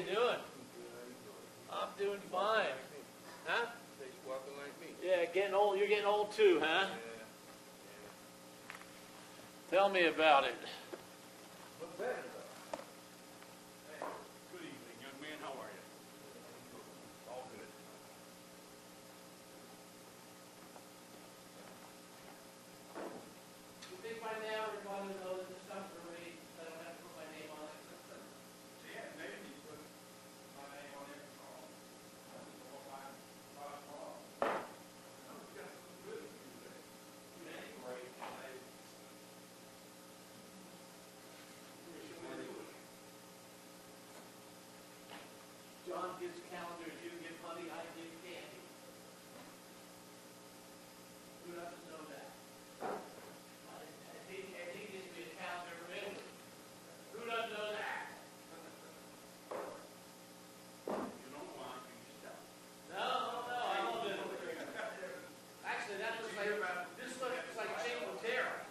doing? I'm doing fine. Huh? He's walking like me. Yeah, getting old. You're getting old too, huh? Tell me about it. What's that about? Good evening, young man. How are you? All good. You think by now everybody knows this stuff already? I don't have to put my name on it. Yeah, maybe you put my name on there. John gives calendars, you give money, I give candy. Who doesn't know that? And he gives me a calendar from Italy. Who doesn't know that? You don't want to stop. No, I love Italy. Actually, that looks like, this looks like Cinque Terre.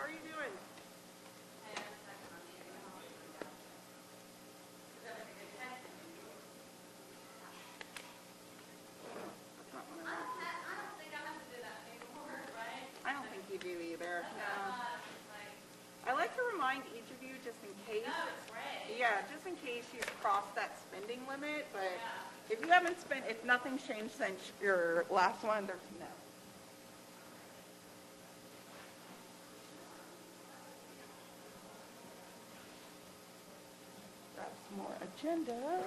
are you doing? That's not one of mine. I don't think you do either. No. I like to remind each of you just in case. Yeah, just in case you've crossed that spending limit, but if you haven't spent, if nothing's changed since your last one, there's no. Grab some more agendas.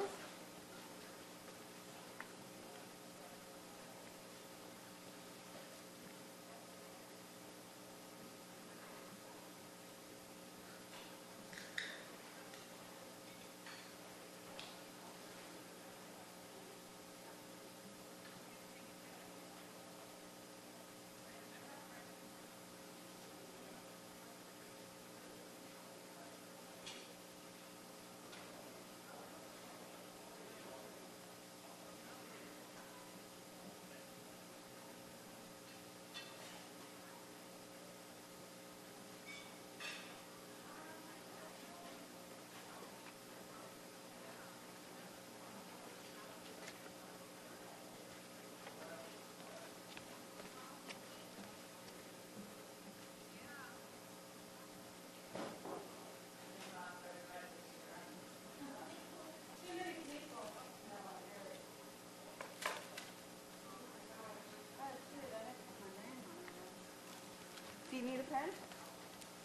Do you need a pen?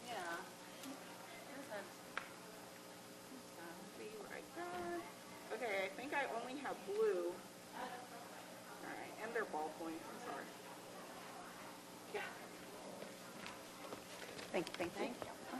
Yeah. Be right back. Okay, I think I only have blue. Alright, and they're ballpoint. I'm sorry. Yeah. Thank you, thank you. Thank you. Okay.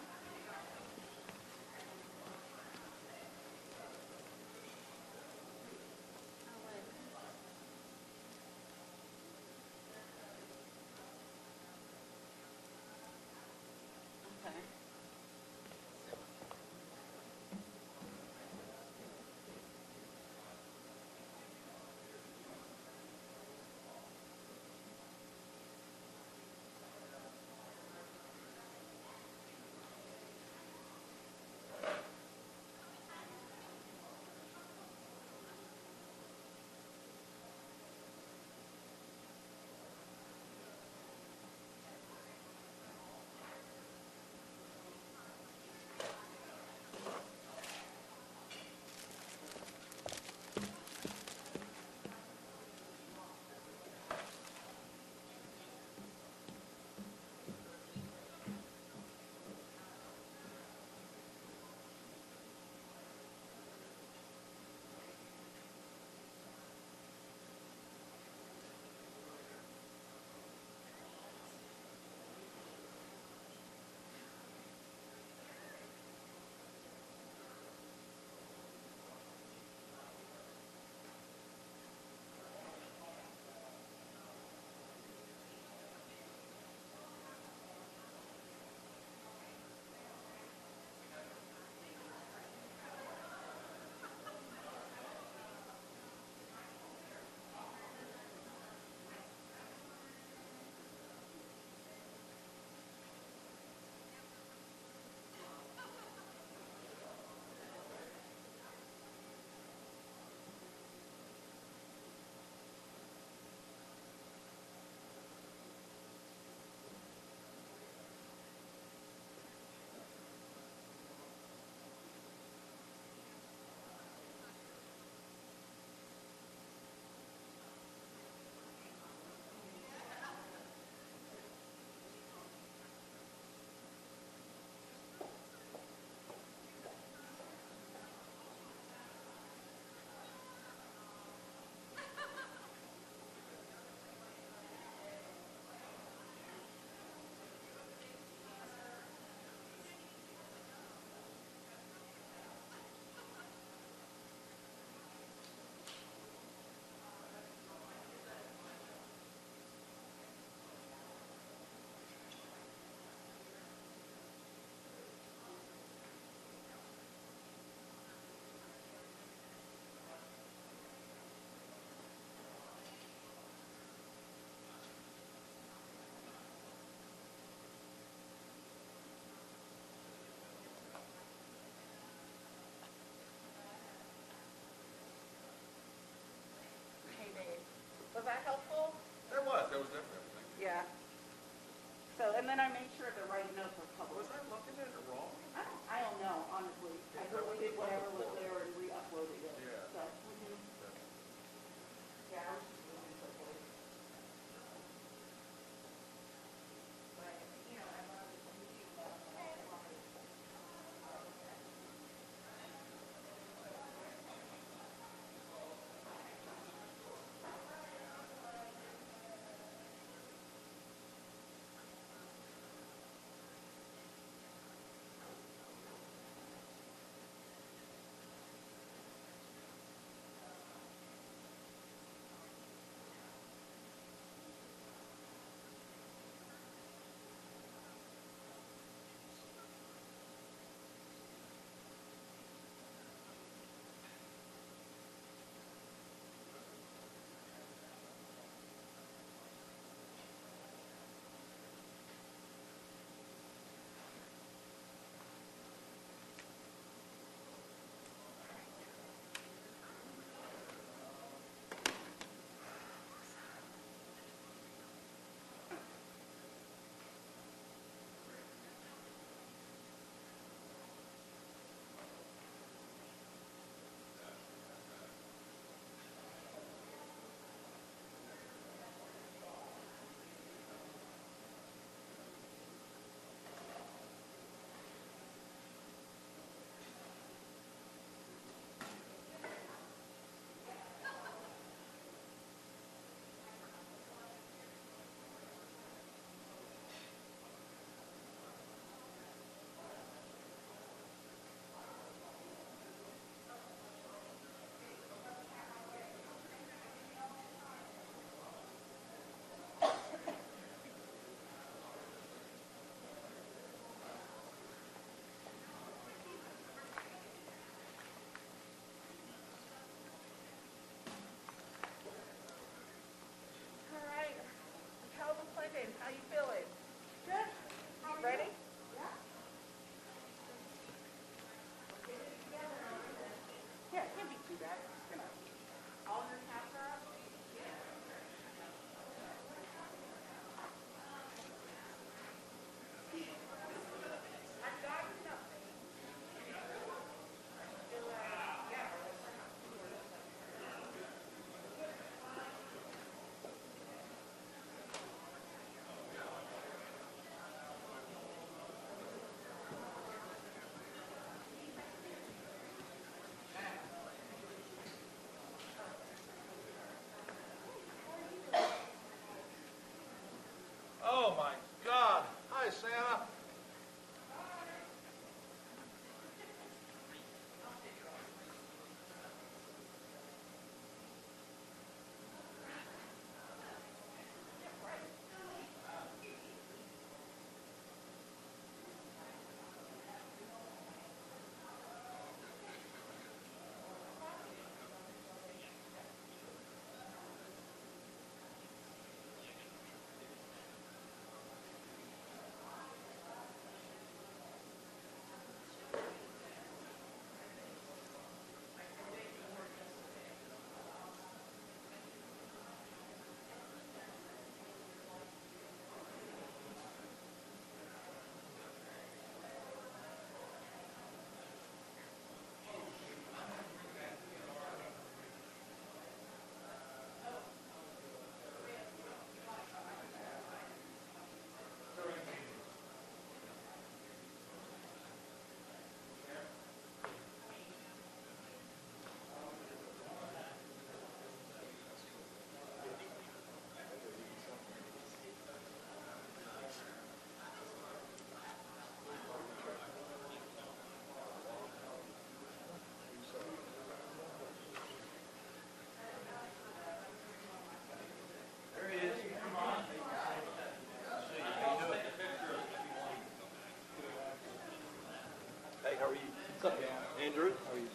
Hey, how are you? What's up, Dan? Andrew? How are you?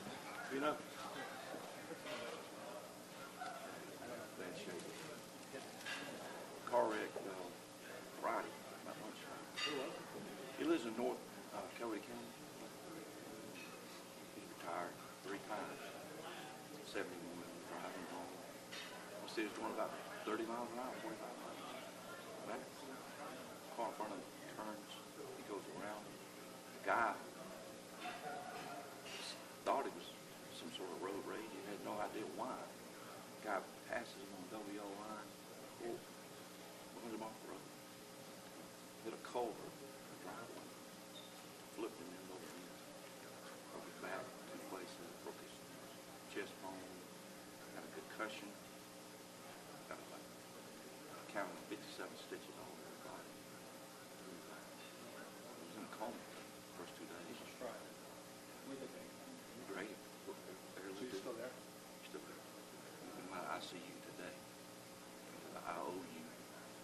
You know? Bad shape. Car wreck Friday, about lunchtime. He lives in North Cody County. He's retired 3 times. 71 driving home. I see he's going about 30 miles an hour, 45 miles. Back. Car in front of him turns. He goes around. The guy thought it was some sort of road rage. He had no idea why. The guy passes him on WO line. Runs him off the road. Hit a culvert in the driveway. Flipped him in over the broke his back 2 places. Broke his chest bone. Got a concussion. Got like counting 57 stitches all over his body. He was in a coma the first 2 days. Great. So you're still there? Still there. In my ICU today. The IOU,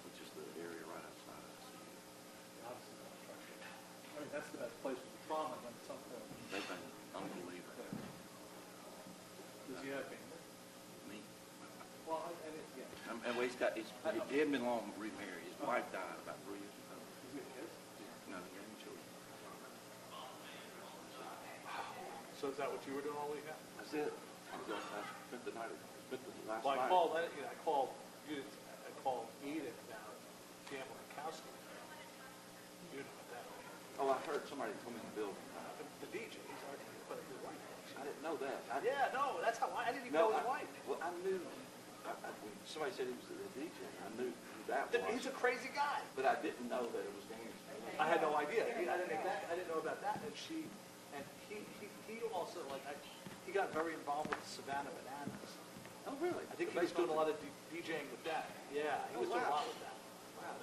which is the area right outside ICU. Obviously, not structured. I mean, that's the best place with the trauma when it's something. They've been unbelievable. Does he have family? Me. Well, yeah. And well, he hadn't been long remarried. His wife died about 3 years ago. Does he have kids? No, he had children. So is that what you were doing all weekend? That's it. I spent the night, spent the last Well, night. I called Edith about Jan Lankowski. You know about that, right? Oh, I heard somebody come in the building. The DJ, he's arguing with his wife. I didn't know that. Yeah, no, that's how I didn't even know his wife. Well, I knew. When somebody said he was the DJ, I knew who that was. He's a crazy guy. But I didn't know that it was Danny. I had no idea. I didn't know about that. And he also he got very involved with the Savannah Bananas. Oh, really? I think he was doing a lot of DJing with that. Yeah, he was doing a lot with that.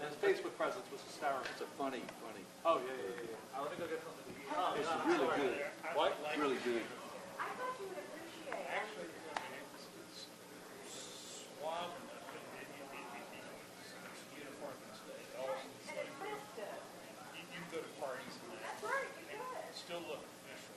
And his Facebook presence was hysterical. It's a funny. Oh yeah. Let me go get something to eat. It's really good. What? It's really good. I thought you would appreciate it. Actually, it's suave enough. It's uniform and stuff. It always is And like, it's festive. you go to parties and that. That's right, you and could. it still look official.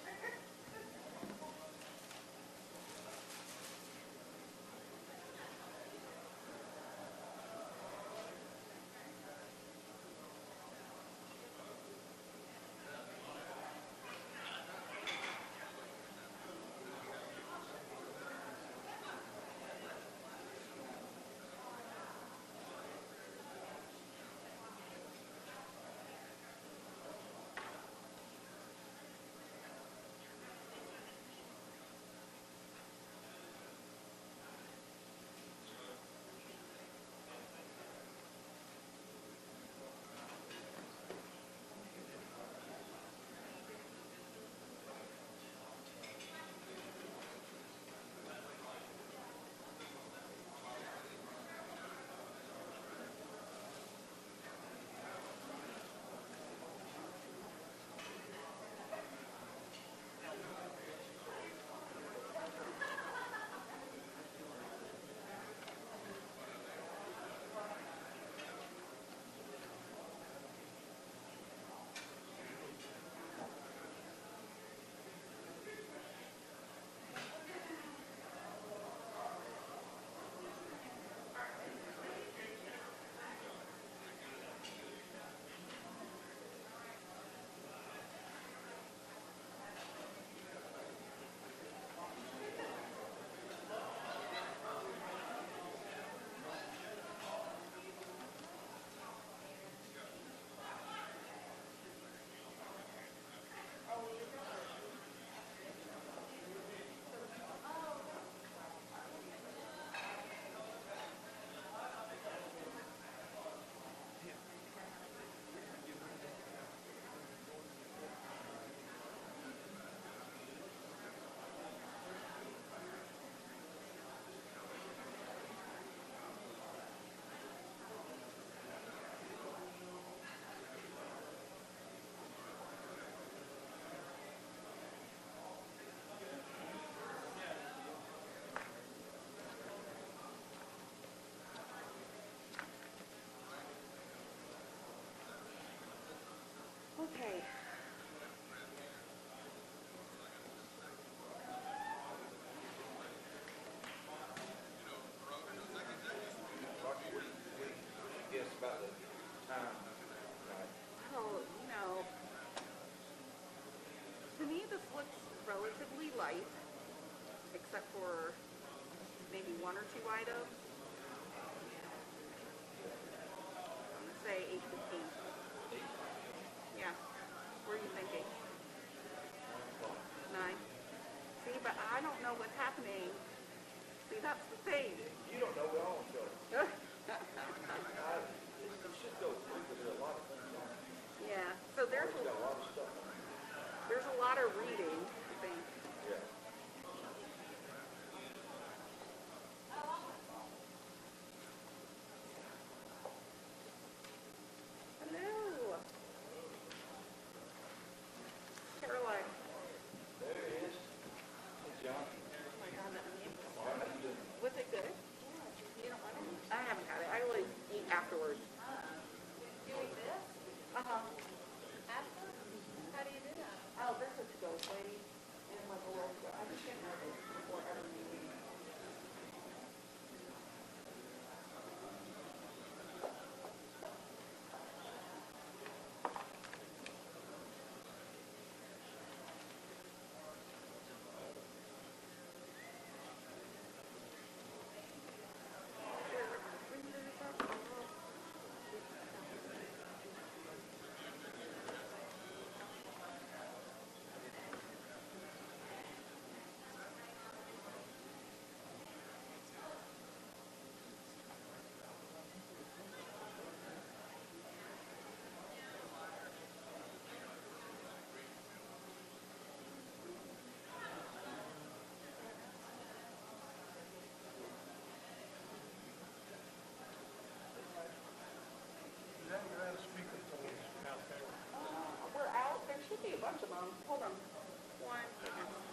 except for maybe one or two items. I'm gonna say 8:15. Yeah. What are you thinking? 9? See, but I don't know what's happening. See, that's the thing. You don't know, we all don't go. It should go quick, but there are a lot of things on it. Yeah, so there's Got a lot of stuff on a lot of reading, I think. it. Yeah. Hello. Caroline. There it is. Hey, John. Oh my God, that was it good? You don't want it? I haven't had it. I always eat afterwards. You eat this? Uh-huh. After? How do you do that? Oh, there's a to-go plate and like a little, I just get one of those before every meeting. We're out. There should be a bunch of them. Hold on. One second.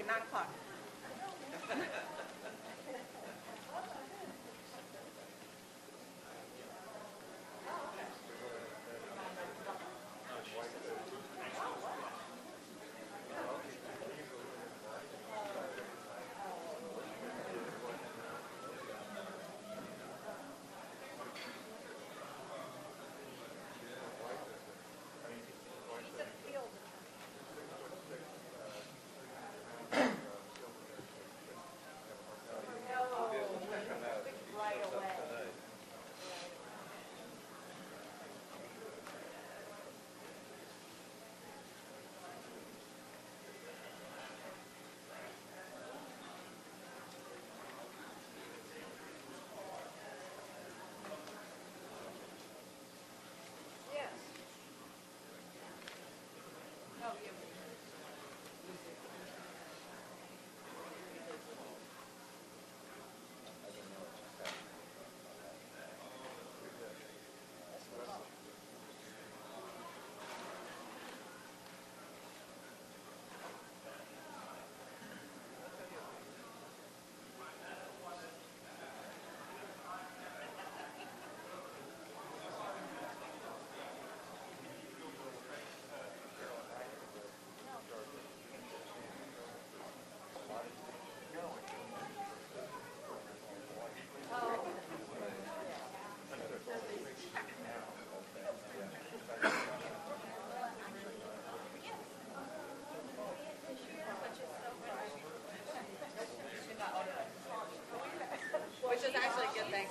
9 o'clock. Right away. Yes. Oh, yeah. Which is actually a good thing.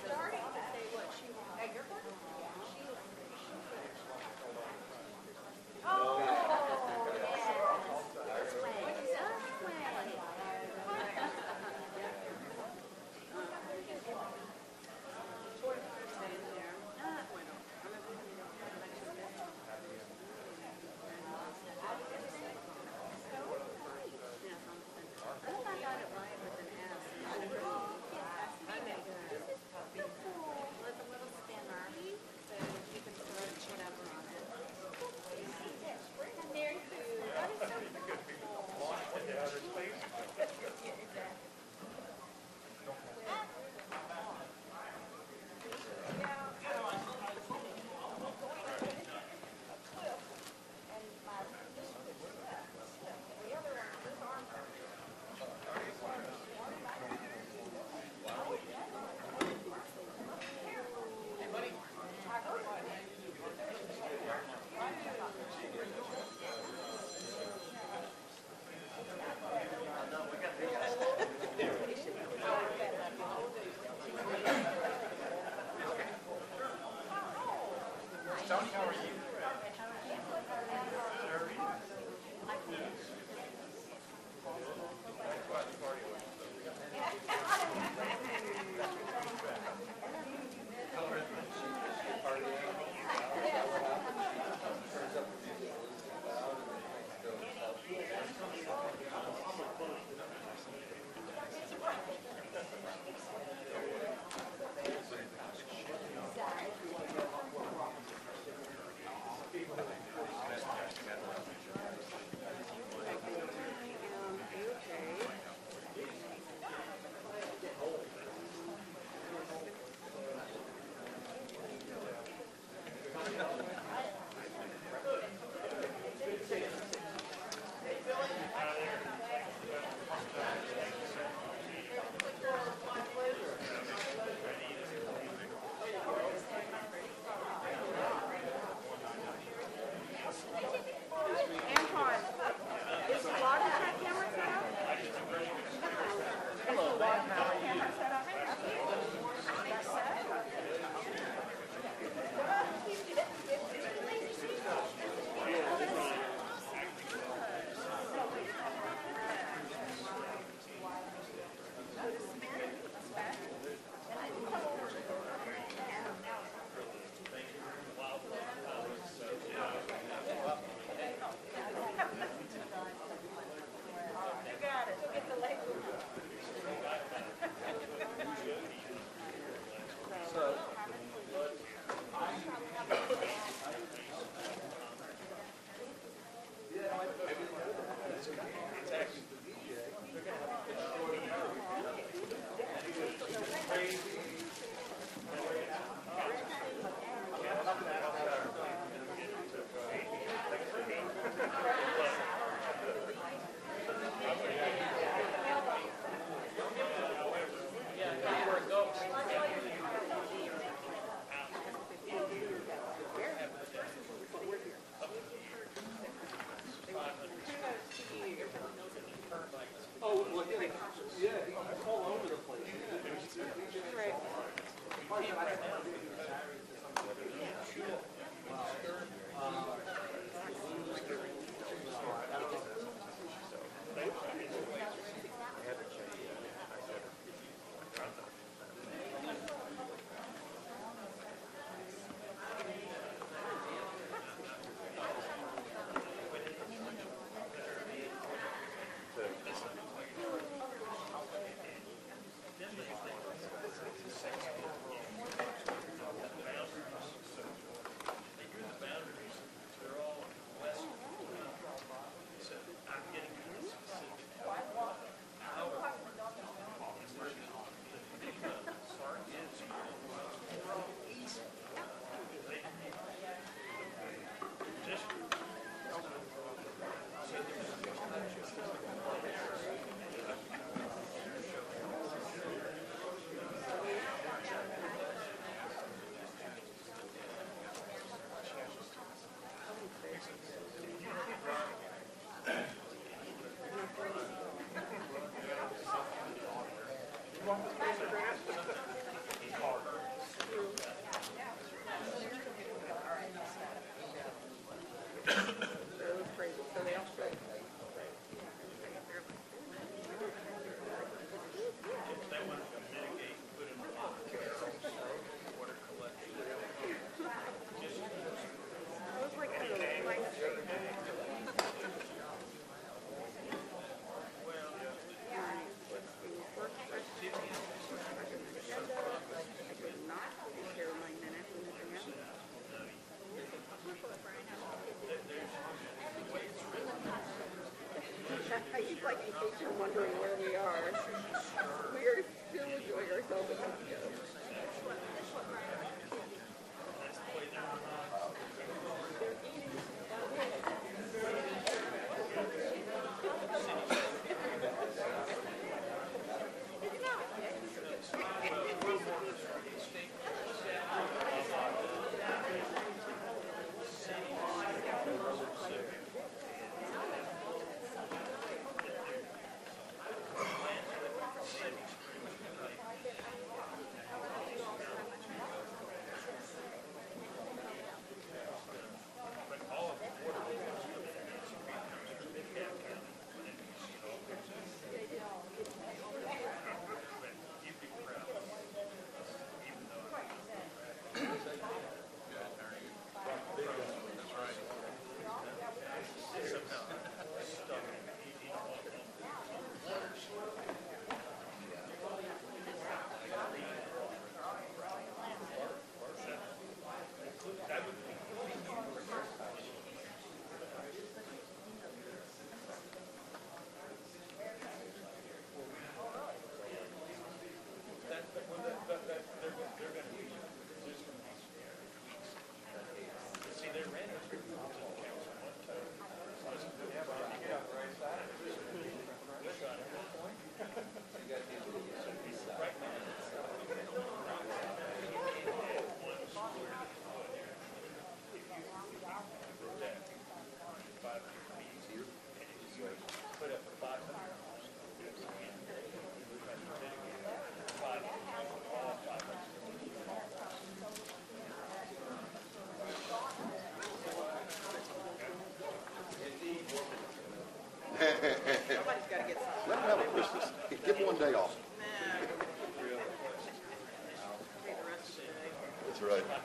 A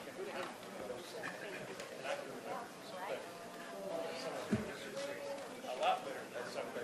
lot better than some of the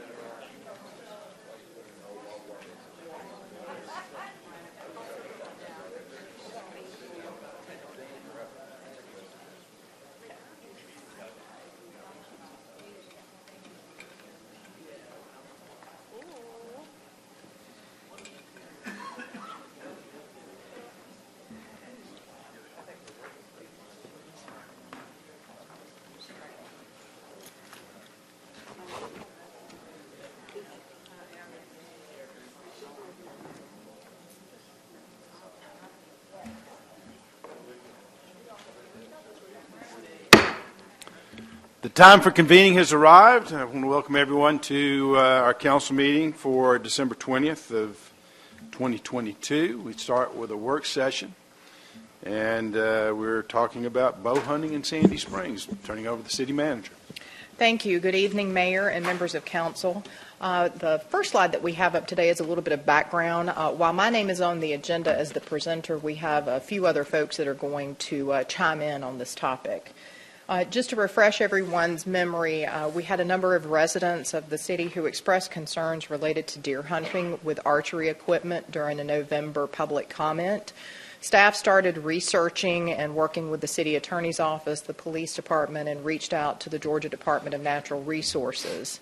The time for convening has arrived. I want to welcome everyone to our council meeting for December 20th of 2022. We start with a work session, and we're talking about bow hunting in Sandy Springs. Turning over to the city manager. Thank you. Good evening, Mayor and members of council. The first slide that we have up today is a little bit of background. While my name is on the agenda as the presenter, we have a few other folks that are going to chime in on this topic. Just to refresh everyone's memory, we had a number of residents of the city who expressed concerns related to deer hunting with archery equipment during a November public comment. Staff started researching and working with the city attorney's office, the police department, and reached out to the Georgia Department of Natural Resources.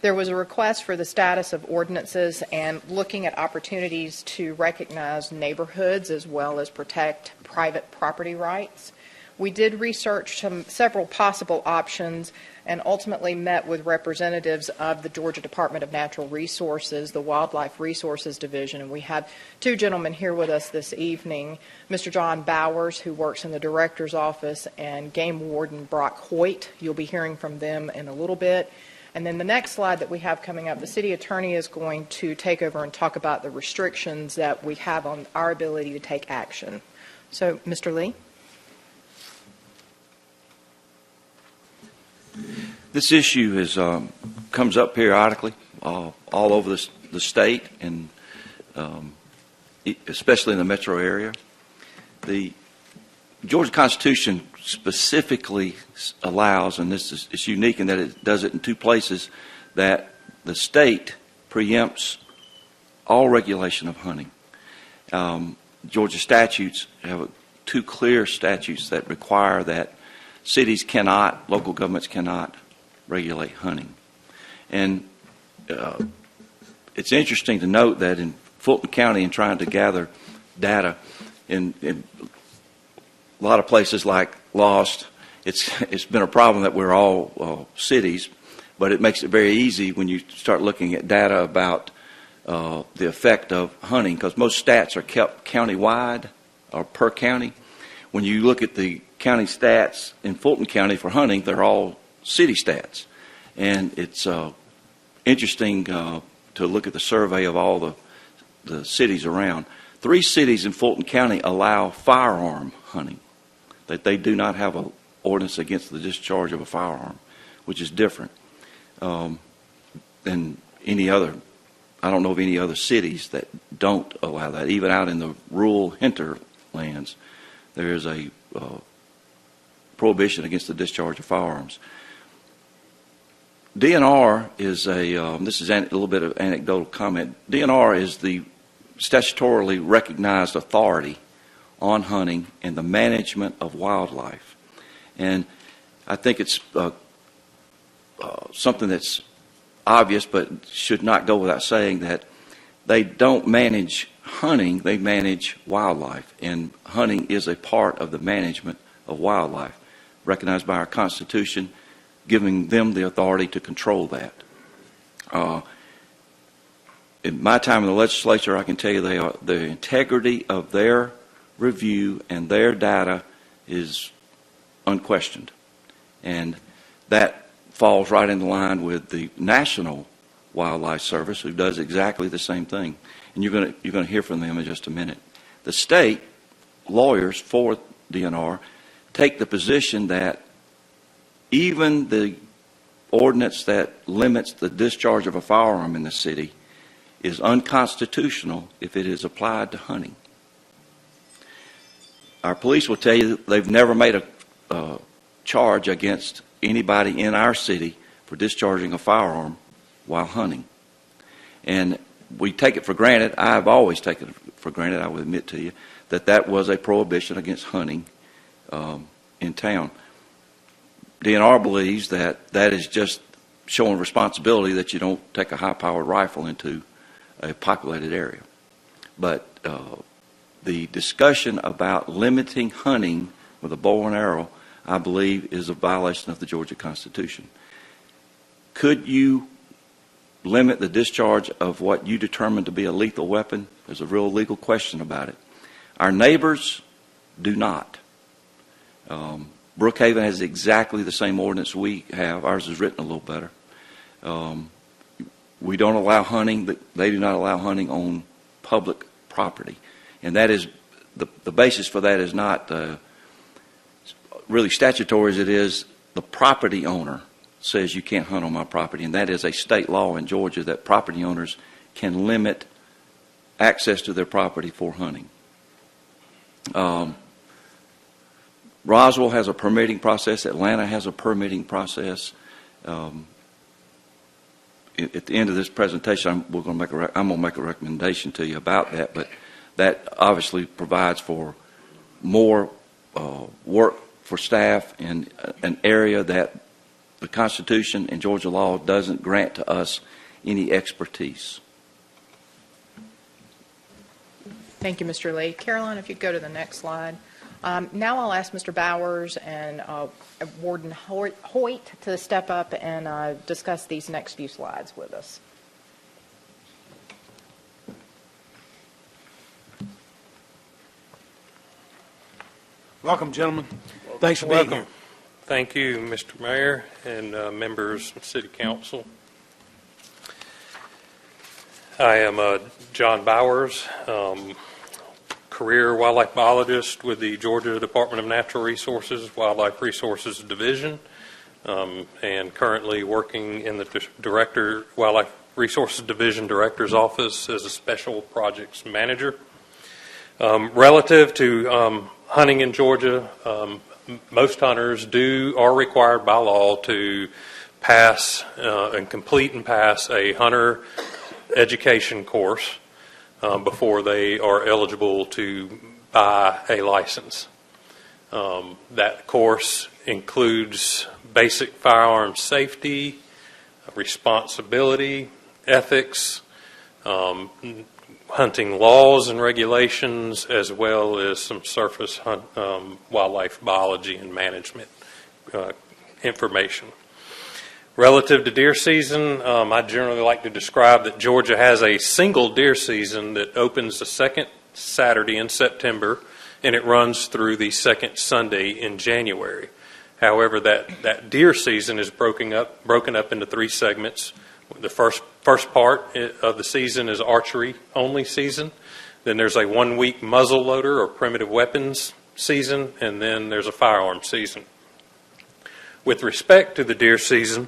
There was a request for the status of ordinances and looking at opportunities to recognize neighborhoods as well as protect private property rights. We did research several possible options and ultimately met with representatives of the Georgia Department of Natural Resources, the Wildlife Resources Division, and we have two gentlemen here with us this evening, Mr. John Bowers, who works in the Director's Office, and Game Warden Brock Hoyt. You'll be hearing from them in a little bit. And then the next slide that we have coming up, the city attorney is going to take over and talk about the restrictions that we have on our ability to take action. So, Mr. Lee? This issue is comes up periodically all over the state, and especially in the metro area. The Georgia Constitution specifically allows, and this is it's unique in that it does it in two places, that the state preempts all regulation of hunting. Georgia statutes have two clear statutes that require that cities cannot, local governments cannot regulate hunting. And it's interesting to note that in Fulton County, in trying to gather data in a lot of places like Lost, it's been a problem that we're all cities, but it makes it very easy when you start looking at data about the effect of hunting, because most stats are kept county-wide or per county. When you look at the county stats in Fulton County for hunting, they're all city stats. And it's interesting to look at the survey of all the cities around. 3 cities in Fulton County allow firearm hunting. That they do not have an ordinance against the discharge of a firearm, which is different than any other. I don't know of any other cities that don't allow that. Even out in the rural hinterlands, there is a prohibition against the discharge of firearms. DNR is this is a little bit of anecdotal comment. DNR is the statutorily recognized authority on hunting and the management of wildlife. And I think it's something that's obvious but should not go without saying that they don't manage hunting, they manage wildlife. And hunting is a part of the management of wildlife, recognized by our Constitution, giving them the authority to control that. In my time in the legislature, I can tell you the integrity of their review and their data is unquestioned. And that falls right in line with the National Wildlife Service, who does exactly the same thing. And you're going to hear from them in just a minute. The state lawyers for DNR take the position that even the ordinance that limits the discharge of a firearm in the city is unconstitutional if it is applied to hunting. our police will tell you that they've never made a charge against anybody in our city for discharging a firearm while hunting. And we take it for granted, I've always taken it for granted, I will admit to you, that that was a prohibition against hunting in town. DNR believes that that is just showing responsibility, that you don't take a high-powered rifle into a populated area. But the discussion about limiting hunting with a bow and arrow, I believe, is a violation of the Georgia Constitution. Could you limit the discharge of what you determine to be a lethal weapon? There's a real legal question about it. Our neighbors do not. Brookhaven has exactly the same ordinance we have. Ours is written a little better. We don't allow hunting, but they do not allow hunting on public property. And that is, the basis for that is not really statutory as it is the property owner says you can't hunt on my property. And that is a state law in Georgia that property owners can limit access to their property for hunting. Roswell has a permitting process. Atlanta has a permitting process. At the end of this presentation, I'm going to make a recommendation to you about that. But that obviously provides for more work for staff in an area that the Constitution and Georgia law doesn't grant to us any expertise. Thank you, Mr. Lee. Caroline, if you'd go to the next slide. Now I'll ask Mr. Bowers and Warden Hoyt to step up and discuss these next few slides with us. Welcome, gentlemen. Thanks for being here. Thank you, Mr. Mayor and members of City Council. I am John Bowers, career wildlife biologist with the Georgia Department of Natural Resources Wildlife Resources Division, and currently working in the Wildlife Resources Division Director's Office as a Special Projects Manager. Relative to hunting in Georgia, most hunters are required by law to pass and complete and pass a hunter education course before they are eligible to buy a license. That course includes basic firearm safety, responsibility, ethics, hunting laws and regulations, as well as some surface wildlife biology and management information. Relative to deer season, I generally like to describe that Georgia has a single deer season that opens the second Saturday in September, and it runs through the second Sunday in January. However, that deer season is broken up into three segments. The first part of the season is archery only season. Then there's a 1 week muzzle loader or primitive weapons season, and then there's a firearm season. With respect to the deer season,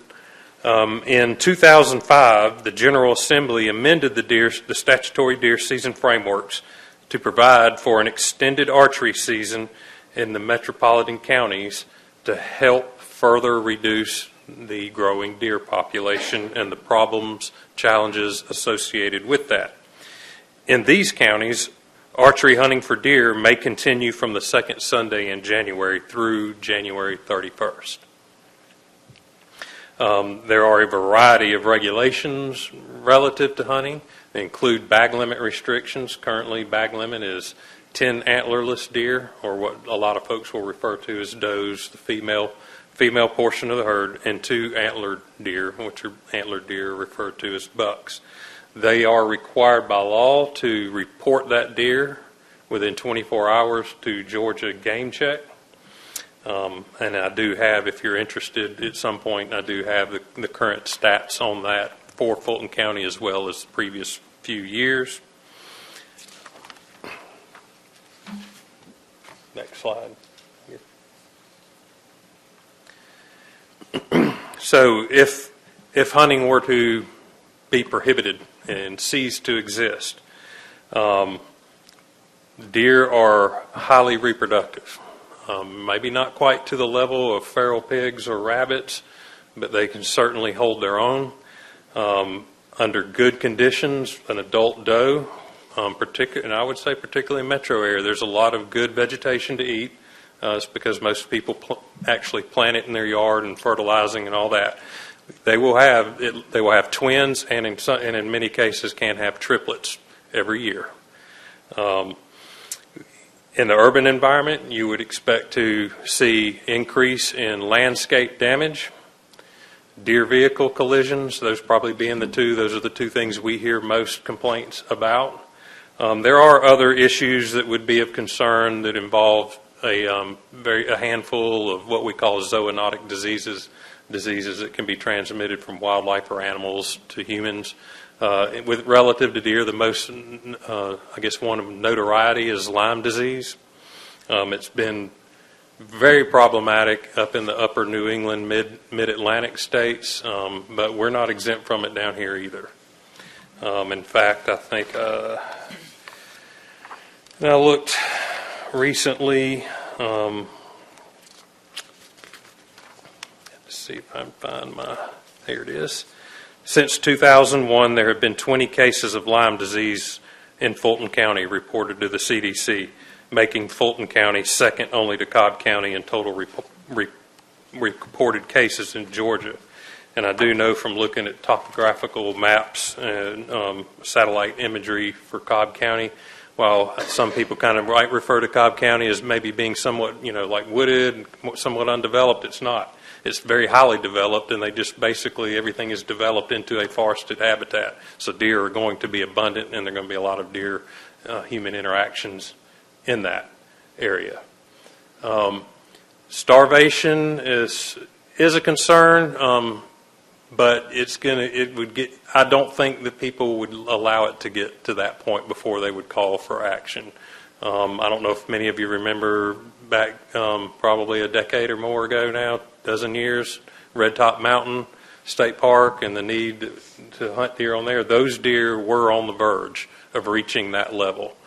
in 2005, the General Assembly amended the statutory deer season frameworks to provide for an extended archery season in the metropolitan counties to help further reduce the growing deer population and the problems, challenges associated with that. In these counties, archery hunting for deer may continue from the second Sunday in January through January 31st. There are a variety of regulations relative to hunting. They include bag limit restrictions. Currently, bag limit is 10 antlerless deer, or what a lot of folks will refer to as does, the female portion of the herd, and 2 antlered deer, which are antlered deer referred to as bucks. They are required by law to report that deer within 24 hours to Georgia Game Check. And I do have, if you're interested at some point, I do have the current stats on that for Fulton County as well as the previous few years. Next slide. So if hunting were to be prohibited and cease to exist, Deer are highly reproductive. Maybe not quite to the level of feral pigs or rabbits, but they can certainly hold their own. Under good conditions, an adult doe, and I would say particularly in metro area, there's a lot of good vegetation to eat. It's because most people actually plant it in their yard and fertilizing and all that. They will have twins, and in many cases can have triplets every year. In the urban environment, you would expect to see increase in landscape damage, deer vehicle collisions, those probably being those are the two things we hear most complaints about. There are other issues that would be of concern that involve a handful of what we call zoonotic diseases that can be transmitted from wildlife or animals to humans. With relative to deer, the most, I guess, one of notoriety is Lyme disease. It's been very problematic up in the upper New England, mid-Atlantic states, but we're not exempt from it down here either. In fact, I think I looked recently. Let's see if I can find here it is. Since 2001, there have been 20 cases of Lyme disease in Fulton County reported to the CDC, making Fulton County second only to Cobb County in total reported cases in Georgia. And I do know from looking at topographical maps and satellite imagery for Cobb County, while some people kind of refer to Cobb County as maybe being somewhat, like wooded, somewhat undeveloped, it's not. It's very highly developed, and they just basically everything is developed into a forested habitat. So deer are going to be abundant, and there are going to be a lot of deer-human interactions in that area. Starvation is a concern, but I don't think that people would allow it to get to that point before they would call for action. I don't know if many of you remember back probably a decade or more ago now, dozen years, Red Top Mountain State Park and the need to hunt deer on there. Those deer were on the verge of reaching that level.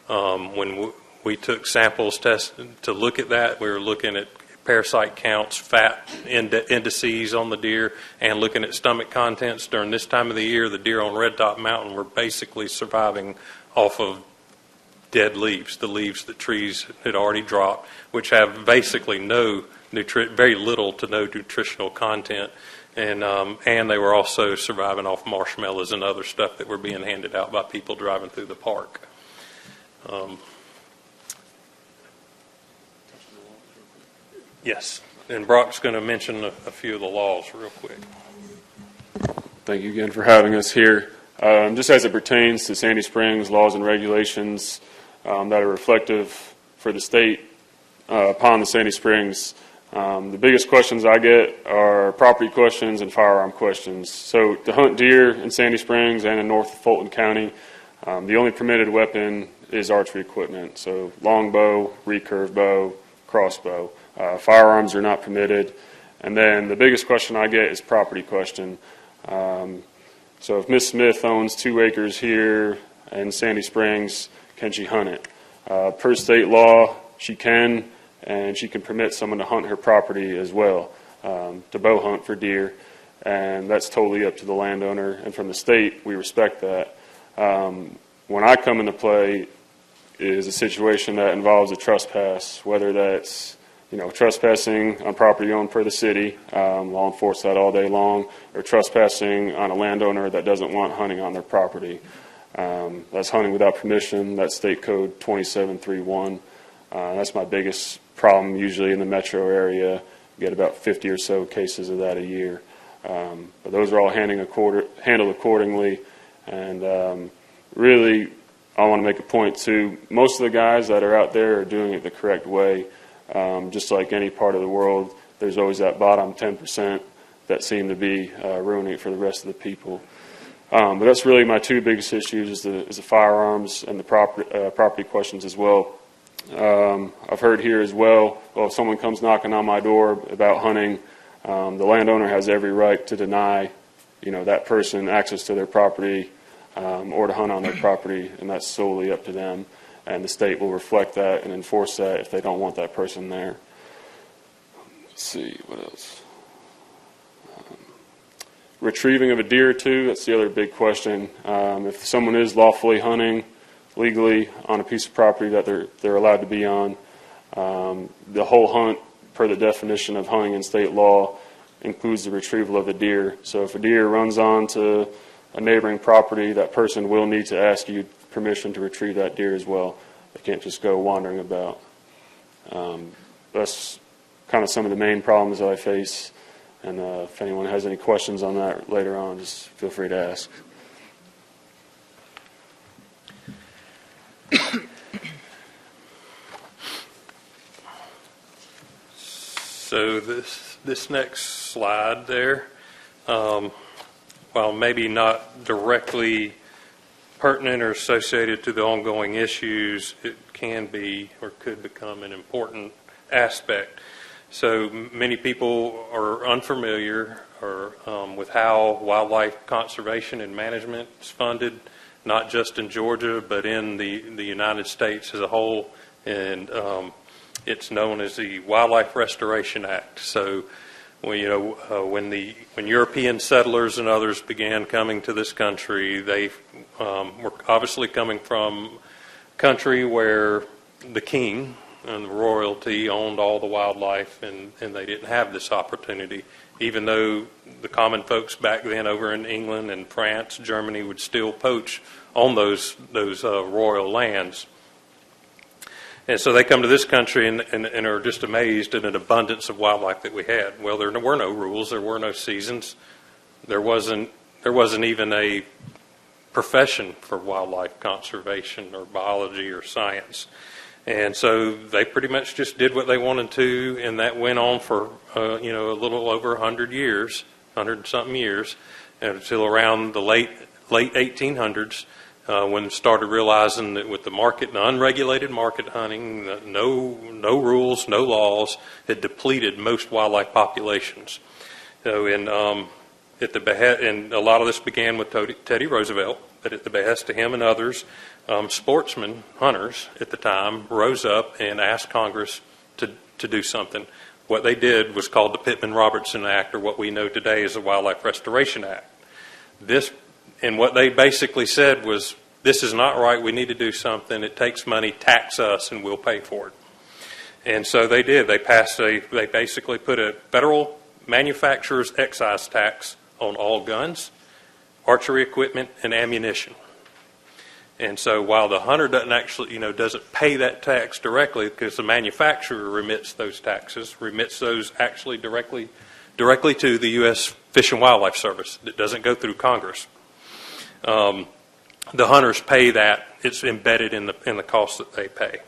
When we took samples to look at that, we were looking at parasite counts, fat indices on the deer, and looking at stomach contents. During this time of the year, the deer on Red Top Mountain were basically surviving off of dead leaves, the leaves that trees had already dropped, which have basically very little to no nutritional content, and they were also surviving off marshmallows and other stuff that were being handed out by people driving through the park. Yes, and Brock's going to mention a few of the laws real quick. Thank you again for having us here. Just as it pertains to Sandy Springs laws and regulations that are reflective for the state upon the Sandy Springs, the biggest questions I get are property questions and firearm questions. So to hunt deer in Sandy Springs and in North Fulton County, the only permitted weapon is archery equipment. So longbow, recurve bow, crossbow. Firearms are not permitted. And then the biggest question I get is property question. So if Ms. Smith owns 2 acres here in Sandy Springs, can she hunt it? Per state law, she can, and she can permit someone to hunt her property as well, to bow hunt for deer, and that's totally up to the landowner. And from the state, we respect that. When I come into play is a situation that involves a trespass, whether that's trespassing on property owned per the city, law enforce that all day long, or trespassing on a landowner that doesn't want hunting on their property. That's hunting without permission. That's State Code 2731. That's my biggest problem usually in the metro area. We get about 50 or so cases of that a year. But those are all handled accordingly. And really, I want to make a point too. Most of the guys that are out there are doing it the correct way. Just like any part of the world, there's always that bottom 10% that seem to be ruining it for the rest of the people. But that's really my 2 biggest issues is the firearms and the property questions as well. I've heard here as well, if someone comes knocking on my door about hunting, the landowner has every right to deny that person access to their property or to hunt on their property, and that's solely up to them. and the state will reflect that and enforce that if they don't want that person there. Let's see, what else? Retrieving of a deer or two, that's the other big question. If someone is lawfully hunting legally on a piece of property that they're allowed to be on, the whole hunt, per the definition of hunting in state law, includes the retrieval of a deer. So if a deer runs onto a neighboring property, that person will need to ask you permission to retrieve that deer as well. They can't just go wandering about. That's kind of some of the main problems that I face. And if anyone has any questions on that later on, just feel free to ask. So this next slide there, while maybe not directly pertinent or associated to the ongoing issues, it can be or could become an important aspect. So many people are unfamiliar with how wildlife conservation and management is funded, not just in Georgia, but in the United States as a whole. And it's known as the Wildlife Restoration Act. So, when European settlers and others began coming to this country, they were obviously coming from a country where the king and the royalty owned all the wildlife, and they didn't have this opportunity, even though the common folks back then over in England and France, Germany would still poach on those royal lands. And so they come to this country and are just amazed at an abundance of wildlife that we had. Well, there were no rules, there were no seasons, there wasn't even a profession for wildlife conservation or biology or science. And so they pretty much just did what they wanted to, and that went on for a little over 100 years, 100-something years, until around the late 1800s. When started realizing that with the market, the unregulated market hunting, no rules, no laws, had depleted most wildlife populations. So, and a lot of this began with Teddy Roosevelt, but at the behest of him and others, sportsmen, hunters at the time, rose up and asked Congress to do something. What they did was called the Pittman-Robertson Act, or what we know today as the Wildlife Restoration Act. And what they basically said was, this is not right, we need to do something, it takes money, tax us, and we'll pay for it. And so they did. They basically put a federal manufacturer's excise tax on all guns, archery equipment, and ammunition. And so while the hunter doesn't pay that tax directly, because the manufacturer remits those taxes, remits those actually directly to the U.S. Fish and Wildlife Service. It doesn't go through Congress. The hunters pay that. It's embedded in the cost that they pay.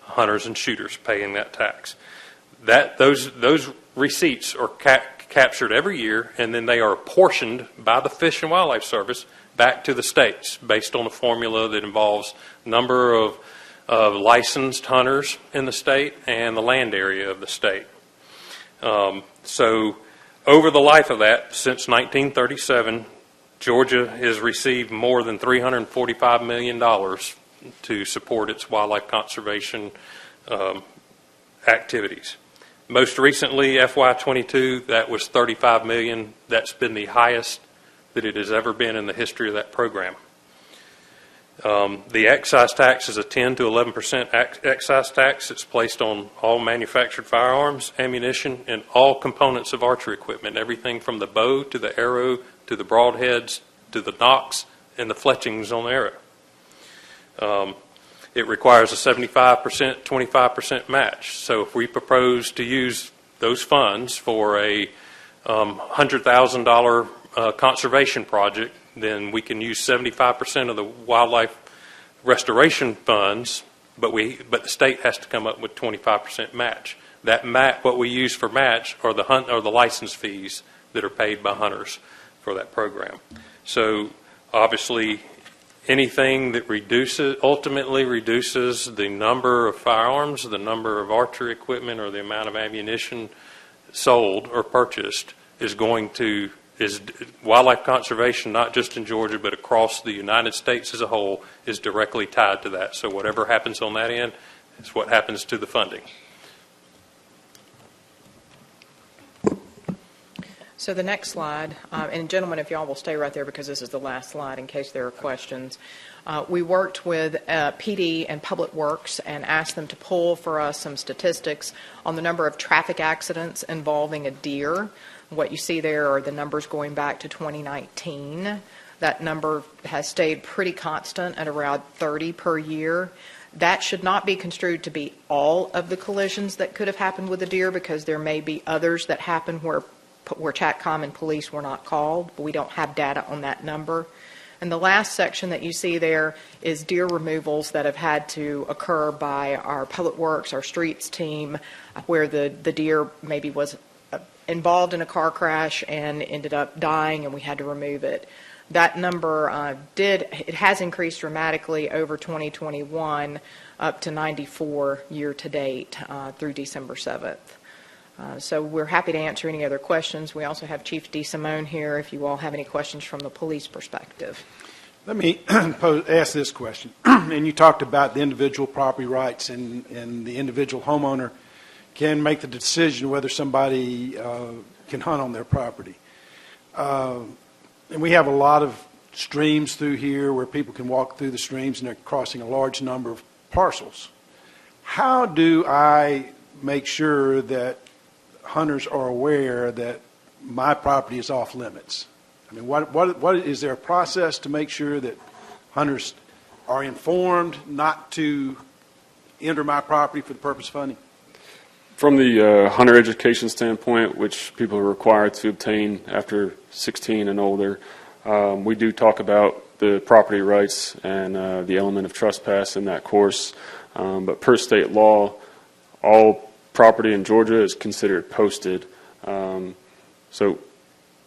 Hunters and shooters paying that tax. Those receipts are captured every year, and then they are apportioned by the Fish and Wildlife Service back to the states based on a formula that involves number of licensed hunters in the state and the land area of the state. So over the life of that, since 1937, Georgia has received more than $345 million to support its wildlife conservation activities. Most recently, FY22, that was $35 million. That's been the highest that it has ever been in the history of that program. The excise tax is a 10 to 11% excise tax. It's placed on all manufactured firearms, ammunition, and all components of archery equipment, everything from the bow to the arrow to the broadheads to the nocks and the fletchings on the arrow. It requires a 75%, 25% match. So if we propose to use those funds for a $100,000 conservation project, then we can use 75% of the wildlife restoration funds, but the state has to come up with 25% match. What we use for match are the license fees that are paid by hunters for that program. So obviously, anything that ultimately reduces the number of firearms, the number of archery equipment, or the amount of ammunition sold or purchased is going to wildlife conservation, not just in Georgia, but across the United States as a whole, is directly tied to that. So whatever happens on that end is what happens to the funding. So the next slide, and gentlemen, if y'all will stay right there because this is the last slide in case there are questions. We worked with PD and Public Works and asked them to pull for us some statistics on the number of traffic accidents involving a deer. What you see there are the numbers going back to 2019. That number has stayed pretty constant at around 30 per year. That should not be construed to be all of the collisions that could have happened with a deer, because there may be others that happen where Chatcom and police were not called, but we don't have data on that number. And the last section that you see there is deer removals that have had to occur by our Public Works, our streets team, where the deer maybe was involved in a car crash and ended up dying, and we had to remove it. That number it has increased dramatically over 2021, up to 94 year to date through December 7th. So we're happy to answer any other questions. We also have Chief DeSimone here if you all have any questions from the police perspective. Let me ask this question. And you talked about the individual property rights, and the individual homeowner can make the decision whether somebody can hunt on their property. And we have a lot of streams through here where people can walk through the streams, and they're crossing a large number of parcels. How do I make sure that hunters are aware that my property is off limits? I mean, what is there a process to make sure that hunters are informed not to enter my property for the purpose of hunting? From the hunter education standpoint, which people are required to obtain after 16 and older, we do talk about the property rights and the element of trespass in that course. But per state law, all property in Georgia is considered posted. So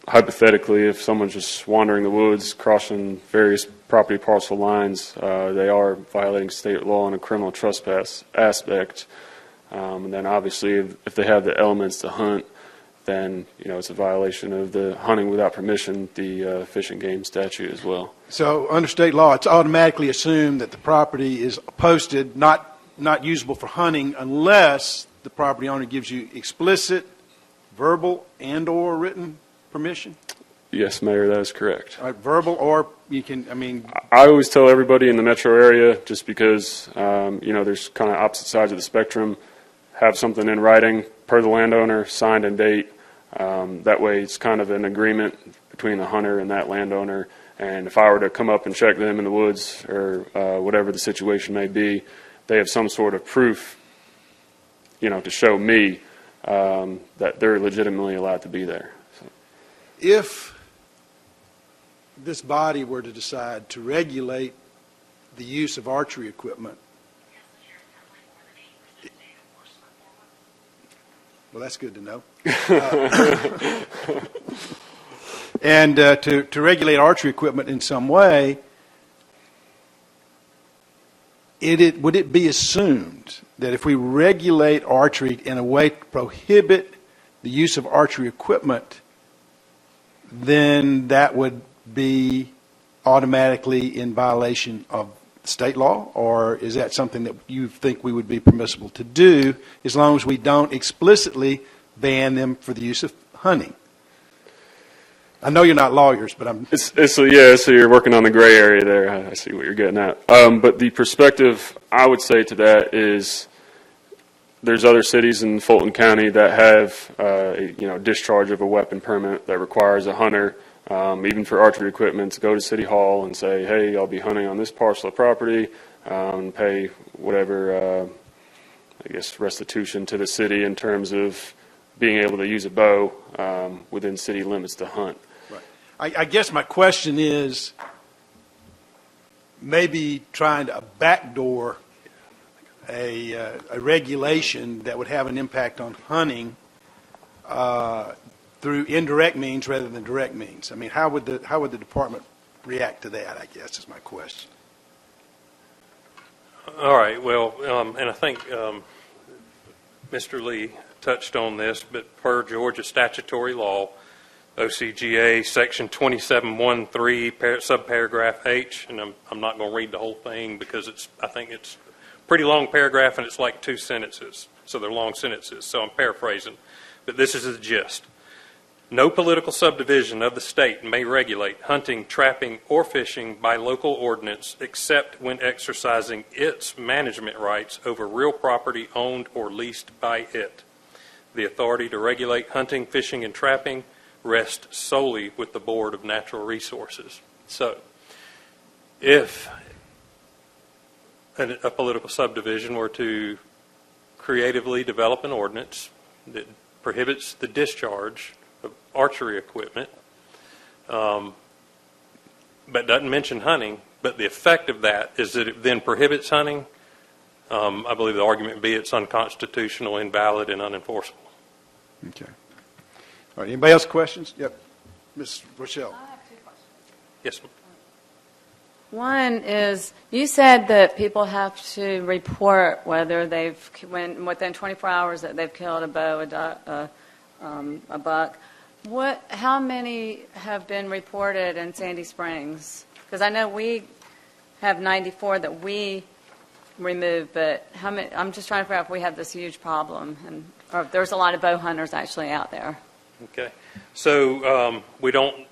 hypothetically, if someone's just wandering the woods, crossing various property parcel lines, they are violating state law in a criminal trespass aspect. And then obviously, if they have the elements to hunt, then it's a violation of the hunting without permission, the Fish and Game statute as well. So under state law, it's automatically assumed that the property is posted, not usable for hunting, unless the property owner gives you explicit, verbal, and/or written permission? Yes, Mayor, that is correct. Verbal, or you can, I always tell everybody in the metro area, just because, there's kind of opposite sides of the spectrum, have something in writing per the landowner, signed and date. That way it's kind of an agreement between the hunter and that landowner. And if I were to come up and check them in the woods or whatever the situation may be, they have some sort of proof, to show me that they're legitimately allowed to be there. So. If this body were to decide to regulate the use of archery equipment, well, that's good to know. And to regulate archery equipment in some way, would it be assumed that if we regulate archery in a way to prohibit the use of archery equipment, then that would be automatically in violation of state law? Or is that something that you think we would be permissible to do as long as we don't explicitly ban them for the use of hunting? I know you're not lawyers, but I'm... So you're working on the gray area there. I see what you're getting at. But the perspective I would say to that is there's other cities in Fulton County that have discharge of a weapon permit that requires a hunter, even for archery equipment, to go to City Hall and say, hey, I'll be hunting on this parcel of property, and pay whatever, restitution to the city in terms of being able to use a bow within city limits to hunt. Right. I guess my question is maybe trying to backdoor a regulation that would have an impact on hunting through indirect means rather than direct means. I mean, how would the department react to that, I guess, is my question. All right. Well, and I think Mr. Lee touched on this, but per Georgia statutory law, OCGA Section 2713, subparagraph H, and I'm not going to read the whole thing because I think it's a pretty long paragraph and it's like 2 sentences, so they're long sentences, so I'm paraphrasing, but this is the gist. No political subdivision of the state may regulate hunting, trapping, or fishing by local ordinance except when exercising its management rights over real property owned or leased by it. The authority to regulate hunting, fishing, and trapping rests solely with the Board of Natural Resources. So, if a political subdivision were to creatively develop an ordinance that prohibits the discharge of archery equipment, but doesn't mention hunting, but the effect of that is that it then prohibits hunting, I believe the argument would be it's unconstitutional, invalid, and unenforceable. Okay. All right, anybody else questions? Yep. Ms. Rochelle. I have 2 questions. Yes, ma'am. One is, you said that people have to report whether within 24 hours that they've killed a bow, a buck. How many have been reported in Sandy Springs? Because I know we have 94 that we remove, but how many? I'm just trying to figure out if we have this huge problem, or if there's a lot of bow hunters actually out there. Okay. So we don't,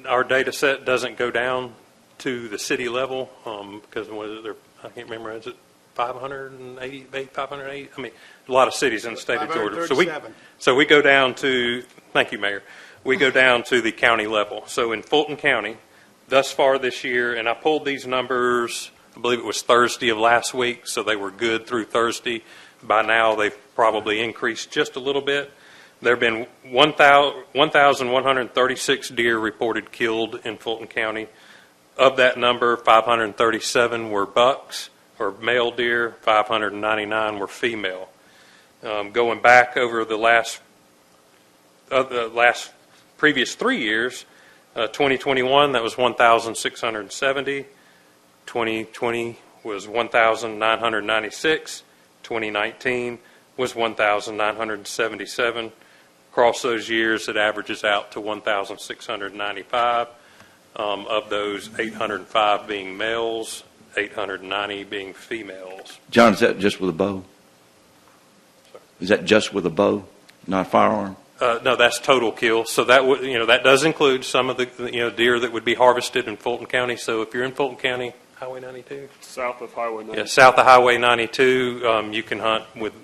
our data set doesn't go down to the city level because what is it, I can't remember, is it 580, 580? I mean, a lot of cities in the state of Georgia. So we go down to, thank you, Mayor, we go down to the county level. So in Fulton County, thus far this year, and I pulled these numbers, I believe it was Thursday of last week, so they were good through Thursday. By now, they've probably increased just a little bit. There have been 1,136 deer reported killed in Fulton County. Of that number, 537 were bucks, or male deer, 599 were female. Going back over the last previous 3 years, 2021, that was 1,670. 2020 was 1,996. 2019 was 1,977. Across those years, it averages out to 1,695. Of those, 805 being males, 890 being females. John, is that just with a bow? Is that just with a bow, not a firearm? No, that's total kill. So that would, that does include some of the deer that would be harvested in Fulton County. So if you're in Fulton County, Highway 92, South of Highway 92. yeah, south of Highway 92, you can hunt with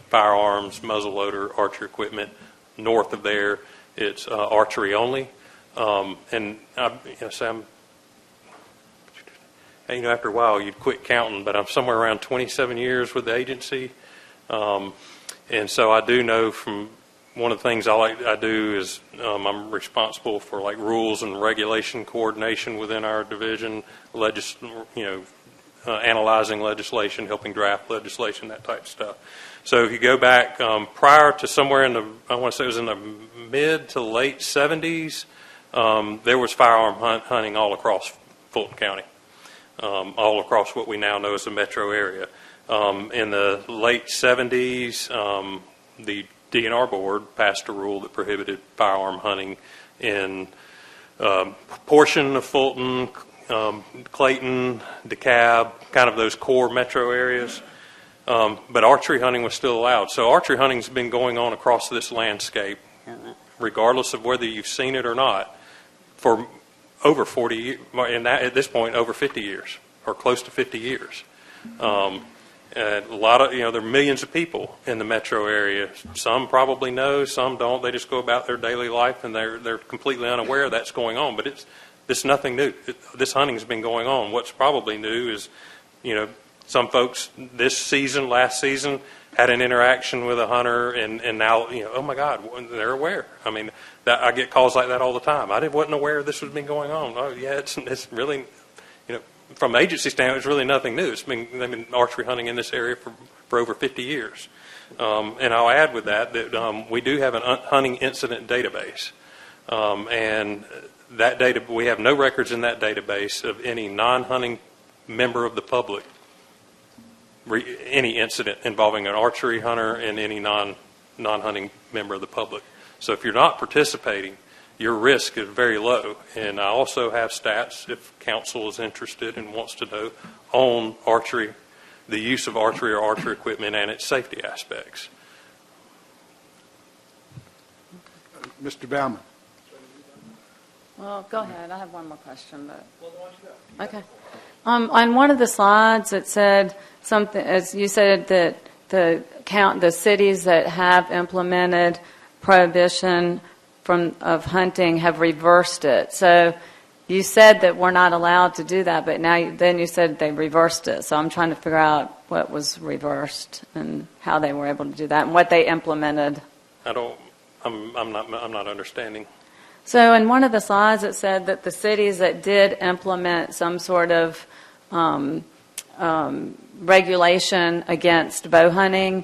firearms, muzzleloader, archery equipment. North of there, it's archery only. And Sam, after a while you'd quit counting, but I'm somewhere around 27 years with the agency, and so I do know from one of the things I do is I'm responsible for like rules and regulation coordination within our division, analyzing legislation, helping draft legislation, that type of stuff. So if you go back prior to somewhere I want to say it was in the mid to late 70s. There was firearm hunting all across Fulton County, all across what we now know as the metro area. In the late 70s, the DNR board passed a rule that prohibited firearm hunting in a portion of Fulton, Clayton, DeKalb, kind of those core metro areas. But archery hunting was still allowed. So archery hunting has been going on across this landscape, regardless of whether you've seen it or not, for over 40 years, and at this point, over 50 years, or close to 50 years. And a lot of, there are millions of people in the metro area. Some probably know, some don't. They just go about their daily life, and they're completely unaware that's going on. But it's nothing new. This hunting has been going on. What's probably new is, some folks last season, had an interaction with a hunter, and now, oh my God, they're aware. I mean, I get calls like that all the time. I wasn't aware this was been going on. Oh yeah, it's really, from an agency standpoint, it's really nothing new. They've been archery hunting in this area for over 50 years. And I'll add with that we do have a hunting incident database, and that data, we have no records in that database of any non-hunting member of the public. Any incident involving an archery hunter and any non-hunting member of the public. So if you're not participating your risk is very low. And I also have stats, if council is interested and wants to know, on archery, the use of archery or archery equipment and its safety aspects. Mr. Bauman. Well, go ahead. I have one more question, but. Okay. On one of the slides, it said something, as you said, that the cities that have implemented prohibition of hunting have reversed it. So you said that we're not allowed to do that, but then you said they reversed it. So I'm trying to figure out what was reversed and how they were able to do that and what they implemented. I'm not understanding. So in one of the slides, it said that the cities that did implement some sort of regulation against bow hunting,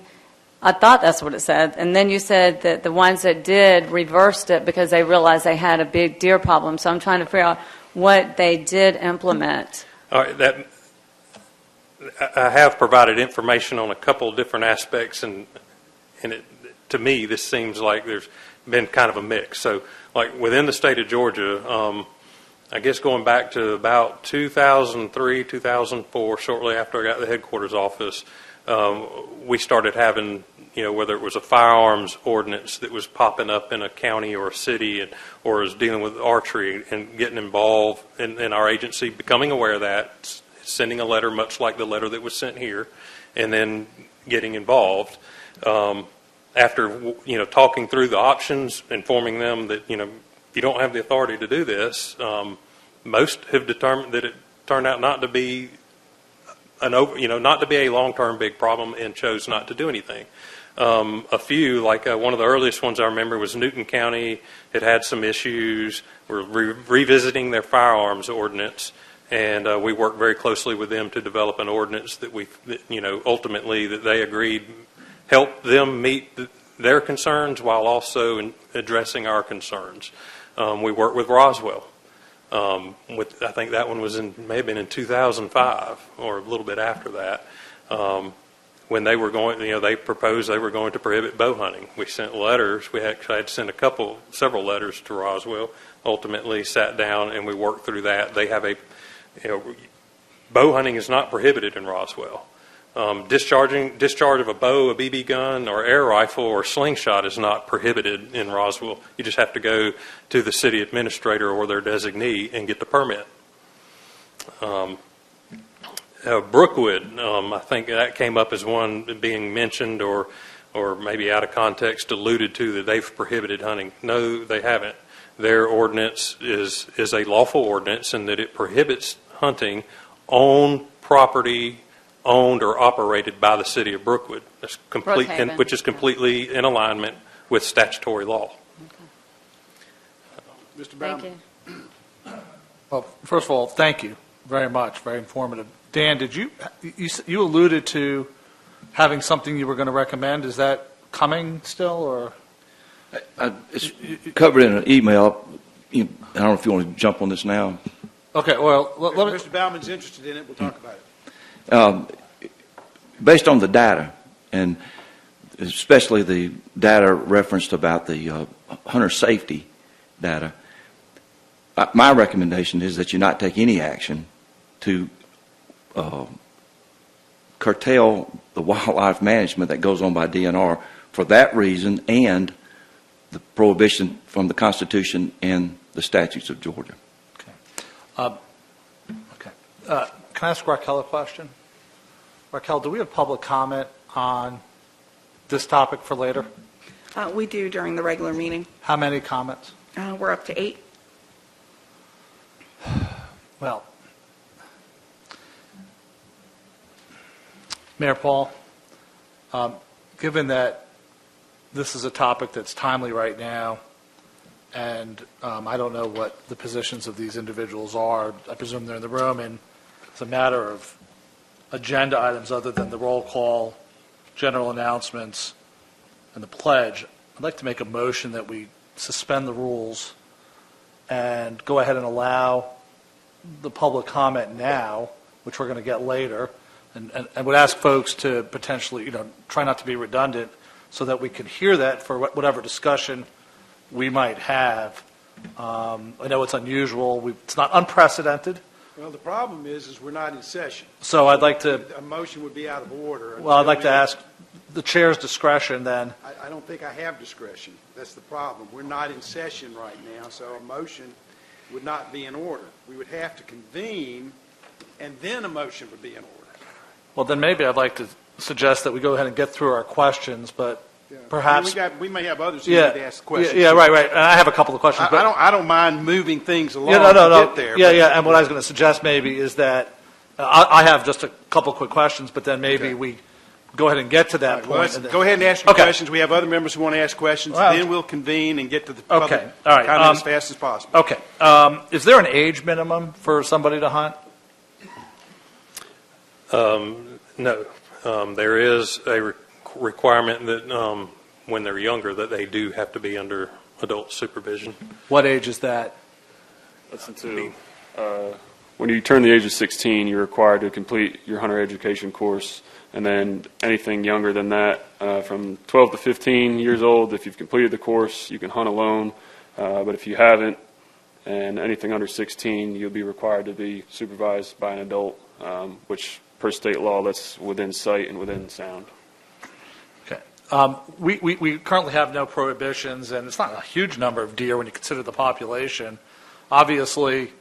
I thought that's what it said. And then you said that the ones that did reversed it because they realized they had a big deer problem. So I'm trying to figure out what they did implement. All right, I have provided information on a couple of different aspects, and to me, this seems like there's been kind of a mix. So, like within the state of Georgia, I guess going back to about 2003, 2004, shortly after I got the headquarters office, we started having, whether it was a firearms ordinance that was popping up in a county or a city, or was dealing with archery and getting involved in our agency, becoming aware of that, sending a letter much like the letter that was sent here, and then getting involved. After talking through the options, informing them that you don't have the authority to do this, most have determined that it turned out not to be not to be a long-term big problem, and chose not to do anything. A few, like one of the earliest ones I remember was Newton County had some issues. We're revisiting their firearms ordinance, and we worked very closely with them to develop an ordinance that ultimately that they agreed help them meet their concerns while also addressing our concerns. We worked with Roswell. I think that one may have been in 2005 or a little bit after that. When they were going, they proposed they were going to prohibit bow hunting. We sent letters. We actually had to send several letters to Roswell. Ultimately, sat down and we worked through that. They have bow hunting is not prohibited in Roswell. Discharge of a bow, a BB gun, or air rifle, or slingshot is not prohibited in Roswell. You just have to go to the city administrator or their designee and get the permit. Brookwood, I think that came up as one being mentioned or maybe out of context alluded to that they've prohibited hunting. No, they haven't. Their ordinance is a lawful ordinance in that it prohibits hunting on property owned or operated by the city of Brookwood, which is completely in alignment with statutory law. Mr. Brown. Thank you. Well, first of all, thank you very much. Very informative. Dan, did you alluded to having something you were going to recommend? Is that coming still, or? It's covered in an email. I don't know if you want to jump on this now. Okay, well, let me. Mr. Bauman's interested in it. We'll talk about it. Based on the data, and especially the data referenced about the hunter safety data, my recommendation is that you not take any action to curtail the wildlife management that goes on by DNR for that reason and the prohibition from the Constitution and the statutes of Georgia. Okay. Can I ask Raquel a question? Raquel, do we have public comment on this topic for later? We do during the regular meeting. How many comments? We're up to 8. Well, Mayor Paul, given that this is a topic that's timely right now, and I don't know what the positions of these individuals are, I presume they're in the room, and it's a matter of agenda items other than the roll call, general announcements, and the pledge. I'd like to make a motion that we suspend the rules and go ahead and allow the public comment now, which we're going to get later, and would ask folks to potentially, try not to be redundant so that we can hear that for whatever discussion we might have I know it's unusual. It's not unprecedented. Well, the problem is we're not in session. So I'd like to, A motion would be out of order. well, I'd like to until ask the chair's discretion then. I don't think I have discretion. That's the problem. We're not in session right now, so a motion would not be in order. We would have to convene, and then a motion would be in order. Well, then maybe I'd like to suggest that we go ahead and get through our questions, but perhaps. We may have others who Yeah, need to ask questions. yeah, right. And I have a couple of questions. but I don't mind moving things along Yeah, no. to get there. Yeah, but- yeah, and what I was going to suggest maybe is that, I have just a couple quick questions, but then maybe Okay. we go ahead and get to that Well, point. let's and then- go ahead and ask your Okay. questions. We have other members who want to ask questions. Well- Then we'll convene and get to the Okay, public all right, comment as fast as possible. Okay. Is there an age minimum for somebody to hunt? No. There is a requirement that when they're younger, that they do have to be under adult supervision. What age is that? That's until, when you turn the age of 16, you're required to complete your hunter education course. And then anything younger than that, from 12 to 15 years old, if you've completed the course, you can hunt alone. But if you haven't, and anything under 16, you'll be required to be supervised by an adult, which per state law, that's within sight and within sound. Okay. We currently have no prohibitions, and it's not a huge number of deer when you consider the population. Obviously,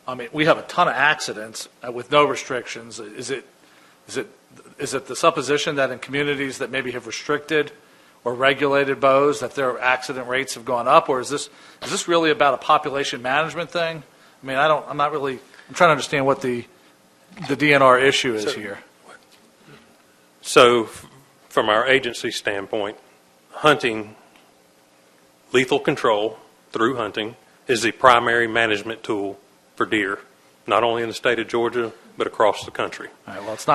I mean, we have a ton of accidents with no restrictions. Is it the supposition that in communities that maybe have restricted or regulated bows that their accident rates have gone up, or is this really about a population management thing? I mean, I'm trying to understand what the DNR issue is here. So from our agency standpoint, hunting, lethal control through hunting is the primary management tool for deer, not only in the state of Georgia, but across the country. All right, well, it's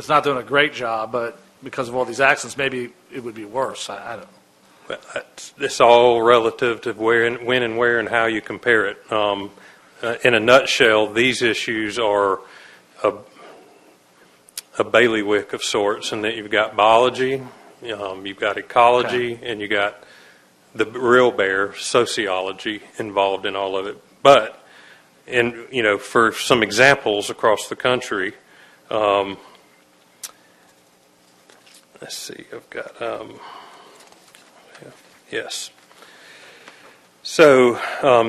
not doing a great job, but because of all these accidents, maybe it would be worse. I don't know. It's all relative to when and where and how you compare it. In a nutshell, these issues are a bailiwick of sorts, and that you've got biology, you've got ecology, and you got the real bear sociology involved in all of it. But for some examples across the country, let's see, I've got, yes. So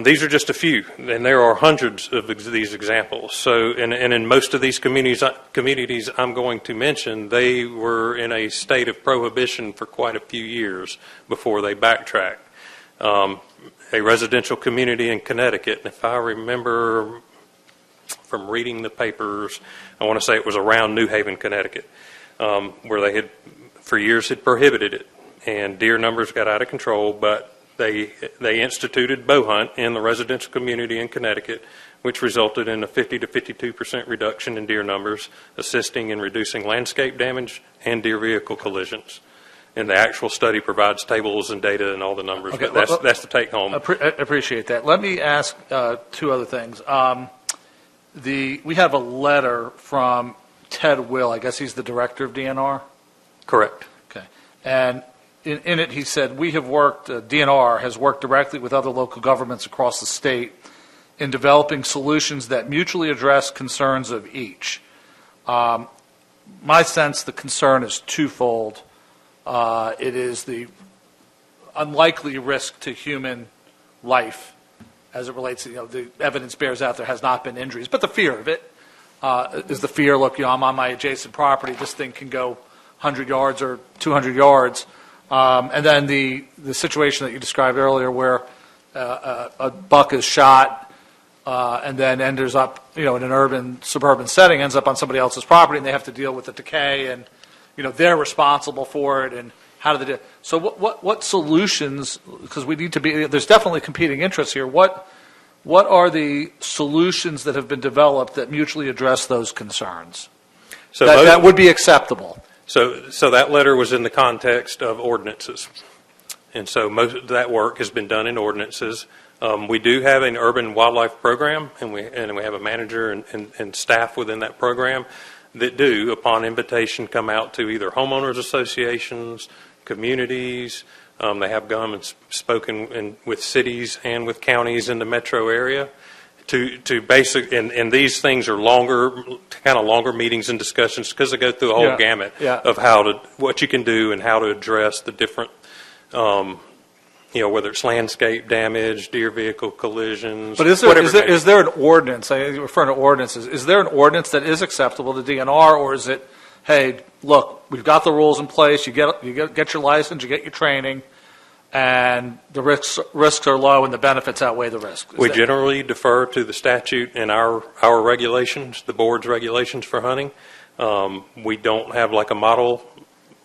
these are just a few, and there are hundreds of these examples. So, and in most of these communities I'm going to mention, they were in a state of prohibition for quite a few years before they backtracked. A residential community in Connecticut, and if I remember from reading the papers, I want to say it was around New Haven, Connecticut, where they had for years had prohibited it, and deer numbers got out of control, but they instituted bow hunt in the residential community in Connecticut, which resulted in a 50 to 52% reduction in deer numbers, assisting in reducing landscape damage and deer vehicle collisions. And the actual study provides tables and data and all the numbers, Okay, but that's the take home. I appreciate that. Let me ask two other things. We have a letter from Ted Will. I guess he's the director of DNR? Correct. Okay. And in it, he said, DNR has worked directly with other local governments across the state in developing solutions that mutually address concerns of each. My sense, the concern is twofold. It is the unlikely risk to human life as it relates to, the evidence bears out there has not been injuries, but the fear of it is the fear, look, I'm on my adjacent property, this thing can go 100 yards or 200 yards. And then the situation that you described earlier where a buck is shot and then ends up, in an urban, suburban setting, ends up on somebody else's property, and they have to deal with the decay, and, they're responsible for it, and how do they do? So what solutions, because we need to be, there's definitely competing interests here, what are the solutions that have been developed that mutually address those concerns? So that would be acceptable. So that letter was in the context of ordinances. And so most of that work has been done in ordinances. We do have an urban wildlife program, and we have a manager and staff within that program that do, upon invitation, come out to either homeowners associations, communities, They have gone and spoken with cities and with counties in the metro area to basic, and these things are longer meetings and discussions because they go through a whole gamut of what you can do and how to address the different, whether it's landscape damage, deer vehicle collisions. But is there an ordinance, I'm referring to ordinances, is there an ordinance that is acceptable to DNR, or is it, hey, look, we've got the rules in place, you get your license, you get your training, and the risks are low and the benefits outweigh the risks? We generally defer to the statute and our regulations, the board's regulations for hunting. We don't have like a model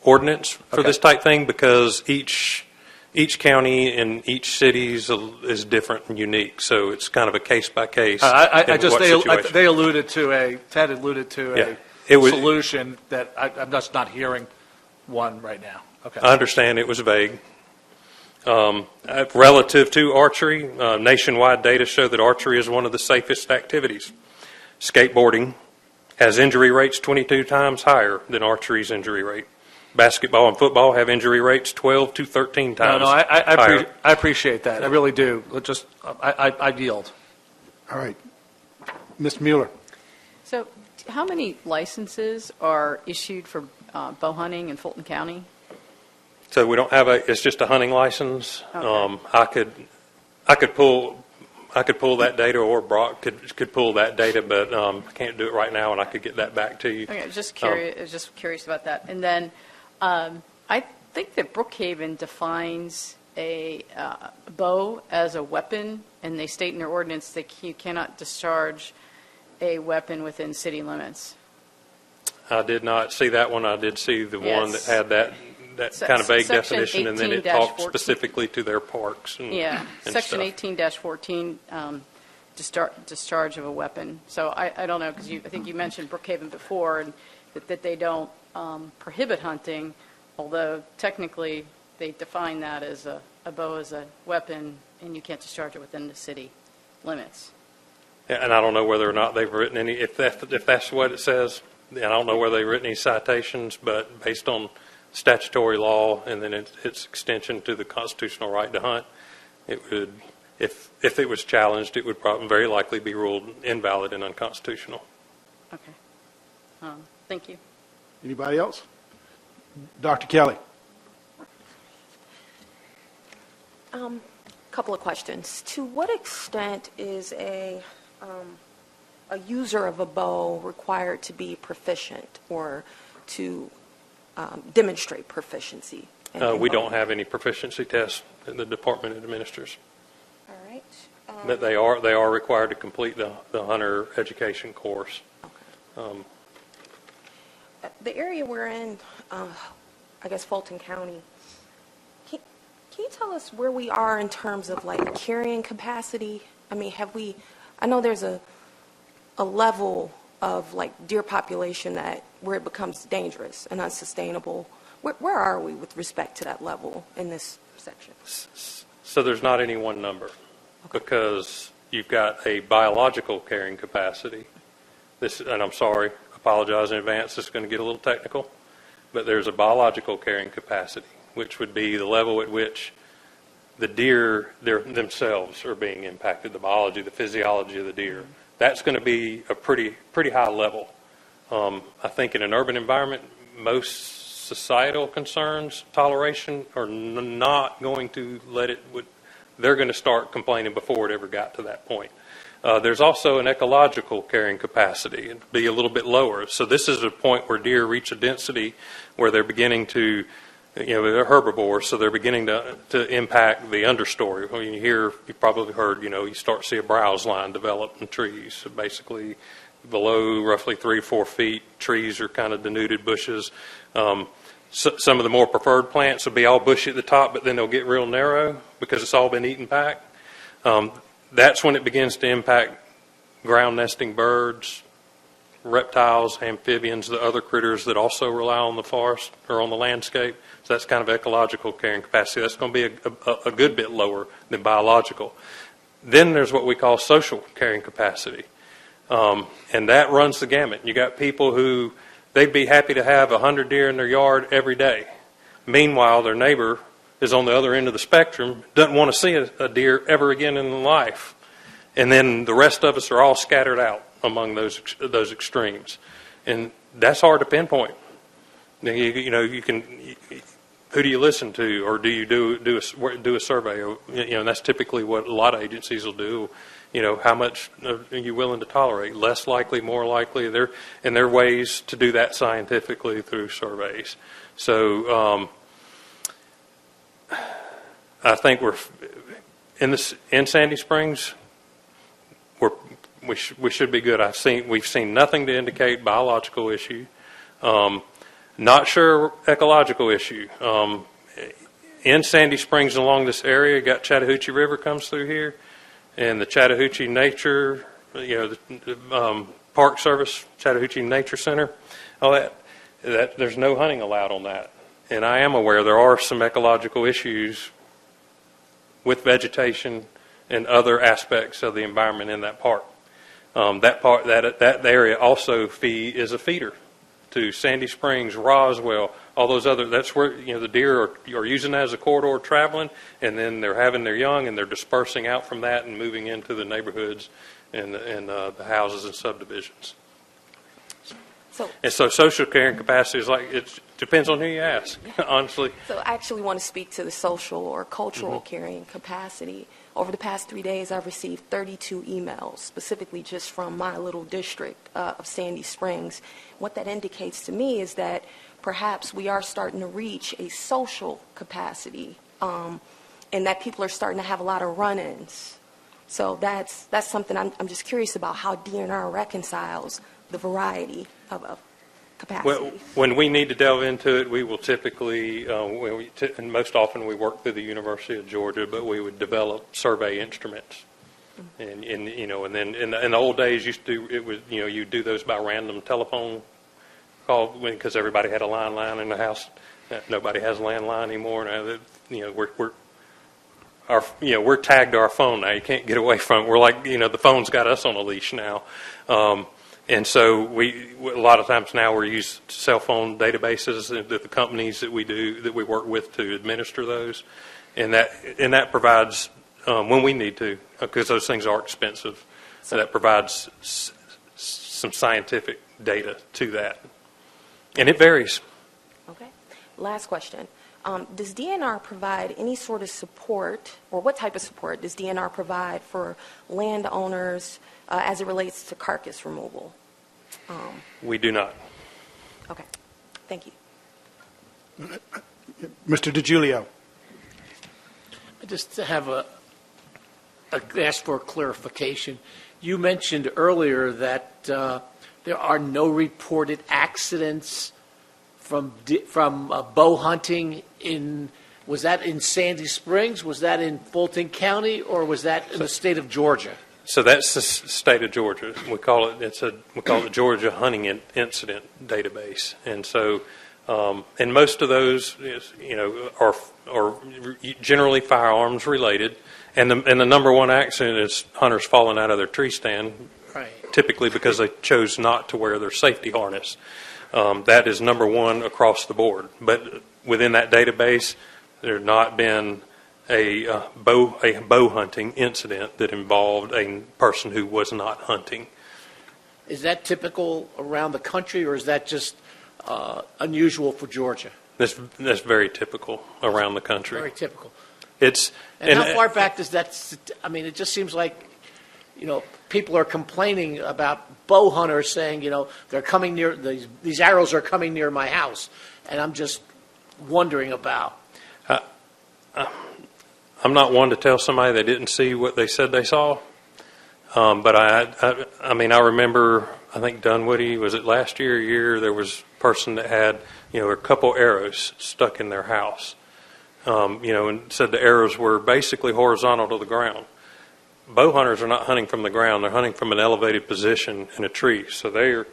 ordinance for this type thing because each county and each city is different and unique, so it's kind of a case by case. They alluded to Ted alluded to a solution that I'm just not hearing one right now. Okay. I understand it was vague. Relative to archery, nationwide data show that archery is one of the safest activities. Skateboarding has injury rates 22 times higher than archery's injury rate. Basketball and football have injury rates 12 to 13 times higher. I appreciate that. I really do. I yield. All right. Ms. Mueller. So how many licenses are issued for bow hunting in Fulton County? So we don't have it's just a hunting license. Okay. I could pull that data, or Brock could pull that data, but I can't do it right now, and I could get that back to you. Okay, just curious about that. And then I think that Brookhaven defines a bow as a weapon, and they state in their ordinance that you cannot discharge a weapon within city limits. I did not see that one. I did see the one that had that kind of vague definition, and then it talked specifically to their parks. Section 18-14, discharge of a weapon. So I don't know, because I think you mentioned Brookhaven before, and that they don't prohibit hunting, although technically they define that as a bow as a weapon, and you can't discharge it within the city limits. Yeah, and I don't know whether or not they've written any, if that's what it says, I don't know whether they've written any citations, but based on statutory law and then its extension to the constitutional right to hunt, it would, if it was challenged, it would probably very likely be ruled invalid and unconstitutional. Okay. Thank you. Anybody else? Dr. Kelly. Couple of questions. To what extent is a user of a bow required to be proficient or to demonstrate proficiency? We don't have any proficiency tests that the department administers. All right. But they are required to complete the hunter education course. Okay. The area we're in, I guess Fulton County, can you tell us where we are in terms of like carrying capacity? I mean, I know there's a level of like deer population where it becomes dangerous and unsustainable. Where are we with respect to that level in this section? So there's not any one number, because you've got a biological carrying capacity. And I'm sorry, apologize in advance, this is going to get a little technical, but there's a biological carrying capacity, which would be the level at which the deer themselves are being impacted, the biology, the physiology of the deer. That's going to be a pretty high level. I think in an urban environment, most societal concerns, toleration, are not going to they're going to start complaining before it ever got to that point. There's also an ecological carrying capacity. It'd be a little bit lower. So this is a point where deer reach a density where they're beginning to, they're herbivores, so they're beginning to impact the understory. When you've probably heard, you start to see a browse line develop in trees. So basically, below roughly 3 or 4 feet, trees are kind of denuded bushes. Some of the more preferred plants will be all bushy at the top, but then they'll get real narrow because it's all been eaten back. That's when it begins to impact ground nesting birds, reptiles, amphibians, the other critters that also rely on the forest or on the landscape. So that's kind of ecological carrying capacity. That's going to be a good bit lower than biological. Then there's what we call social carrying capacity. And that runs the gamut. You got people who, they'd be happy to have 100 deer in their yard every day. Meanwhile, their neighbor is on the other end of the spectrum, doesn't want to see a deer ever again in life. And then the rest of us are all scattered out among those extremes. And that's hard to pinpoint. You can, who do you listen to, or do you do a survey? And that's typically what a lot of agencies will do. How much are you willing to tolerate? Less likely, more likely. There are ways to do that scientifically through surveys. So I think we're in Sandy Springs. We should be good. We've seen nothing to indicate biological issue. Not sure ecological issue. In Sandy Springs, along this area, you got Chattahoochee River comes through here, and the Chattahoochee Nature, the Park Service, Chattahoochee Nature Center, all that there's no hunting allowed on that. And I am aware there are some ecological issues with vegetation and other aspects of the environment in that park. That area also is a feeder to Sandy Springs, Roswell, all those other. That's where the deer are using that as a corridor traveling, and then they're having their young, and they're dispersing out from that and moving into the neighborhoods and the houses and subdivisions. And so social carrying capacity is it depends on who you ask, honestly. So I actually want to speak to the social or cultural carrying capacity. Over the past 3 days, I've received 32 emails, specifically just from my little district of Sandy Springs. What that indicates to me is that perhaps we are starting to reach a social capacity, and that people are starting to have a lot of run-ins. So that's something I'm just curious about, how DNR reconciles the variety of capacity. Well, when we need to delve into it, we will typically, and most often we work through the University of Georgia, but we would develop survey instruments. And then in the old days, you do those by random telephone call, because everybody had a landline in the house. Nobody has a landline anymore. Now we're tagged to our phone now. You can't get away from it. We're like, the phone's got us on a leash now. And so a lot of times now we use cell phone databases that the companies that we work with to administer those, and that provides when we need to, because those things are expensive. So that provides some scientific data to that, and it varies. Okay. Last question. Does DNR provide any sort of support, or what type of support does DNR provide for landowners as it relates to carcass removal? We do not. Okay. Thank you. Mr. DiGiulio. I just have ask for clarification. You mentioned earlier that there are no reported accidents from bow hunting was that in Sandy Springs, was that in Fulton County, or was that in the state of Georgia? So that's the state of Georgia. We call it the Georgia Hunting Incident Database, and so and most of those are generally firearms related, and the number one accident is hunters falling out of their tree stand, Right. typically because they chose not to wear their safety harness. That is number one across the board. But within that database, there has not been a bow hunting incident that involved a person who was not hunting. Is that typical around the country, or is that just unusual for Georgia? That's very typical around the country. Very typical. And how far back does that? I mean, it just seems like, people are complaining about bow hunters saying, they're coming near these arrows are coming near my house, and I'm just wondering about. I'm not one to tell somebody they didn't see what they said they saw, but I remember, I think Dunwoody, was it last year or year, there was a person that had, a couple arrows stuck in their house, and said the arrows were basically horizontal to the ground. Bow hunters are not hunting from the ground, they're hunting from an elevated position in a tree, so their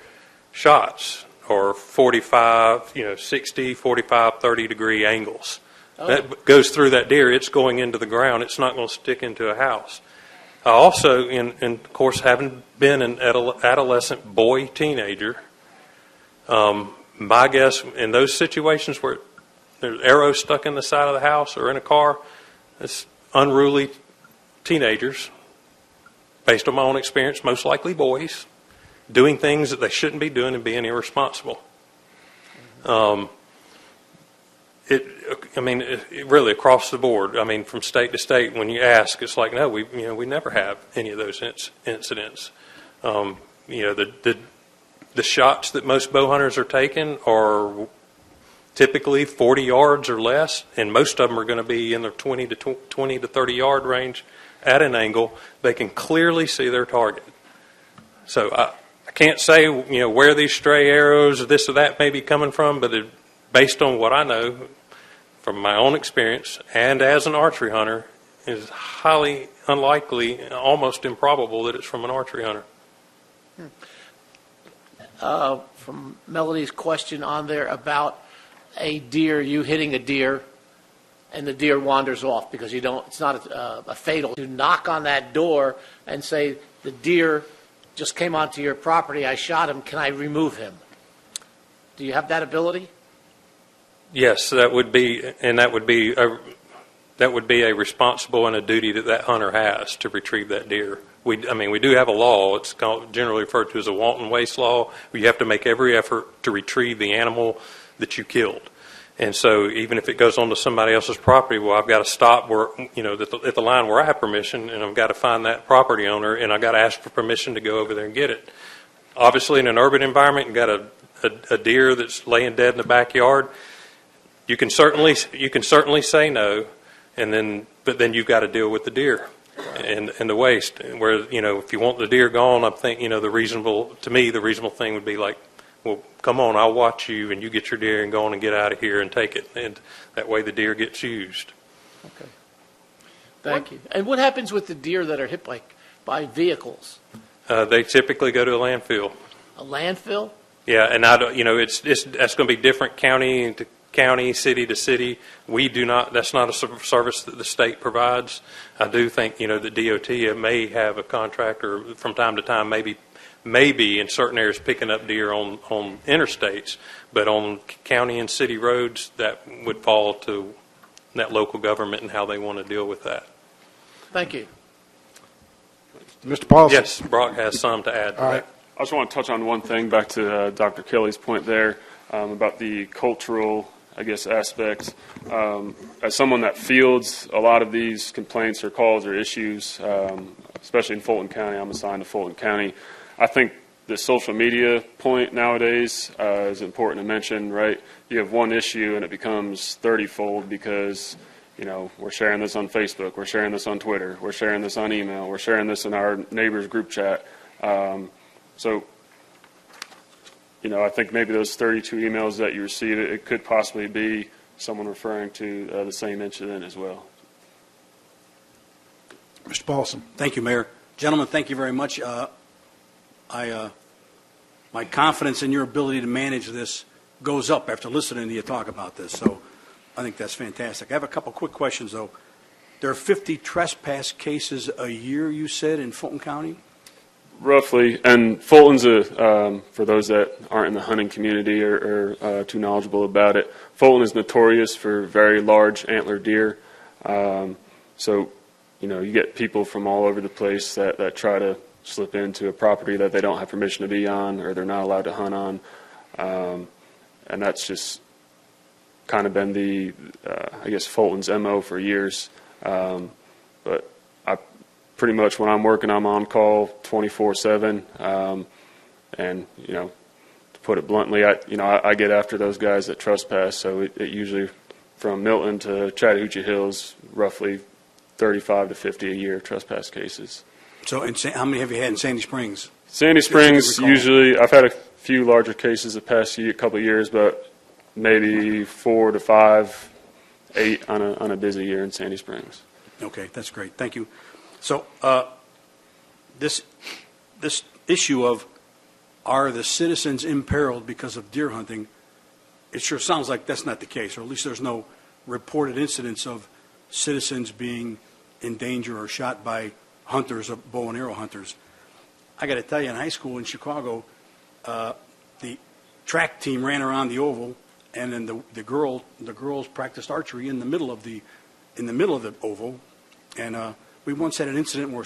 shots are 45, 60, 45, 30 degree angles. That goes through that deer. It's going into the ground. It's not going to stick into a house. I also, of course, having been an adolescent boy teenager, my guess in those situations where there's arrows stuck in the side of the house or in a car. It's unruly teenagers, based on my own experience, most likely boys, doing things that they shouldn't be doing and being irresponsible. It really across the board. I mean, from state to state, when you ask, it's like, no, we never have any of those incidents. The shots that most bow hunters are taking are typically 40 yards or less, and most of them are going to be in the 20 to 30 yard range at an angle. They can clearly see their target. So I can't say where these stray arrows or this or that may be coming from, but based on what I know from my own experience and as an archery hunter, it is highly unlikely, almost improbable that it's from an archery hunter. From Melody's question on there about a deer, you hitting a deer, and the deer wanders off because it's not a fatal. You knock on that door and say, the deer just came onto your property, I shot him, can I remove him? Do you have that ability? Yes, that would be a responsible and a duty that hunter has to retrieve that deer. We do have a law. It's generally referred to as a wanton waste law, where you have to make every effort to retrieve the animal that you killed. And so even if it goes onto somebody else's property, well, I've got to stop where, at the line where I have permission, and I've got to find that property owner, and I've got to ask for permission to go over there and get it. Obviously, in an urban environment, you've got a deer that's laying dead in the backyard. You can certainly say no, but then you've got to deal with the deer and the waste. Where if you want the deer gone, I think the reasonable thing would be like, well, come on, I'll watch you, and you get your deer and go on and get out of here and take it, and that way the deer gets used. Okay. Thank you. And what happens with the deer that are hit by vehicles? They typically go to a landfill. A landfill? Yeah, and that's going to be different county to county, city to city. We do not. That's not a service that the state provides. I do think the DOT may have a contractor from time to time, maybe in certain areas picking up deer on interstates, but on county and city roads that would fall to that local government and how they want to deal with that. Thank you. Mr. Paulson. Yes, Brock has some to add. All right. I just want to touch on one thing back to Dr. Kelly's point there about the cultural, aspects. As someone that fields a lot of these complaints or calls or issues, especially in Fulton County, I'm assigned to Fulton County, I think the social media point nowadays is important to mention, right? You have one issue and it becomes 30-fold because, we're sharing this on Facebook, we're sharing this on Twitter, we're sharing this on email, we're sharing this in our neighbor's group chat. I think maybe those 32 emails that you receive, it could possibly be someone referring to the same incident as well. Mr. Paulson. Thank you, Mayor. Gentlemen, thank you very much. My confidence in your ability to manage this goes up after listening to you talk about this, so I think that's fantastic. I have a couple quick questions, though. There are 50 trespass cases a year, you said, in Fulton County? Roughly, and Fulton's for those that aren't in the hunting community or too knowledgeable about it, Fulton is notorious for very large antler deer. So, you get people from all over the place that try to slip into a property that they don't have permission to be on or they're not allowed to hunt on. And that's just kind of been the, Fulton's MO for years. But pretty much when I'm working, I'm on call 24/7. And, to put it bluntly, I get after those guys that trespass. So it usually, from Milton to Chattahoochee Hills, roughly 35 to 50 a year trespass cases. So how many have you had in Sandy Springs? Sandy Springs, usually, I've had a few larger cases the past couple of years, but maybe 4 to 5, 8 on a busy year in Sandy Springs. Okay, that's great. Thank you. So this issue of are the citizens imperiled because of deer hunting, it sure sounds like that's not the case, or at least there's no reported incidents of citizens being in danger or shot by hunters, bow and arrow hunters. I got to tell you, in high school in Chicago, the track team ran around the oval, and then the girls practiced archery in the middle of the oval, and we once had an incident where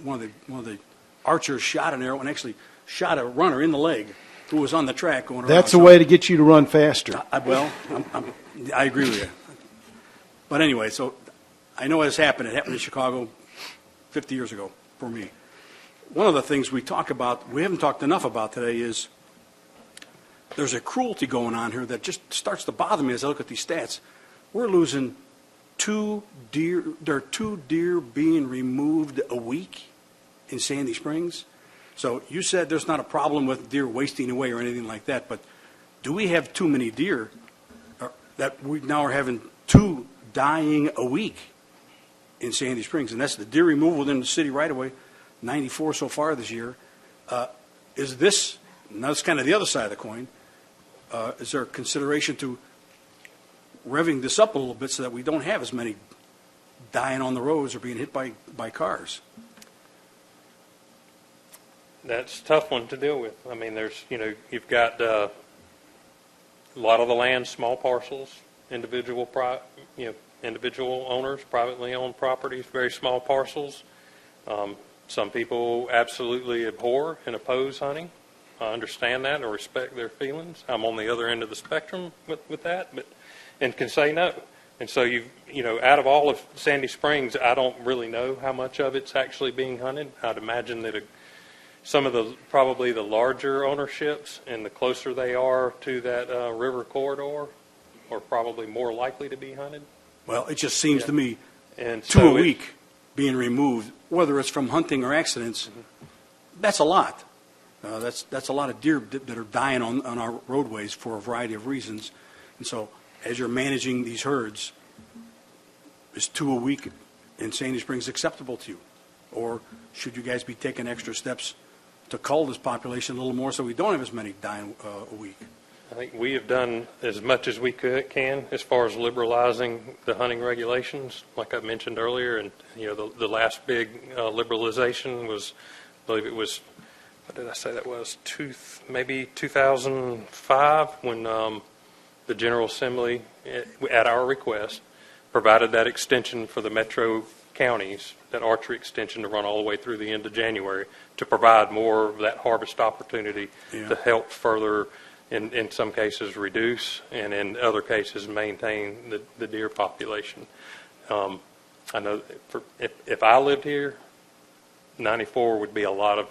one of the archers shot an arrow and actually shot a runner in the leg who was on the track going around. That's a way to get you to run faster. I agree with you. But anyway, so I know this happened. It happened in Chicago 50 years ago for me. One of the things we haven't talked enough about today is there's a cruelty going on here that just starts to bother me as I look at these stats. We're losing 2 deer. There are 2 deer being removed a week in Sandy Springs. So you said there's not a problem with deer wasting away or anything like that, but do we have too many deer that we now are having 2 dying a week in Sandy Springs? And that's the deer removal within the city right away, 94 so far this year. Is this, now that's kind of the other side of the coin, is there consideration to revving this up a little bit so that we don't have as many dying on the roads or being hit by cars? That's a tough one to deal with. I mean, you've got a lot of the land, small parcels, individual owners, privately owned properties, very small parcels. Some people absolutely abhor and oppose hunting. I understand that and respect their feelings. I'm on the other end of the spectrum with that, and can say no. And so out of all of Sandy Springs, I don't really know how much of it's actually being hunted. I'd imagine that some of probably the larger ownerships and the closer they are to that river corridor are probably more likely to be hunted. Well, it just seems to me and 2 a week being removed, whether it's from hunting or accidents, that's a lot. That's a lot of deer that are dying on our roadways for a variety of reasons. And so as you're managing these herds, is 2 a week in Sandy Springs acceptable to you? Or should you guys be taking extra steps to cull this population a little more so we don't have as many dying a week? I think we have done as much as we can as far as liberalizing the hunting regulations, like I mentioned earlier. And the last big liberalization was, I believe it was, what did I say that was? Maybe 2005, when the General Assembly, at our request, provided that extension for the metro counties, that archery extension to run all the way through the end of January, to provide more of that harvest opportunity to help further, in some cases, reduce, and in other cases, maintain the deer population. I know if I lived here, 94 would be a lot of,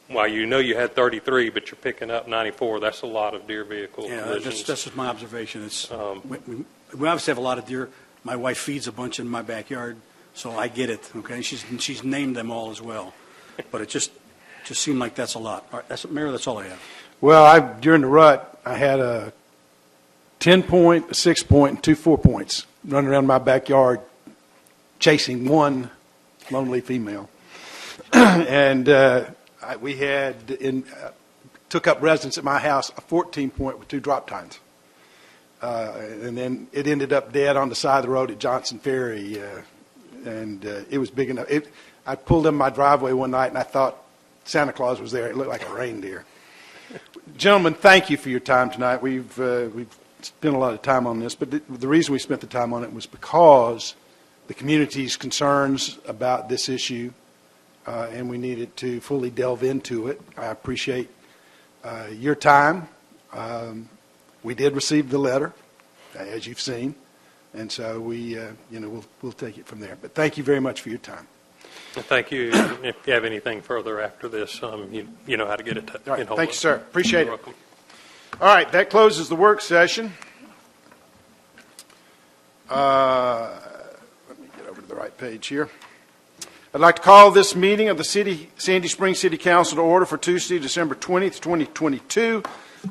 while you had 33, but you're picking up 94, that's a lot of deer vehicle collisions. That's just my observation. It's we obviously have a lot of deer. My wife feeds a bunch in my backyard, so I get it. Okay, she's named them all as well, but it just seemed like that's a lot. All right, Mayor, that's all I have. Well, during the rut, I had a 10-point, a 6-point, and 2 4-points running around my backyard chasing one lonely female. And we had took up residence at my house, a 14-point with 2 drop tines. And then it ended up dead on the side of the road at Johnson Ferry. And it was big enough. I pulled in my driveway one night and I thought Santa Claus was there. It looked like a reindeer. Gentlemen, thank you for your time tonight. We've spent a lot of time on this, but the reason we spent the time on it was because the community's concerns about this issue, and we needed to fully delve into it. I appreciate your time. We did receive the letter, as you've seen, and so we'll take it from there. But thank you very much for your time. Thank you. If you have anything further after this, you know how to get it. All right. Thank you, sir. Appreciate it. You're welcome. All right. That closes the work session. Let me get over to the right page here. I'd like to call this meeting of the Sandy Springs City Council to order for Tuesday, December 20th, 2022.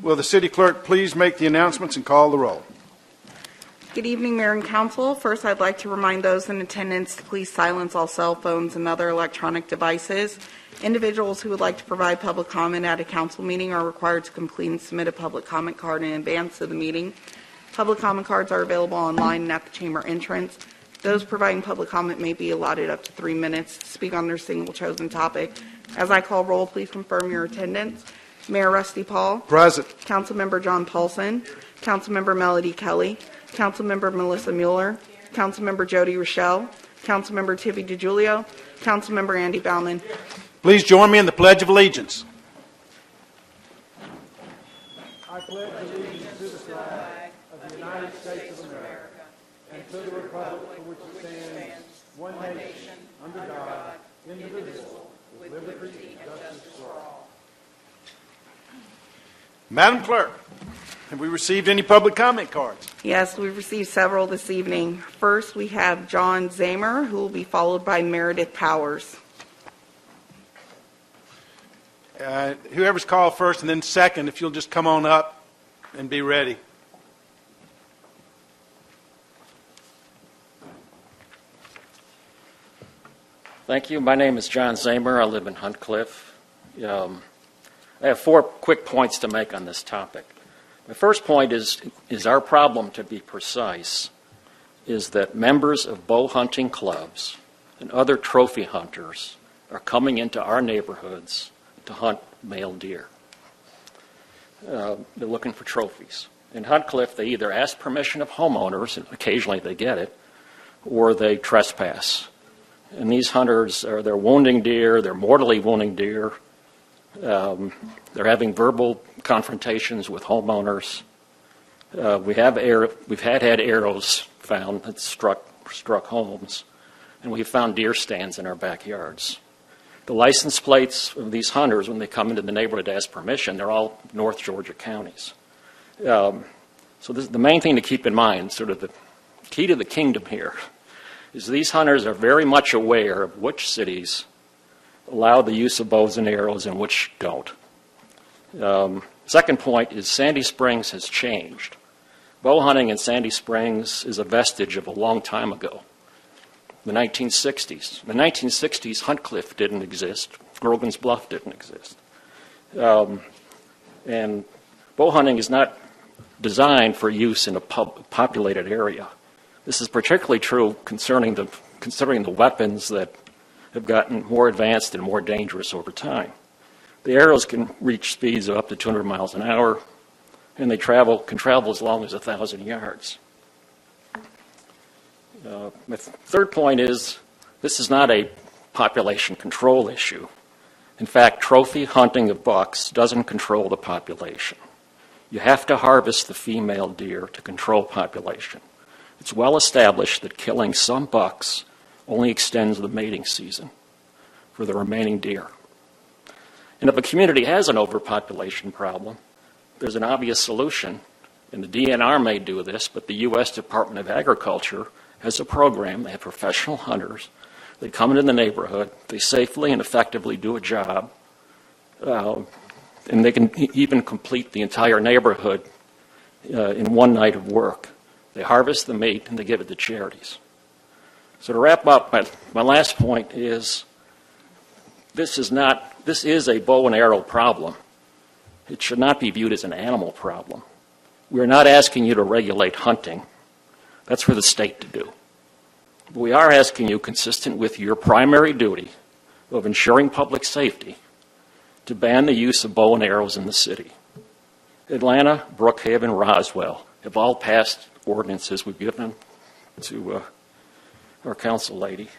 Will the city clerk please make the announcements and call the roll? Good evening, Mayor and Council. First, I'd like to remind those in attendance to please silence all cell phones and other electronic devices. Individuals who would like to provide public comment at a council meeting are required to complete and submit a public comment card in advance of the meeting. Public comment cards are available online and at the chamber entrance. Those providing public comment may be allotted up to 3 minutes to speak on their single chosen topic. As I call roll, please confirm your attendance. Mayor Rusty Paul. Present. Councilmember John Paulson. Councilmember Melody Kelly, Councilmember Melissa Mueller, Councilmember Jody Rochelle, Councilmember Tiffy DeGiulio, Councilmember Andy Bauman. Please join me in the Pledge of Allegiance. I pledge allegiance to the flag of the United States of America and to the republic for which it stands, one nation, under God, indivisible, with liberty and justice for all. Madam Clerk, have we received any public comment cards? Yes, we've received several this evening. First, we have John Zamer, who will be followed by Meredith Powers. Whoever's called first and then second, if you'll just come on up and be ready. Thank you. My name is John Zamer. I live in Huntcliffe. I have 4 quick points to make on this topic. My first point is our problem, to be precise, is that members of bow hunting clubs and other trophy hunters are coming into our neighborhoods to hunt male deer. They're looking for trophies. In Huntcliffe, they either ask permission of homeowners, and occasionally they get it, or they trespass. And these hunters they're wounding deer, they're mortally wounding deer. They're having verbal confrontations with homeowners. We've had arrows found that struck homes, and we've found deer stands in our backyards. The license plates of these hunters, when they come into the neighborhood to ask permission, they're all North Georgia counties. So this is the main thing to keep in mind, sort of the key to the kingdom here, is these hunters are very much aware of which cities allow the use of bows and arrows and which don't. Second point is Sandy Springs has changed. Bow hunting in Sandy Springs is a vestige of a long time ago, the 1960s. In the 1960s, Huntcliffe didn't exist. Grogan's Bluff didn't exist. And bow hunting is not designed for use in a populated area. This is particularly true considering the weapons that have gotten more advanced and more dangerous over time. The arrows can reach speeds of up to 200 miles an hour, and they can travel as long as 1,000 yards. My third point is this is not a population control issue. In fact, trophy hunting of bucks doesn't control the population. You have to harvest the female deer to control population. It's well established that killing some bucks only extends the mating season for the remaining deer. And if a community has an overpopulation problem, there's an obvious solution. And the DNR may do this, but the U.S. Department of Agriculture has a program. They have professional hunters. They come into the neighborhood. They safely and effectively do a job. And they can even complete the entire neighborhood in one night of work. They harvest the meat and they give it to charities. So to wrap up, my last point is this is a bow and arrow problem. It should not be viewed as an animal problem. We're not asking you to regulate hunting. That's for the state to do. But we are asking you, consistent with your primary duty of ensuring public safety, to ban the use of bow and arrows in the city. Atlanta, Brookhaven, Roswell have all passed ordinances we've given to our council lady.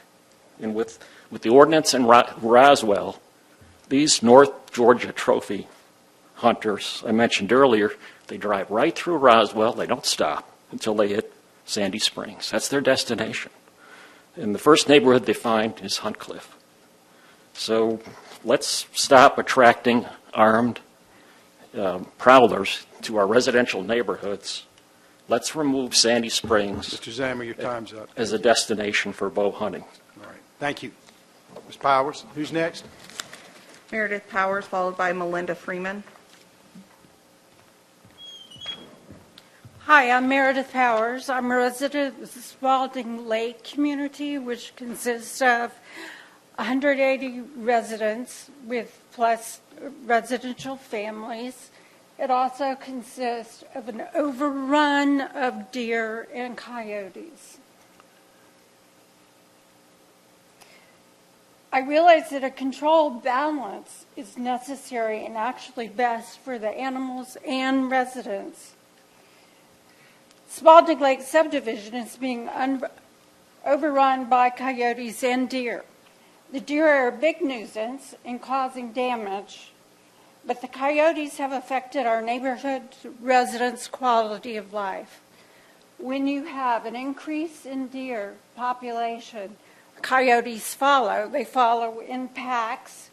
And with the ordinance in Roswell, these North Georgia trophy hunters I mentioned earlier, they drive right through Roswell. They don't stop until they hit Sandy Springs. That's their destination. And the first neighborhood they find is Huntcliffe. So let's stop attracting armed prowlers to our residential neighborhoods. Let's remove Sandy Springs Mr. Zamer, your time's up. as a destination for bow hunting. All right. Thank you. Ms. Powers, who's next? Meredith Powers, followed by Melinda Freeman. Hi, I'm Meredith Powers. I'm a resident of the Spalding Lake community, which consists of 180 residents with plus residential families. It also consists of an overrun of deer and coyotes. I realize that a controlled balance is necessary and actually best for the animals and residents. Spalding Lake subdivision is being overrun by coyotes and deer. The deer are a big nuisance in causing damage, but the coyotes have affected our neighborhood residents' quality of life. When you have an increase in deer population, coyotes follow. They follow in packs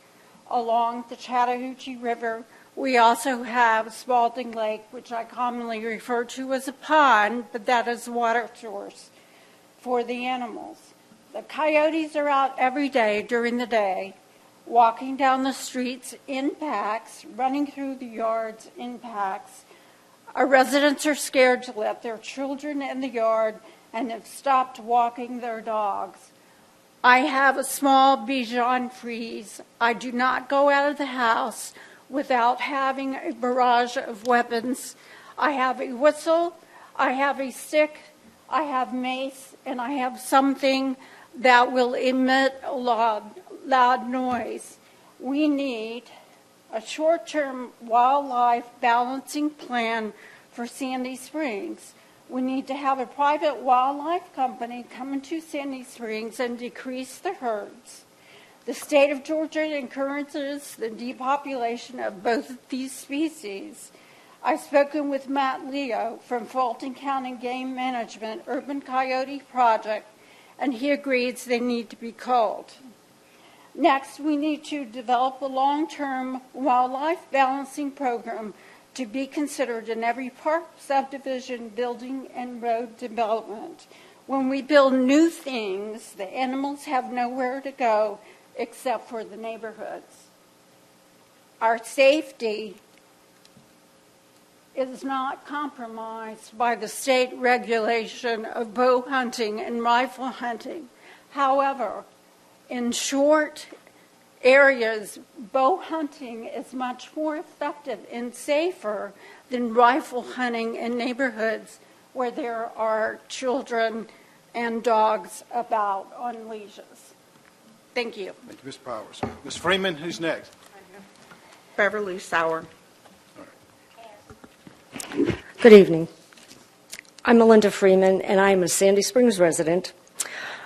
along the Chattahoochee River. We also have Spalding Lake, which I commonly refer to as a pond, but that is a water source for the animals. The coyotes are out every day during the day, walking down the streets in packs, running through the yards in packs. Our residents are scared to let their children in the yard and have stopped walking their dogs. I have a small Bichon Frise. I do not go out of the house without having a barrage of weapons. I have a whistle, I have a stick, I have mace, and I have something that will emit a loud noise. We need a short-term wildlife balancing plan for Sandy Springs. We need to have a private wildlife company come into Sandy Springs and decrease the herds. The state of Georgia encourages the depopulation of both of these species. I've spoken with Matt Leo from Fulton County Game Management Urban Coyote Project, and he agrees they need to be culled. Next, we need to develop a long-term wildlife balancing program to be considered in every park, subdivision, building, and road development. When we build new things, the animals have nowhere to go except for the neighborhoods. Our safety is not compromised by the state regulation of bow hunting and rifle hunting. However, in short areas, bow hunting is much more effective and safer than rifle hunting in neighborhoods where there are children and dogs about on leashes. Thank you. Thank you, Ms. Powers. Ms. Freeman, who's next? Beverly Sauer. Good evening. I'm Melinda Freeman, and I'm a Sandy Springs resident.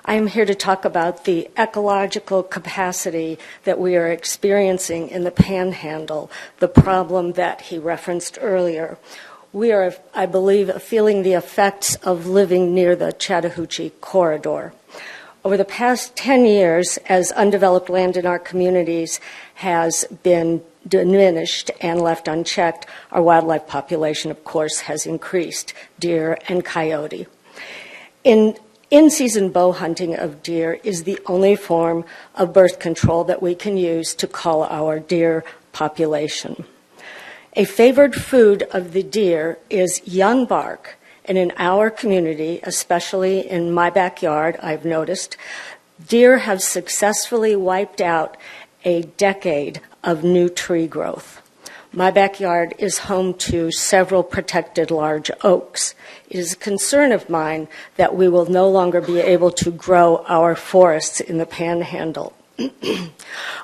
I am here to talk about the ecological capacity that we are experiencing in the Panhandle, the problem that he referenced earlier. We are, I believe, feeling the effects of living near the Chattahoochee corridor. Over the past 10 years, as undeveloped land in our communities has been diminished and left unchecked, our wildlife population, of course, has increased, deer and coyote. In-season bow hunting of deer is the only form of birth control that we can use to cull our deer population. A favored food of the deer is young bark, and in our community, especially in my backyard, I've noticed, deer have successfully wiped out a decade of new tree growth. My backyard is home to several protected large oaks. It is a concern of mine that we will no longer be able to grow our forests in the Panhandle.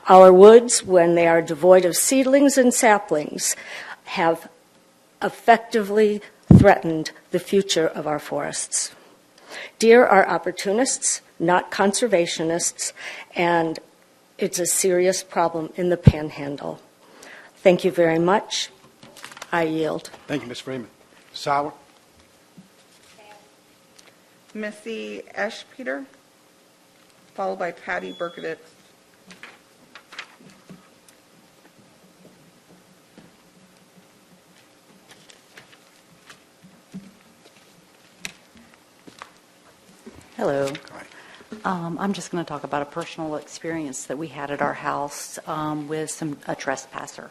Our woods, when they are devoid of seedlings and saplings, have effectively threatened the future of our forests. Deer are opportunists, not conservationists, and it's a serious problem in the Panhandle. Thank you very much. I yield. Thank you, Ms. Freeman. Sauer? Missy Eschpeter, followed by Patty Berkowitz. Hello. I'm just going to talk about a personal experience that we had at our house with a trespasser.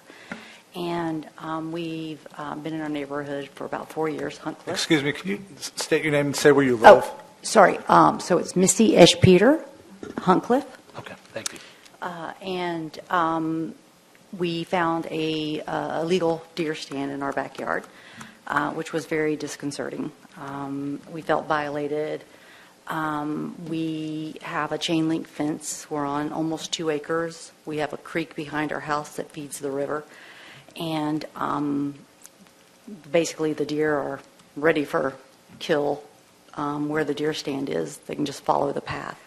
And we've been in our neighborhood for about 4 years, Huntcliffe. Excuse me, can you state your name and say where you live? Oh, sorry. So it's Missy Eschpeter, Huntcliffe. Okay, thank you. And we found a illegal deer stand in our backyard, which was very disconcerting. We felt violated. We have a chain link fence. We're on almost 2 acres. We have a creek behind our house that feeds the river. And basically the deer are ready for kill where the deer stand is. They can just follow the path.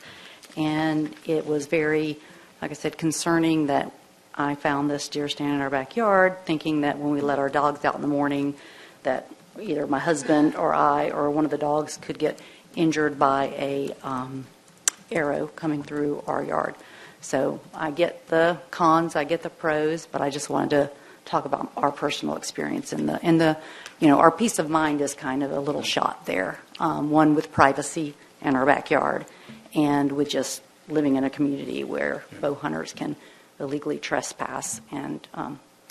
And it was very, like I said, concerning that I found this deer stand in our backyard, thinking that when we let our dogs out in the morning, that either my husband or I or one of the dogs could get injured by a arrow coming through our yard. So I get the cons, I get the pros, but I just wanted to talk about our personal experience and the our peace of mind is kind of a little shot there. One with privacy in our backyard, and with just living in a community where bow hunters can illegally trespass. And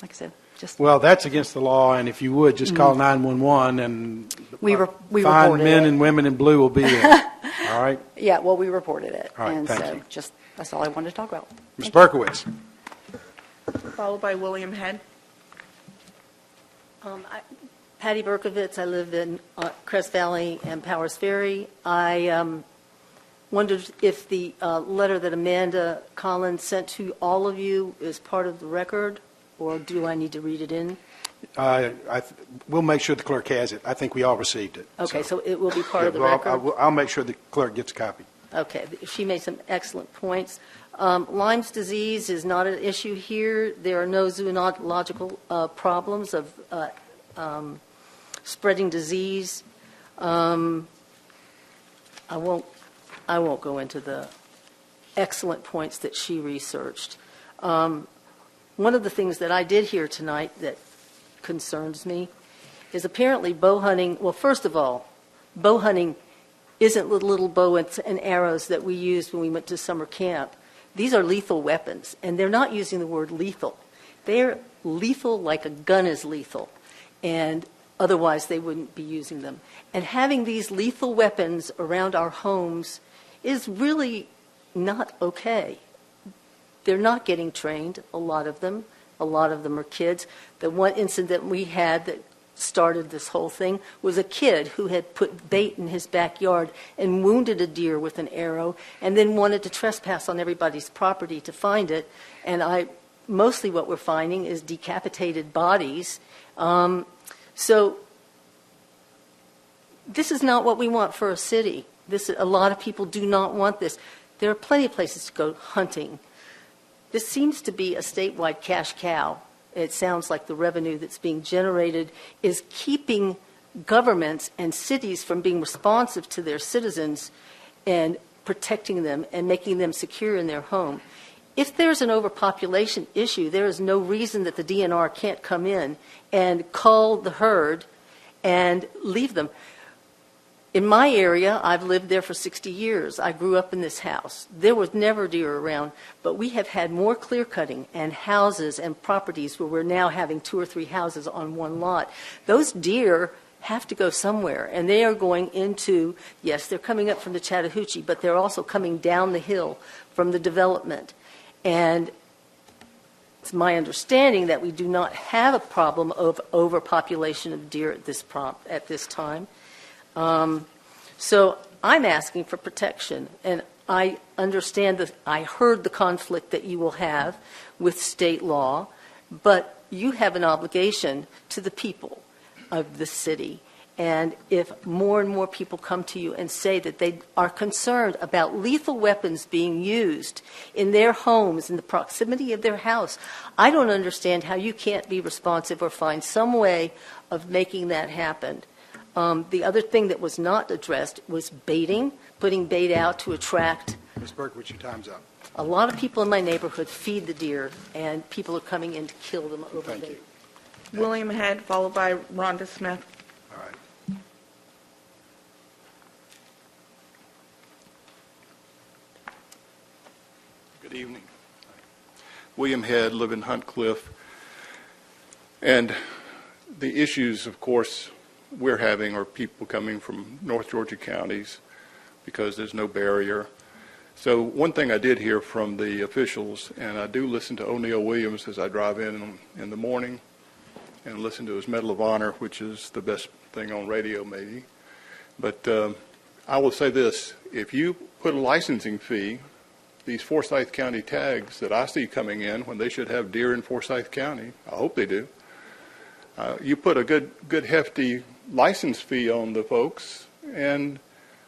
like I said, just Well, that's against the law, and if you would, just call 911, and we fine reported men it. and women in blue will be there. All right? Yeah, well, we reported it, All right, and thank so you. just that's all I wanted to talk about. Ms. Berkowitz. Followed by William Head. Patty Berkowitz. I live in Crest Valley and Powers Ferry. I wondered if the letter that Amanda Collins sent to all of you is part of the record, or do I need to read it in? We'll make sure the clerk has it. I think we all received it. Okay, so it will be part of the well, record? I'll make sure the clerk gets a copy. Okay, she made some excellent points. Lyme's disease is not an issue here. There are no zoological problems of spreading disease. I won't go into the excellent points that she researched. One of the things that I did hear tonight that concerns me is apparently bow hunting. Well, first of all, bow hunting isn't little bow and arrows that we used when we went to summer camp. These are lethal weapons, and they're not using the word lethal. They're lethal like a gun is lethal, and otherwise they wouldn't be using them. And having these lethal weapons around our homes is really not okay. They're not getting trained, a lot of them. A lot of them are kids. The one incident we had that started this whole thing was a kid who had put bait in his backyard and wounded a deer with an arrow and then wanted to trespass on everybody's property to find it. And mostly what we're finding is decapitated bodies. So this is not what we want for a city. A lot of people do not want this. There are plenty of places to go hunting. This seems to be a statewide cash cow. It sounds like the revenue that's being generated is keeping governments and cities from being responsive to their citizens and protecting them and making them secure in their home. If there's an overpopulation issue, there is no reason that the DNR can't come in and cull the herd and leave them. In my area, I've lived there for 60 years. I grew up in this house. There was never deer around, but we have had more clear cutting and houses and properties where we're now having 2 or 3 houses on one lot. Those deer have to go somewhere, and they are going into, yes, they're coming up from the Chattahoochee, but they're also coming down the hill from the development. And it's my understanding that we do not have a problem of overpopulation of deer at this time. So I'm asking for protection, and I understand that I heard the conflict that you will have with state law, but you have an obligation to the people of the city. And if more and more people come to you and say that they are concerned about lethal weapons being used in their homes, in the proximity of their house, I don't understand how you can't be responsive or find some way of making that happen. The other thing that was not addressed was baiting, putting bait out to attract. Ms. Berkowitz, your time's up. A lot of people in my neighborhood feed the deer, and people are coming in to kill them over Thank bait. you. William Head, followed by Rhonda Smith. All right. Good evening. William Head, live in Hunt Cliff. And the issues, of course, we're having are people coming from North Georgia counties because there's no barrier. So one thing I did hear from the officials, and I do listen to O'Neill Williams as I drive in the morning and listen to his Medal of Honor, which is the best thing on radio maybe. But I will say this, if you put a licensing fee, these Forsyth County tags that I see coming in when they should have deer in Forsyth County, I hope they do, you put a good hefty license fee on the folks, and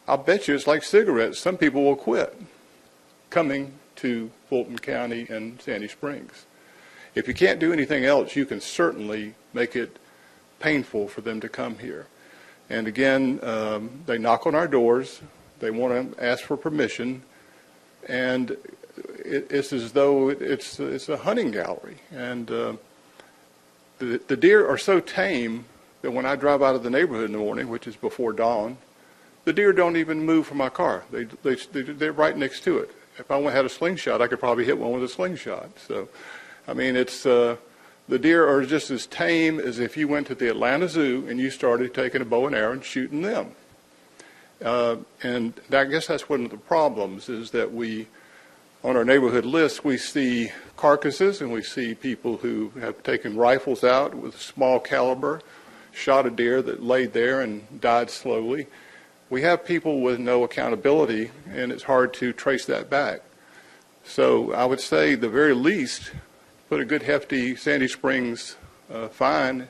I'll bet you it's like cigarettes. Some people will quit coming to Fulton County and Sandy Springs. If you can't do anything else, you can certainly make it painful for them to come here. And again, they knock on our doors. They want to ask for permission, and it's as though it's a hunting gallery. And the deer are so tame that when I drive out of the neighborhood in the morning, which is before dawn, the deer don't even move from my car. They're right next to it. If I had a slingshot, I could probably hit one with a slingshot. So, I mean, it's the deer are just as tame as if you went to the Atlanta Zoo and you started taking a bow and arrow and shooting them. And I guess that's one of the problems, is that we, on our neighborhood list, we see carcasses and we see people who have taken rifles out with small caliber, shot a deer that laid there and died slowly. We have people with no accountability, and it's hard to trace that back. So I would say, the very least, put a good hefty Sandy Springs fine.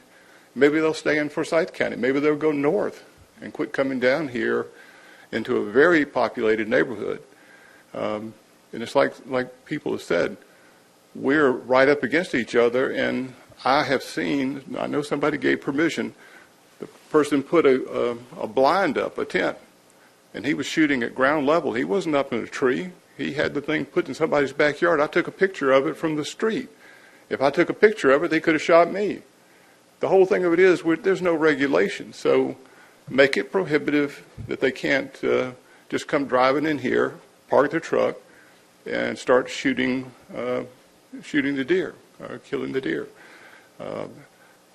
Maybe they'll stay in Forsyth County. Maybe they'll go north and quit coming down here into a very populated neighborhood. And it's like people have said, we're right up against each other, and I know somebody gave permission. The person put a blind up, a tent, and he was shooting at ground level. He wasn't up in a tree. He had the thing put in somebody's backyard. I took a picture of it from the street. If I took a picture of it, they could have shot me. The whole thing of it is, there's no regulation. So make it prohibitive that they can't just come driving in here, park their truck, and start shooting the deer, or killing the deer. I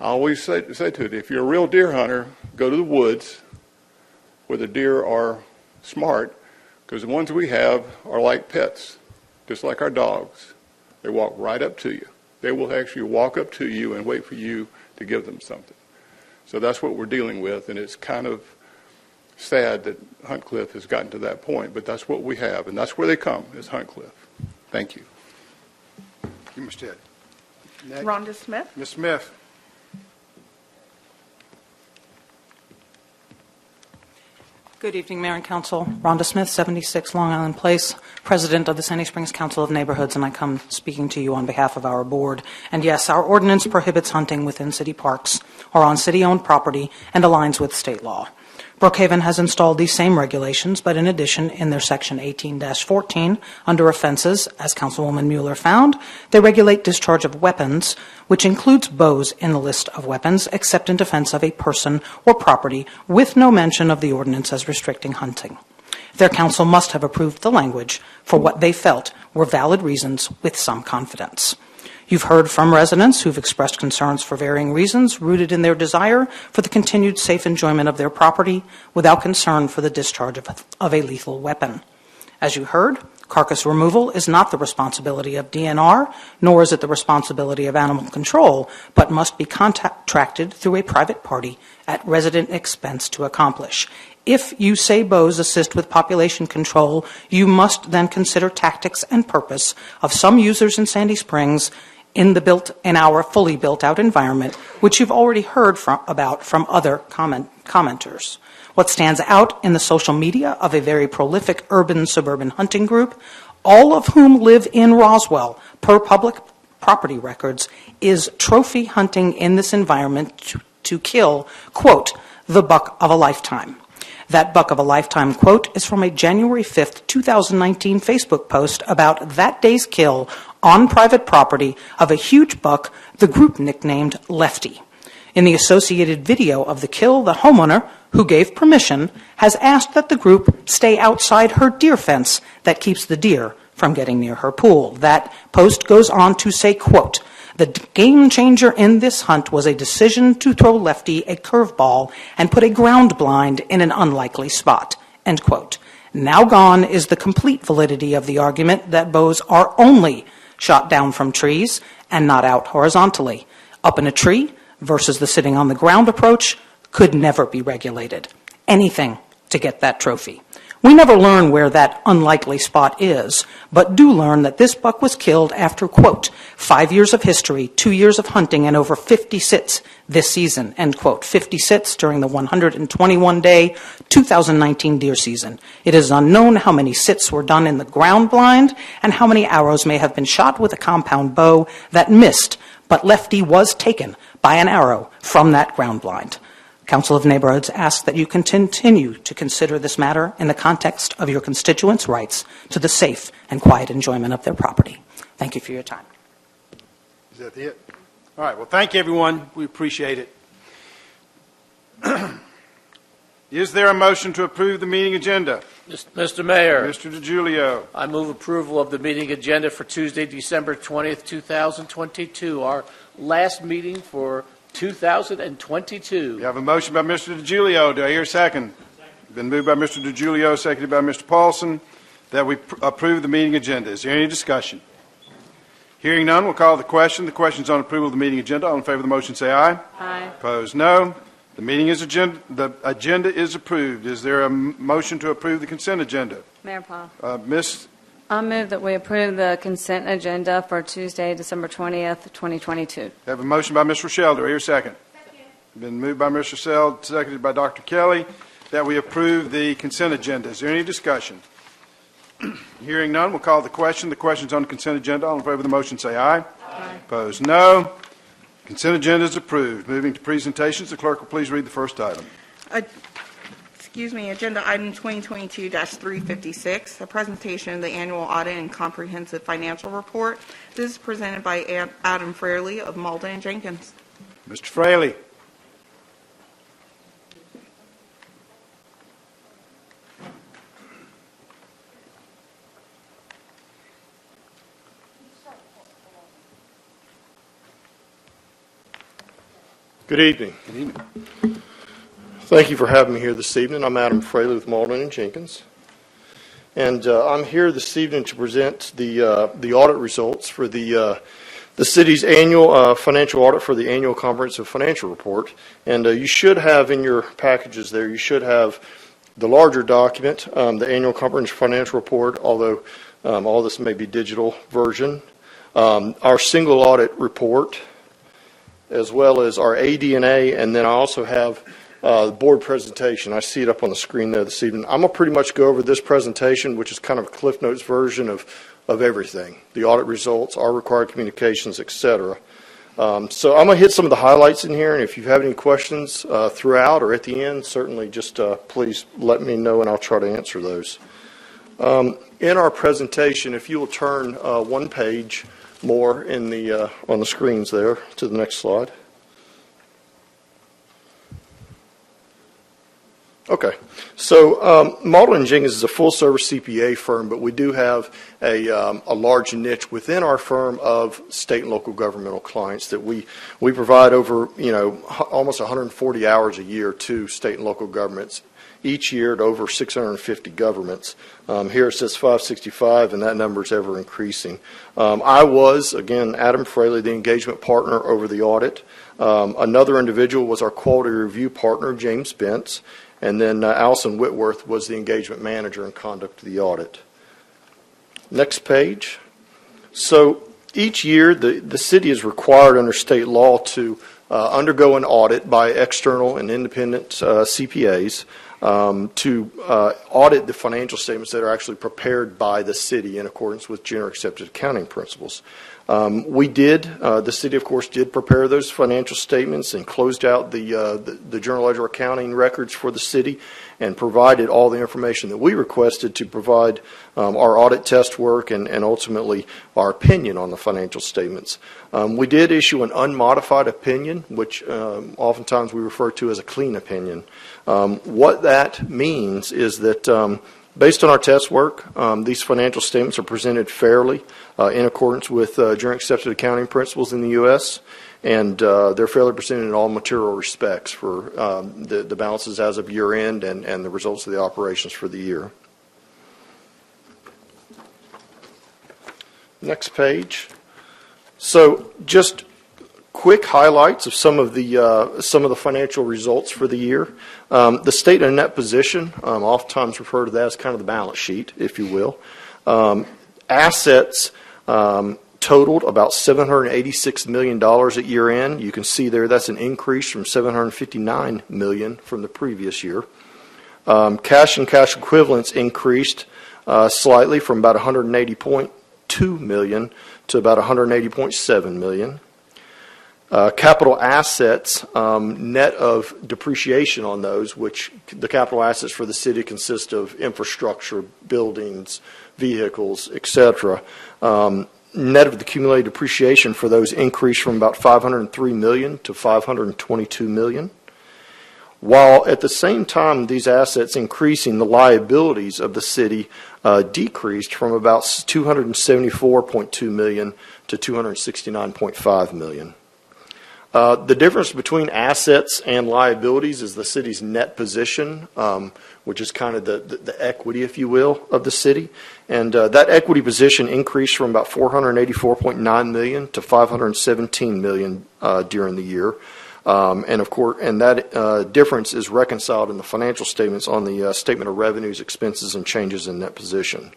always say to it, if you're a real deer hunter, go to the woods where the deer are smart, because the ones we have are like pets, just like our dogs. They walk right up to you. They will actually walk up to you and wait for you to give them something. So that's what we're dealing with, and it's kind of sad that Hunt Cliff has gotten to that point, but that's what we have, and that's where they come, is Hunt Cliff. Thank you. Thank you, Mr. Ted. Next. Rhonda Smith. Ms. Smith. Good evening, Mayor and Council. Rhonda Smith, 76 Long Island Place, President of the Sandy Springs Council of Neighborhoods, and I come speaking to you on behalf of our board. And yes, our ordinance prohibits hunting within city parks or on city-owned property and aligns with state law. Brookhaven has installed these same regulations, but in addition, in their section 18-14, under offenses, as Councilwoman Mueller found, they regulate discharge of weapons, which includes bows in the list of weapons, except in defense of a person or property, with no mention of the ordinance as restricting hunting. Their council must have approved the language for what they felt were valid reasons with some confidence. You've heard from residents who've expressed concerns for varying reasons rooted in their desire for the continued safe enjoyment of their property without concern for the discharge of a lethal weapon. As you heard, carcass removal is not the responsibility of DNR, nor is it the responsibility of animal control, but must be contracted through a private party at resident expense to accomplish. If you say bows assist with population control, you must then consider tactics and purpose of some users in Sandy Springs in our fully built-out environment, which you've already heard about from other commenters. What stands out in the social media of a very prolific urban-suburban hunting group, all of whom live in Roswell, per public property records, is trophy hunting in this environment to kill, quote, the buck of a lifetime. That buck of a lifetime quote is from a January 5th, 2019 Facebook post about that day's kill on private property of a huge buck the group nicknamed Lefty. In the associated video of the kill, the homeowner, who gave permission, has asked that the group stay outside her deer fence that keeps the deer from getting near her pool. That post goes on to say, quote, the game changer in this hunt was a decision to throw Lefty a curveball and put a ground blind in an unlikely spot, end quote. Now gone is the complete validity of the argument that bows are only shot down from trees and not out horizontally. Up in a tree versus the sitting on the ground approach could never be regulated. Anything to get that trophy. We never learn where that unlikely spot is, but do learn that this buck was killed after, quote, 5 years of history, 2 years of hunting, and over 50 sits this season, end quote. 50 sits during the 121-day 2019 deer season. It is unknown how many sits were done in the ground blind and how many arrows may have been shot with a compound bow that missed, but Lefty was taken by an arrow from that ground blind. Council of Neighborhoods asks that you continue to consider this matter in the context of your constituents' rights to the safe and quiet enjoyment of their property. Thank you for your time. Is that it? All right. Well, thank you, everyone. We appreciate it. Is there a motion to approve the meeting agenda? Mr. Mayor. Mr. DiGiulio. I move approval of the meeting agenda for Tuesday, December 20th, 2022, our last meeting for 2022. We have a motion by Mr. DiGiulio. Do I hear a second? Been moved by Mr. DiGiulio, seconded by Mr. Paulson, that we approve the meeting agenda. Is there any discussion? Hearing none, we'll call the question. The question is on approval of the meeting agenda. All in favor of the motion, say aye. Aye. Opposed, no. The agenda is approved. Is there a motion to approve the consent agenda? Mayor Paul. Miss? I'll move that we approve the consent agenda for Tuesday, December 20th, 2022. Have a motion by Ms. Rochelle. Do I hear a second? Been moved by Ms. Rochelle, seconded by Dr. Kelly, that we approve the consent agenda. Is there any discussion? Hearing none, we'll call the question. The question's on the consent agenda. All in favor of the motion, say aye. Aye. Opposed, no. Consent agenda is approved. Moving to presentations, the clerk will please read the first item. Agenda item 2022-356, a presentation of the annual audit and comprehensive financial report. This is presented by Adam Fraley of Malden and Jenkins. Mr. Fraley. Good evening. Good evening. Thank you for having me here this evening. I'm Adam Fraley with Malden and Jenkins. And I'm here this evening to present the audit results for the city's annual financial audit for the annual comprehensive financial report. And you should have in your packages there, you should have the larger document, the annual comprehensive financial report, although all this may be digital version. Our single audit report, as well as our AD&A, and then I also have the board presentation. I see it up on the screen there this evening. I'm going to pretty much go over this presentation, which is kind of a Cliff Notes version of everything, the audit results, our required communications, etc. So I'm going to hit some of the highlights in here, and if you have any questions throughout or at the end, certainly just please let me know and I'll try to answer those. In our presentation, if you will turn one page more in the on the screens there to the next slide. Okay, so Malden & Jenkins is a full-service CPA firm, but we do have a large niche within our firm of state and local governmental clients that we provide over, almost 140 hours a year to state and local governments each year to over 650 governments. Here it says 565, and that number is ever increasing. I was, again, Adam Fraley, the engagement partner over the audit. Another individual was our quality review partner, James Bentz. And then Allison Whitworth was the engagement manager and conduct of the audit. Next page. So each year, the city is required under state law to undergo an audit by external and independent CPAs to audit the financial statements that are actually prepared by the city in accordance with generally accepted accounting principles. The city, of course, did prepare those financial statements and closed out the Journal Ledger accounting records for the city and provided all the information that we requested to provide our audit test work and ultimately our opinion on the financial statements. We did issue an unmodified opinion, which oftentimes we refer to as a clean opinion. What that means is that based on our test work, these financial statements are presented fairly in accordance with generally accepted accounting principles in the U.S., and they're fairly presented in all material respects for the balances as of year end and the results of the operations for the year. Next page. So just quick highlights of some of the financial results for the year. The state of net position, oftentimes referred to that as kind of the balance sheet, if you will. Assets totaled about $786 million at year end. You can see there that's an increase from $759 million from the previous year. Cash and cash equivalents increased slightly from about $180.2 million to about $180.7 million. Capital assets, net of depreciation on those, which the capital assets for the city consist of infrastructure, buildings, vehicles, etc. Net of the accumulated depreciation for those increased from about $503 million to $522 million. While at the same time these assets increasing, the liabilities of the city decreased from about $274.2 million to $269.5 million. The difference between assets and liabilities is the city's net position, which is kind of the equity, if you will, of the city. And that equity position increased from about $484.9 million to $517 million during the year. And of course, and that difference is reconciled in the financial statements on the statement of revenues, expenses, and changes in net position.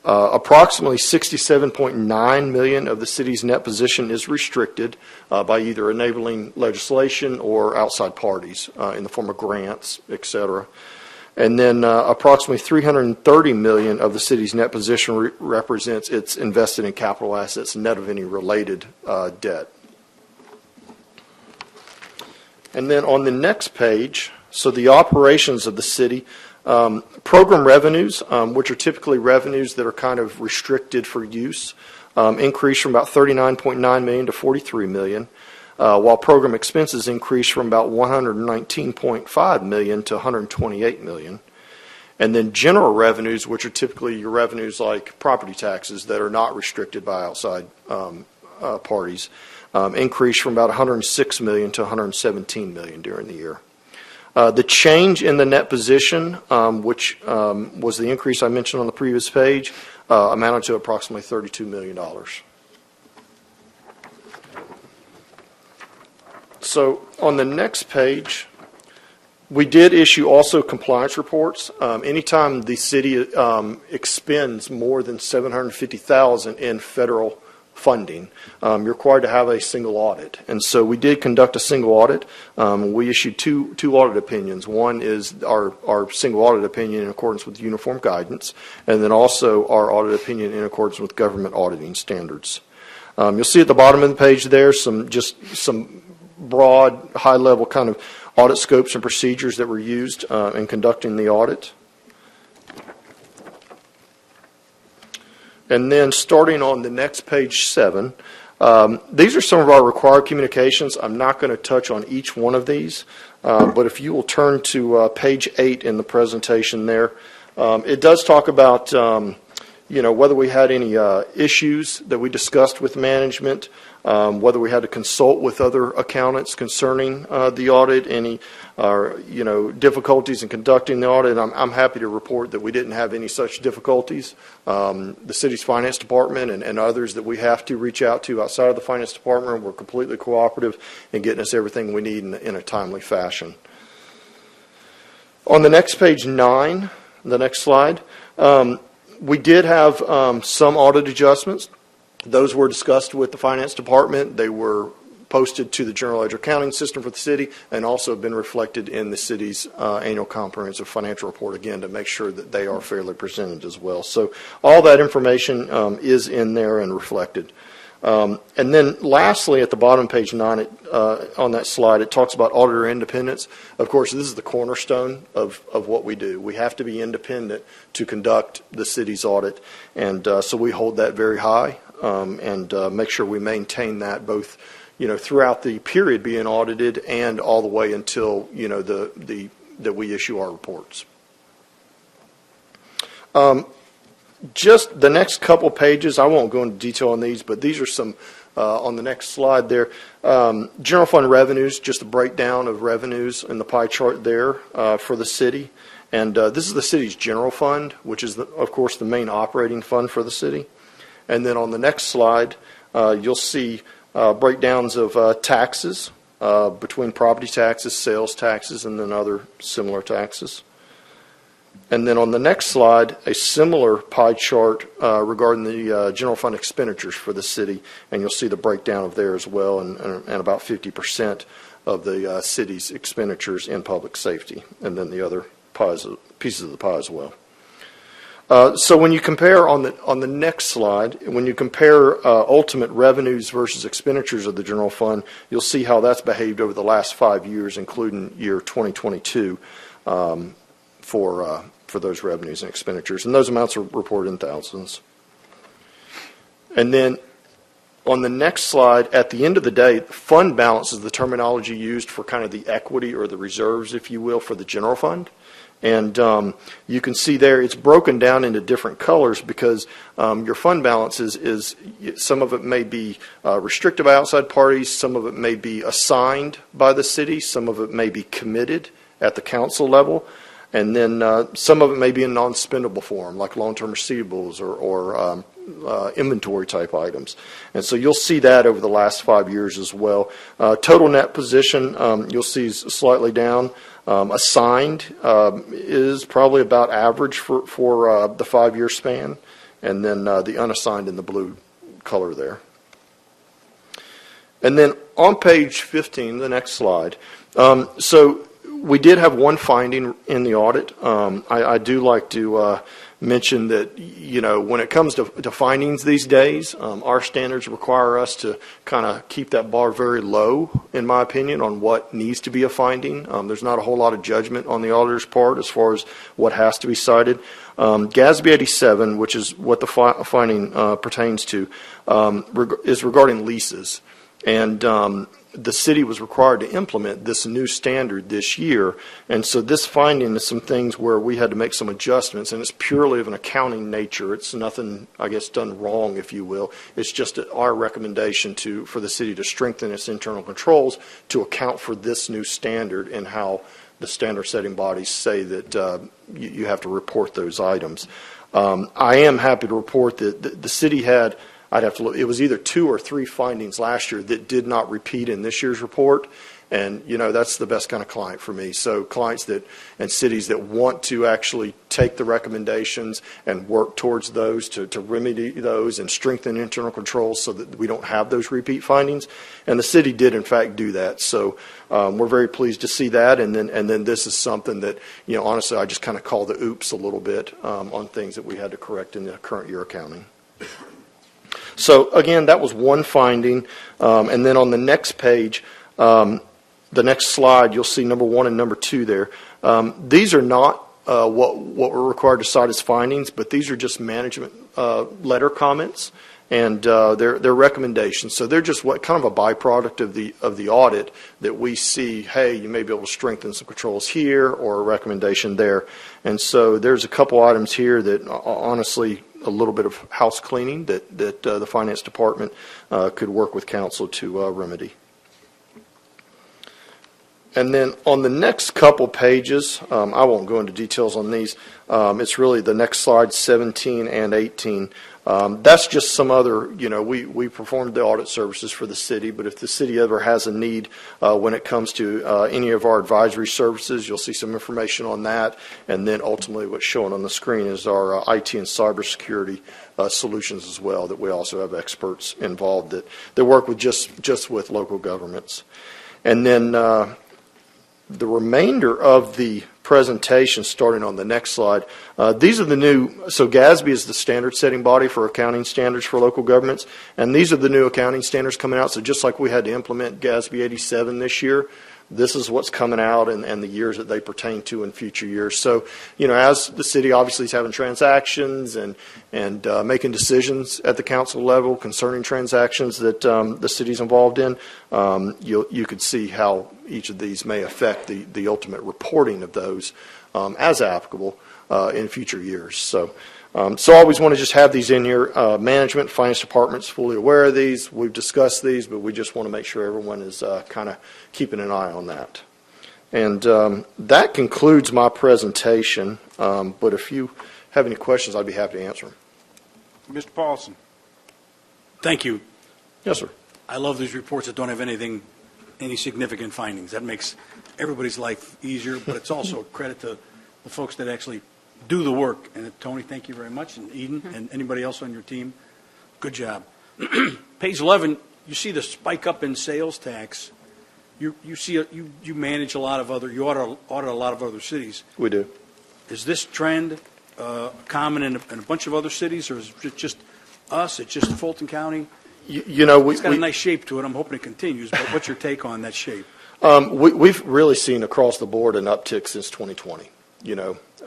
Approximately $67.9 million of the city's net position is restricted by either enabling legislation or outside parties in the form of grants, etc. And then approximately $330 million of the city's net position represents its invested in capital assets net of any related debt. And then on the next page, so the operations of the city, program revenues, which are typically revenues that are kind of restricted for use, increased from about $39.9 million to $43 million, while program expenses increased from about $119.5 million to $128 million. And then general revenues, which are typically your revenues like property taxes that are not restricted by outside parties, increased from about $106 million to $117 million during the year. The change in the net position, which was the increase I mentioned on the previous page, amounted to approximately $32 million. So on the next page, we did issue also compliance reports. Anytime the city expends more than $750,000 in federal funding, you're required to have a single audit. And so we did conduct a single audit. We issued two audit opinions. One is our single audit opinion in accordance with uniform guidance, and then also our audit opinion in accordance with government auditing standards. You'll see at the bottom of the page there some broad, high-level kind of audit scopes and procedures that were used in conducting the audit. And then starting on the next page 7, these are some of our required communications. I'm not going to touch on each one of these, but if you will turn to page 8 in the presentation there, it does talk about whether we had any issues that we discussed with management, whether we had to consult with other accountants concerning the audit, any difficulties in conducting the audit. I'm happy to report that we didn't have any such difficulties. The city's finance department and others that we have to reach out to outside of the finance department were completely cooperative in getting us everything we need in a timely fashion. On the next page 9, the next slide, we did have some audit adjustments. Those were discussed with the finance department. They were posted to the general ledger accounting system for the city and also have been reflected in the city's annual comprehensive financial report, again, to make sure that they are fairly presented as well. So all that information is in there and reflected. And then lastly, at the bottom of page 9 on that slide, it talks about auditor independence. Of course, this is the cornerstone of what we do. We have to be independent to conduct the city's audit, and so we hold that very high and make sure we maintain that both throughout the period being audited and all the way until that we issue our reports. Just the next couple pages, I won't go into detail on these, but these are some on the next slide there. General fund revenues, just a breakdown of revenues in the pie chart there for the city. And this is the city's general fund, which is, of course, the main operating fund for the city. And then on the next slide, you'll see breakdowns of taxes between property taxes, sales taxes, and then other similar taxes. And then on the next slide, a similar pie chart regarding the general fund expenditures for the city, and you'll see the breakdown of there as well, and about 50% of the city's expenditures in public safety, and then the other pieces of the pie as well. So when you compare on the next slide, when you compare ultimate revenues versus expenditures of the general fund, you'll see how that's behaved over the last 5 years, including year 2022, for those revenues and expenditures. And those amounts are reported in thousands. And then on the next slide, at the end of the day, fund balance is the terminology used for kind of the equity or the reserves, if you will, for the general fund. And you can see there it's broken down into different colors because your fund balance is some of it may be restricted by outside parties, some of it may be assigned by the city, some of it may be committed at the council level, and then some of it may be in non-spendable form, like long-term receivables or inventory type items. And so you'll see that over the last 5 years as well. Total net position, you'll see is slightly down. Assigned is probably about average for the 5-year span, and then the unassigned in the blue color there. And then on page 15, the next slide, so we did have one finding in the audit. I do like to mention that, you know, when it comes to findings these days, our standards require us to kind of keep that bar very low, in my opinion, on what needs to be a finding. There's not a whole lot of judgment on the auditor's part as far as what has to be cited. GASB 87, which is what the finding pertains to, is regarding leases. And the city was required to implement this new standard this year. And so this finding is some things where we had to make some adjustments, and it's purely of an accounting nature. It's nothing, I guess, done wrong, if you will. It's just our recommendation for the city to strengthen its internal controls to account for this new standard and how the standard setting bodies say that you have to report those items. I am happy to report that the city had, I'd have to look, it was either 2 or 3 findings last year that did not repeat in this year's report. And, you know, that's the best kind of client for me. So clients and cities that want to actually take the recommendations and work towards those to remedy those and strengthen internal controls so that we don't have those repeat findings. And the city did, in fact, do that. So we're very pleased to see that. And then this is something that, you know, honestly, I just kind of call the oops a little bit on things that we had to correct in the current year accounting. So, again, that was one finding. And then on the next page, the next slide, you'll see number 1 and number 2 there. These are not what we're required to cite as findings, but these are just management letter comments and their recommendations. So they're just kind of a byproduct of the audit that we see, hey, you may be able to strengthen some controls here or a recommendation there. And so there's a couple items here that honestly a little bit of house cleaning that the finance department could work with council to remedy. And then on the next couple pages, I won't go into details on these. It's really the next slide, 17 and 18. That's just some other, you know, we performed the audit services for the city, but if the city ever has a need when it comes to any of our advisory services, you'll see some information on that. And then ultimately what's shown on the screen is our IT and cybersecurity solutions as well, that we also have experts involved that work with just with local governments. And then the remainder of the presentation, starting on the next slide, these are the new, so GASB is the standard setting body for accounting standards for local governments, and these are the new accounting standards coming out. So just like we had to implement GASB 87 this year, this is what's coming out and the years that they pertain to in future years. So, you know, as the city obviously is having transactions and making decisions at the council level concerning transactions that the city's involved in, you could see how each of these may affect the ultimate reporting of those as applicable in future years. So I always want to just have these in here. Management, finance department's fully aware of these. We've discussed these, but we just want to make sure everyone is kind of keeping an eye on that. And that concludes my presentation. But if you have any questions, I'd be happy to answer them. Mr. Paulson. Thank you. Yes, sir. I love these reports that don't have any significant findings. That makes everybody's life easier, but it's also a credit to the folks that actually do the work. And Tony, thank you very much, and Eden, and anybody else on your team, good job. Page 11, you see the spike up in sales tax. You manage a lot of other, you audit a lot of other cities. We do. Is this trend common in a bunch of other cities, or is it just us? It's just Fulton County? It's got a nice shape to it. I'm hoping it continues, but what's your take on that shape? We've really seen across the board an uptick since 2020.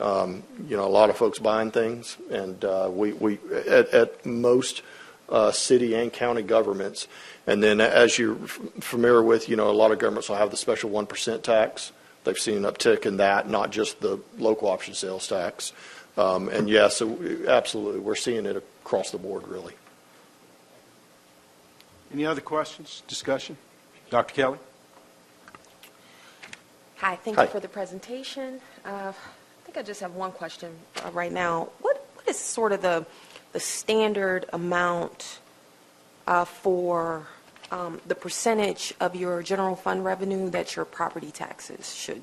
A lot of folks buying things, and we at most city and county governments, and then as you're familiar with, a lot of governments will have the special 1% tax. They've seen an uptick in that, not just the local option sales tax. And yes, absolutely, we're seeing it across the board, really. Any other questions, discussion? Dr. Kelly? Hi, thank you for the presentation. I think I just have one question right now. What is sort of the standard amount for the percentage of your general fund revenue that your property taxes should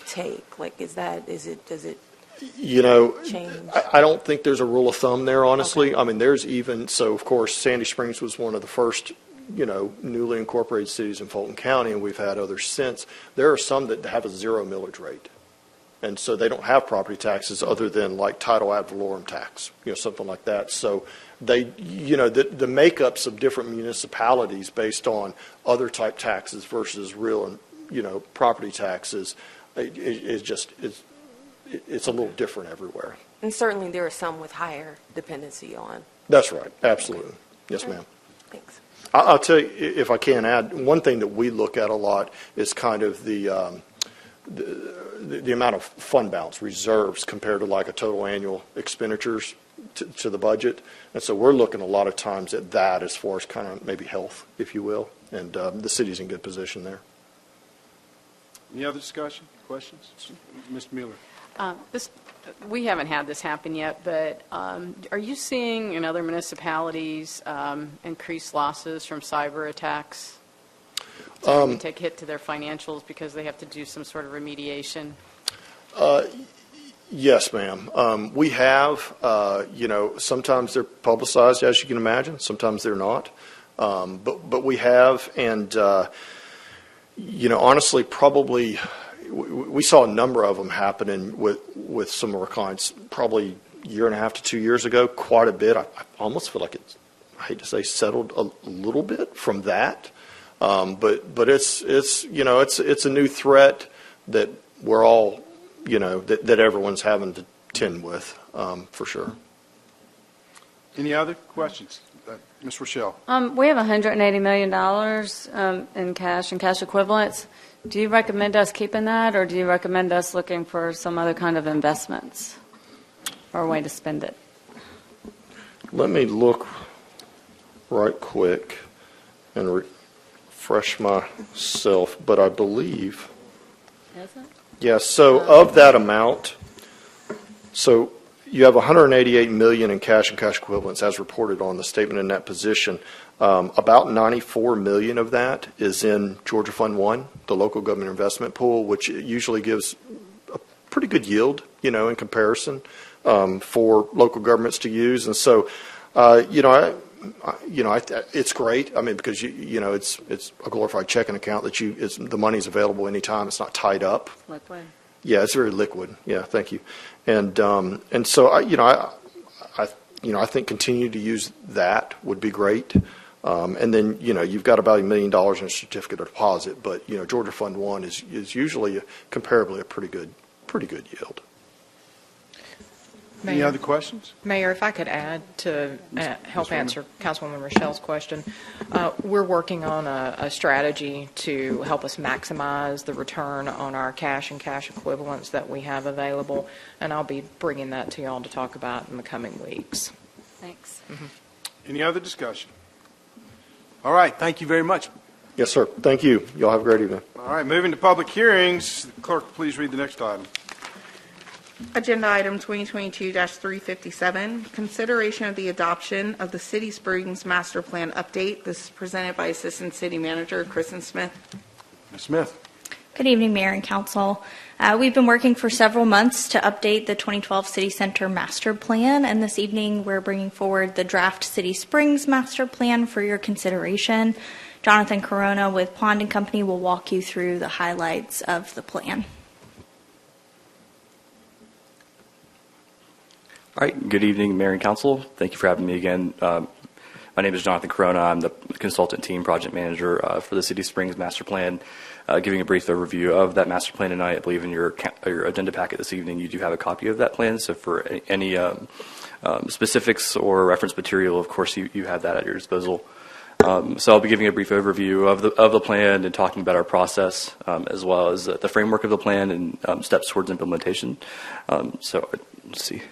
take? Like, does it change? I don't think there's a rule of thumb there, honestly. Okay. I mean, of course, Sandy Springs was one of the first, newly incorporated cities in Fulton County, and we've had others since. There are some that have a 0 millage rate. And so they don't have property taxes other than like title ad valorem tax, something like that. So they, the makeups of different municipalities based on other type taxes versus real, property taxes, it's a little different everywhere. And certainly there are some with higher dependency on. That's right. Absolutely. Yes, ma'am. Thanks. I'll tell you, if I can add, one thing that we look at a lot is kind of the amount of fund balance reserves compared to like a total annual expenditures to the budget. And so we're looking a lot of times at that as far as kind of maybe health, if you will. And the city's in good position there. Any other discussion, questions? Mr. Mueller? We haven't had this happen yet, but are you seeing in other municipalities increased losses from cyber attacks? To take a hit to their financials because they have to do some sort of remediation? Yes, ma'am. We have, sometimes they're publicized, as you can imagine. Sometimes they're not. But we have, and, honestly, probably we saw a number of them happening with some of our clients probably a year and a half to 2 years ago, quite a bit. I almost feel like it's, I hate to say, settled a little bit from that. But it's a new threat that we're all, that everyone's having to tend with, for sure. Any other questions? Ms. Rochelle? We have $180 million in cash and cash equivalents. Do you recommend us keeping that, or do you recommend us looking for some other kind of investments or a way to spend it? Let me look right quick and refresh myself, but I believe, yes, so of that amount, so you have $188 million in cash and cash equivalents as reported on the statement of net position. About $94 million of that is in Georgia Fund 1, the local government investment pool, which usually gives a pretty good yield, in comparison for local governments to use. And so, it's great. I mean, because it's a glorified checking account that the money's available anytime. It's not tied up. Liquid. Yeah, it's very liquid. Yeah, thank you. And so I think continue to use that would be great. And then you've got about $1 million in a certificate of deposit, but Georgia Fund 1 is usually comparably a pretty good yield. Any other questions? Mayor, if I could add to help answer Councilwoman Rochelle's question, we're working on a strategy to help us maximize the return on our cash and cash equivalents that we have available, and I'll be bringing that to you all to talk about in the coming weeks. Thanks. Mm-hmm. Any other discussion? All right, thank you very much. Yes, sir. Thank you. Y'all have a great evening. All right, moving to public hearings. Clerk, please read the next item. Agenda item 2022-357, consideration of the adoption of the City Springs Master Plan update. This is presented by Assistant City Manager Kristen Smith. Ms. Smith. Good evening, Mayor and Council. We've been working for several months to update the 2012 City Center Master Plan, and this evening we're bringing forward the draft City Springs Master Plan for your consideration. Jonathan Corona with Pond and Company will walk you through the highlights of the plan. All right. Good evening, Mayor and Council. Thank you for having me again. My name is Jonathan Corona. I'm the consultant team project manager for the City Springs Master Plan. Giving a brief overview of that master plan tonight. I believe in your agenda packet this evening, you do have a copy of that plan. So for any specifics or reference material, of course, you have that at your disposal. So I'll be giving a brief overview of the plan and talking about our process, as well as the framework of the plan and steps towards implementation. So let's see.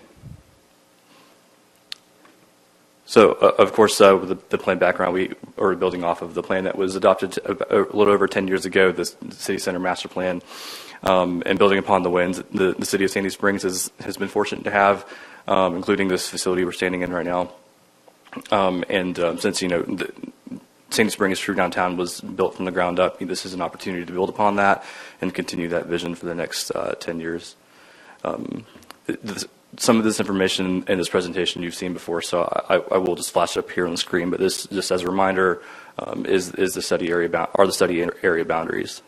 So, of course, with the plan background, we are building off of the plan that was adopted a little over 10 years ago, the City Center Master Plan, and building upon the wins the City of Sandy Springs has been fortunate to have, including this facility we're standing in right now. Since, Sandy Springs True Downtown was built from the ground up, this is an opportunity to build upon that and continue that vision for the next 10 years. Some of this information in this presentation you've seen before, so I will just flash it up here on the screen. But this, just as a reminder, is the study area boundaries.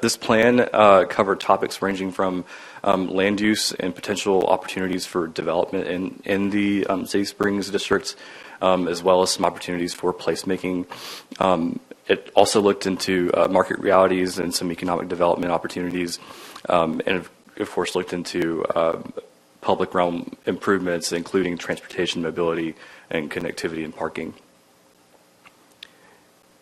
This plan covered topics ranging from land use and potential opportunities for development in the City Springs districts, as well as some opportunities for placemaking. It also looked into market realities and some economic development opportunities, and of course looked into public realm improvements, including transportation, mobility, and connectivity and parking.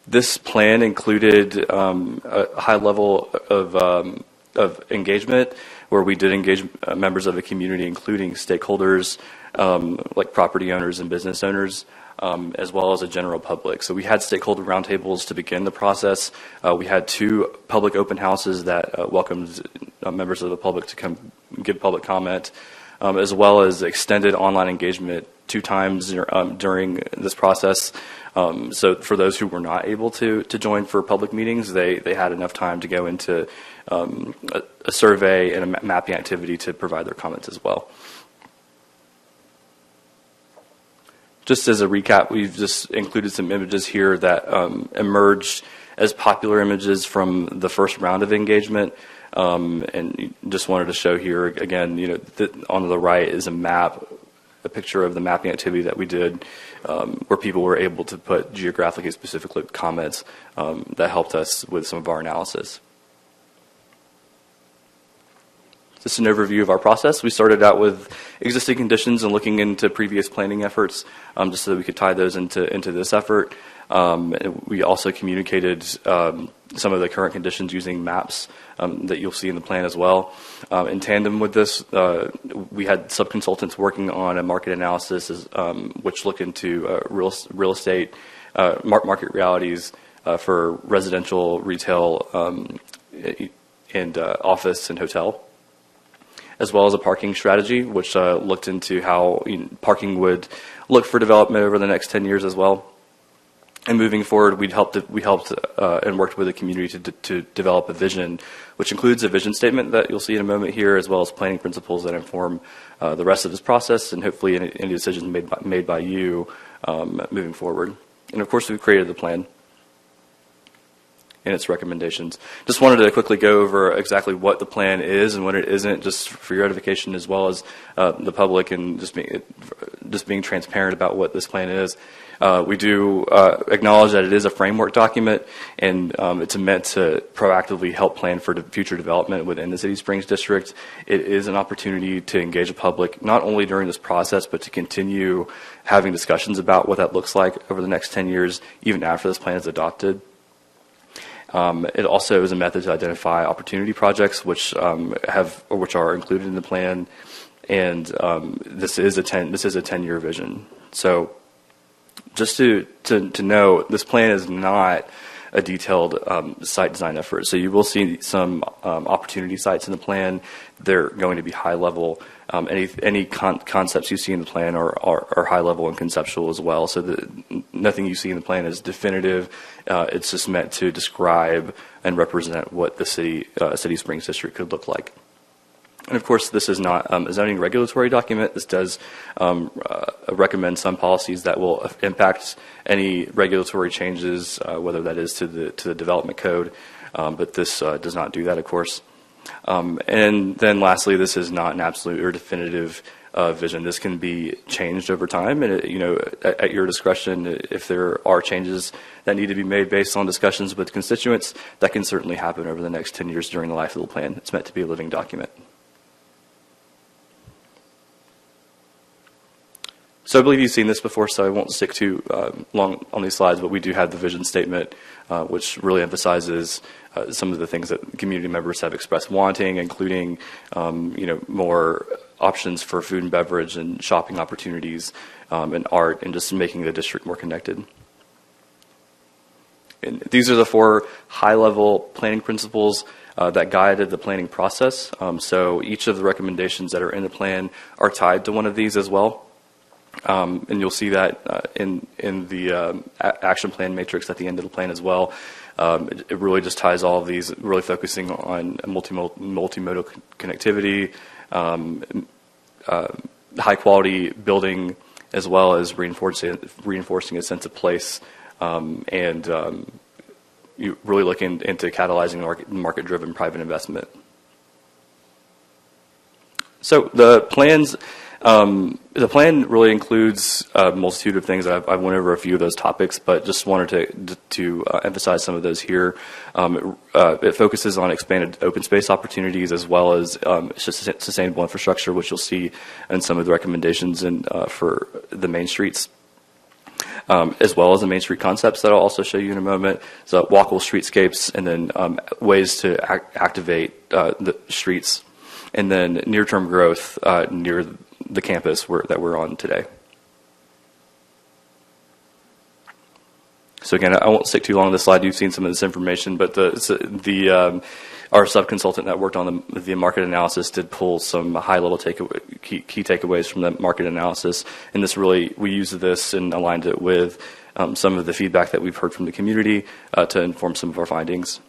This plan included a high level of engagement, where we did engage members of the community, including stakeholders like property owners and business owners, as well as a general public. So we had stakeholder roundtables to begin the process. We had 2 public open houses that welcomed members of the public to come give public comment, as well as extended online engagement 2 times during this process. So for those who were not able to join for public meetings, they had enough time to go into a survey and a mapping activity to provide their comments as well. Just as a recap, we've just included some images here that emerged as popular images from the first round of engagement. And just wanted to show here again, on the right is a picture of the mapping activity that we did, where people were able to put geographically specific comments that helped us with some of our analysis. Just an overview of our process. We started out with existing conditions and looking into previous planning efforts, just so that we could tie those into this effort. And we also communicated some of the current conditions using maps that you'll see in the plan as well. In tandem with this, we had sub-consultants working on a market analysis which looked into real estate market realities for residential, retail, and office and hotel, as well as a parking strategy, which looked into how parking would look for development over the next 10 years as well. And moving forward, we helped and worked with the community to develop a vision, which includes a vision statement that you'll see in a moment here, as well as planning principles that inform the rest of this process, and hopefully any decisions made by you moving forward. And of course, we've created the plan and its recommendations. Just wanted to quickly go over exactly what the plan is and what it isn't, just for your edification as well as the public, and just being transparent about what this plan is. We do acknowledge that it is a framework document, and it's meant to proactively help plan for future development within the City Springs District. It is an opportunity to engage the public, not only during this process, but to continue having discussions about what that looks like over the next 10 years, even after this plan is adopted. It also is a method to identify opportunity projects which are included in the plan, and this is a 10-year vision. So just to know, this plan is not a detailed site design effort. So you will see some opportunity sites in the plan. They're going to be high level. Any concepts you see in the plan are high level and conceptual as well. So nothing you see in the plan is definitive. It's just meant to describe and represent what the City Springs district could look like. And of course, this is not a zoning regulatory document. This does recommend some policies that will impact any regulatory changes, whether that is to the development code. But this does not do that, of course. And then lastly, this is not an absolute or definitive vision. This can be changed over time, and at your discretion, if there are changes that need to be made based on discussions with constituents, that can certainly happen over the next 10 years during the life of the plan. It's meant to be a living document. So I believe you've seen this before, so I won't stick too long on these slides, but we do have the vision statement, which really emphasizes some of the things that community members have expressed wanting, including more options for food and beverage and shopping opportunities and art, and just making the district more connected. And these are the 4 high-level planning principles that guided the planning process. So each of the recommendations that are in the plan are tied to one of these as well. And you'll see that in the action plan matrix at the end of the plan as well. It really just ties all of these, really focusing on multimodal connectivity, high quality building, as well as reinforcing a sense of place, and you really looking into catalyzing market-driven private investment. So the plans. The plan really includes a multitude of things. I went over a few of those topics, but just wanted to emphasize some of those here. It focuses on expanded open space opportunities as well as sustainable infrastructure, which you'll see in some of the recommendations for the main streets, as well as the Main Street concepts that I'll also show you in a moment. So walkable streetscapes, and then ways to activate the streets, and then near-term growth near the campus that we're on today. So again, I won't stick too long on this slide. You've seen some of this information, but our sub-consultant that worked on the market analysis did pull some high-level key takeaways from the market analysis. And this really, we used this and aligned it with some of the feedback that we've heard from the community to inform some of our findings.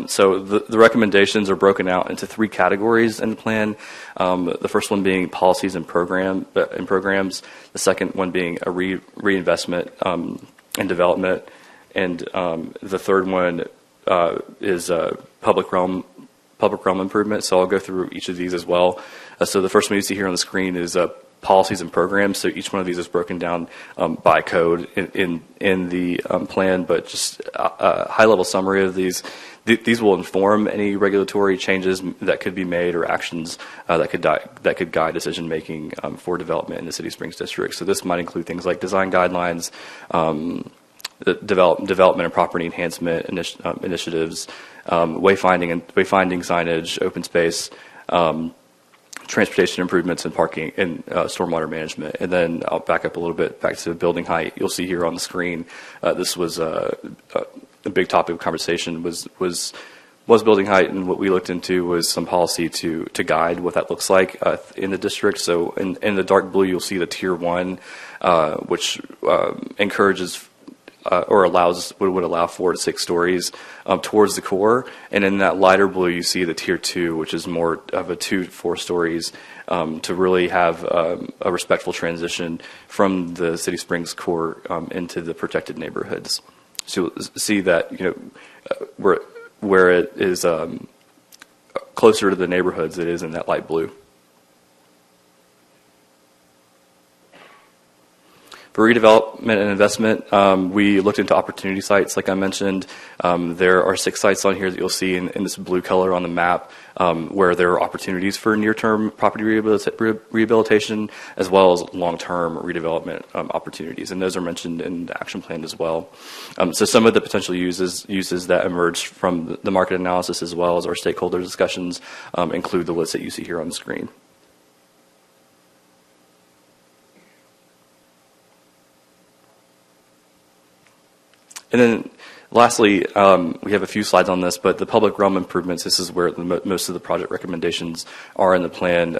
So the recommendations are broken out into 3 categories in the plan. The first one being policies and programs. The second one being a reinvestment and development, and the third one is public realm improvement. So I'll go through each of these as well. So the first one you see here on the screen is policies and programs. So each one of these is broken down by code in the plan, but just a high-level summary of these. These will inform any regulatory changes that could be made or actions that could guide decision making for development in the City Springs district. So this might include things like design guidelines, the development and property enhancement initiatives, wayfinding signage, open space, transportation improvements, and parking and stormwater management. And then I'll back up a little bit back to building height. You'll see here on the screen this was a big topic of conversation was building height, and what we looked into was some policy to guide what that looks like in the district. So in the dark blue, you'll see the Tier 1, which encourages or would allow 4 to 6 stories towards the core. And in that lighter blue, you see the Tier 2, which is more of a 2 to 4 stories to really have a respectful transition from the City Springs core into the protected neighborhoods. So you'll see that where it is closer to the neighborhoods, it is in that light blue. For redevelopment and investment, we looked into opportunity sites, like I mentioned. There are 6 sites on here that you'll see in this blue color on the map where there are opportunities for near-term property rehabilitation as well as long-term redevelopment opportunities, and those are mentioned in the action plan as well. So some of the potential uses that emerged from the market analysis as well as our stakeholder discussions include the list that you see here on the screen. And then Lastly, we have a few slides on this, but the public realm improvements, this is where most of the project recommendations are in the plan,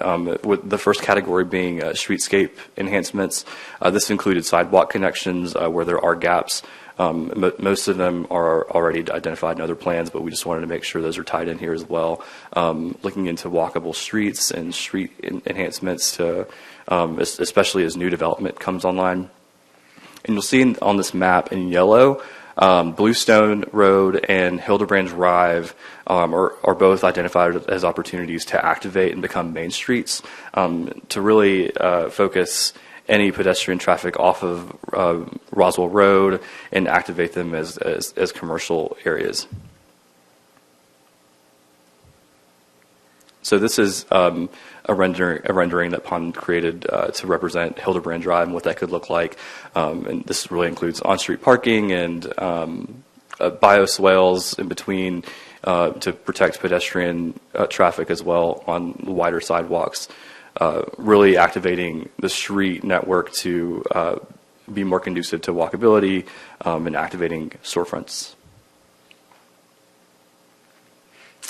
with the first category being streetscape enhancements. This included sidewalk connections where there are gaps. Most of them are already identified in other plans, but we just wanted to make sure those are tied in here as well. Looking into walkable streets and street enhancements, to, especially as new development comes online. And you'll see on this map in yellow, Bluestone Road and Hildebrand Drive are both identified as opportunities to activate and become main streets, to really focus any pedestrian traffic off of Roswell Road and activate them as commercial areas. So this is a rendering that Pond created to represent Hildebrand Drive and what that could look like. And this really includes on-street parking and bioswales in between to protect pedestrian traffic as well on the wider sidewalks. Really activating the street network to be more conducive to walkability and activating storefronts.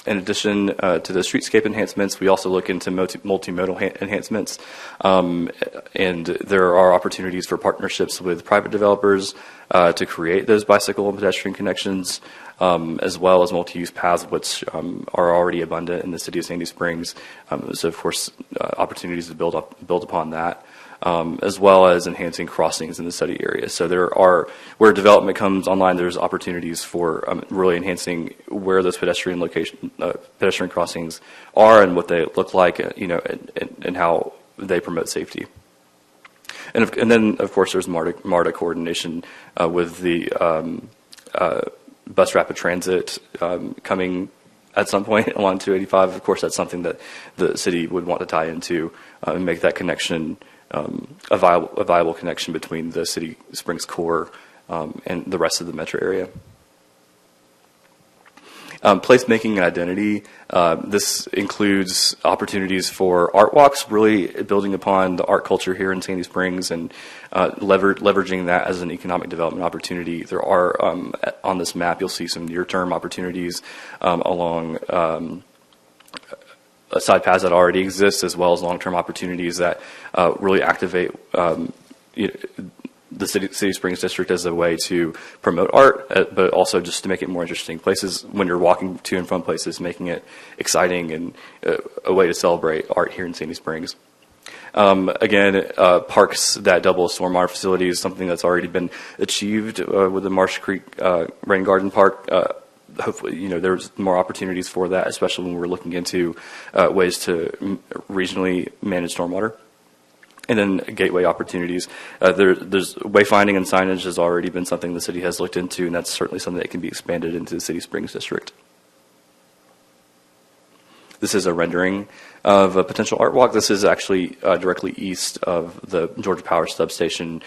In addition to the streetscape enhancements, we also look into multimodal enhancements, and there are opportunities for partnerships with private developers to create those bicycle and pedestrian connections, as well as multi-use paths, which are already abundant in the city of Sandy Springs. So, of course, opportunities to build upon that. As well as enhancing crossings in the study area. So there are, where development comes online, there's opportunities for really enhancing where those pedestrian crossings are and what they look like, and how they promote safety. And then, of course, there's MARTA coordination with the bus rapid transit coming at some point along 285. Of course, that's something that the city would want to tie into and make that connection a viable connection between the City Springs core and the rest of the metro area. Placemaking and identity. This includes opportunities for art walks, really building upon the art culture here in Sandy Springs and leveraging that as an economic development opportunity. There are, on this map, you'll see some near-term opportunities along side paths that already exist, as well as long-term opportunities that really activate the City Springs District as a way to promote art, but also just to make it more interesting. Places, when you're walking to and from places, making it exciting and a way to celebrate art here in Sandy Springs. Again, parks that double as stormwater facilities, something that's already been achieved with the Marsh Creek Rain Garden Park. Hopefully, there's more opportunities for that, especially when we're looking into ways to regionally manage stormwater. And then gateway opportunities. There's wayfinding and signage has already been something the city has looked into, and that's certainly something that can be expanded into the City Springs District. This is a rendering of a potential art walk. This is actually directly east of the Georgia Power substation,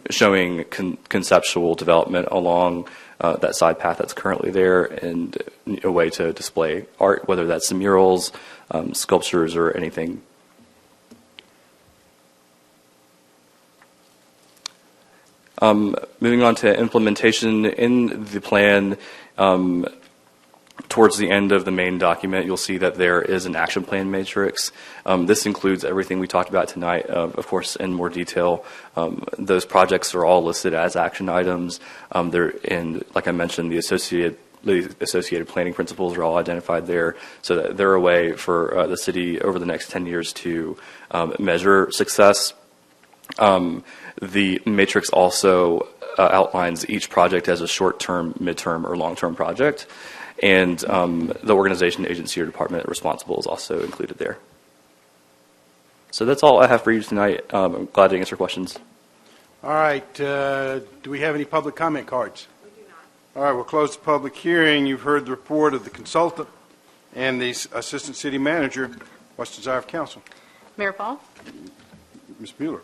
showing conceptual development along that side path that's currently there, and a way to display art, whether that's some murals, sculptures, or anything. Moving on to implementation in the plan, towards the end of the main document, you'll see that there is an action plan matrix. This includes everything we talked about tonight, of course, in more detail. Those projects are all listed as action items. And like I mentioned, the associated planning principles are all identified there, so that they're a way for the city over the next 10 years to measure success. The matrix also outlines each project as a short-term, mid-term, or long-term project. And the organization, agency, or department responsible is also included there. So that's all I have for you tonight. I'm glad to answer questions. All right. Do we have any public comment cards? We do not. All right. We'll close the public hearing. You've heard the report of the consultant and the assistant city manager. What's the desire of council? Mayor Paul? Ms. Mueller.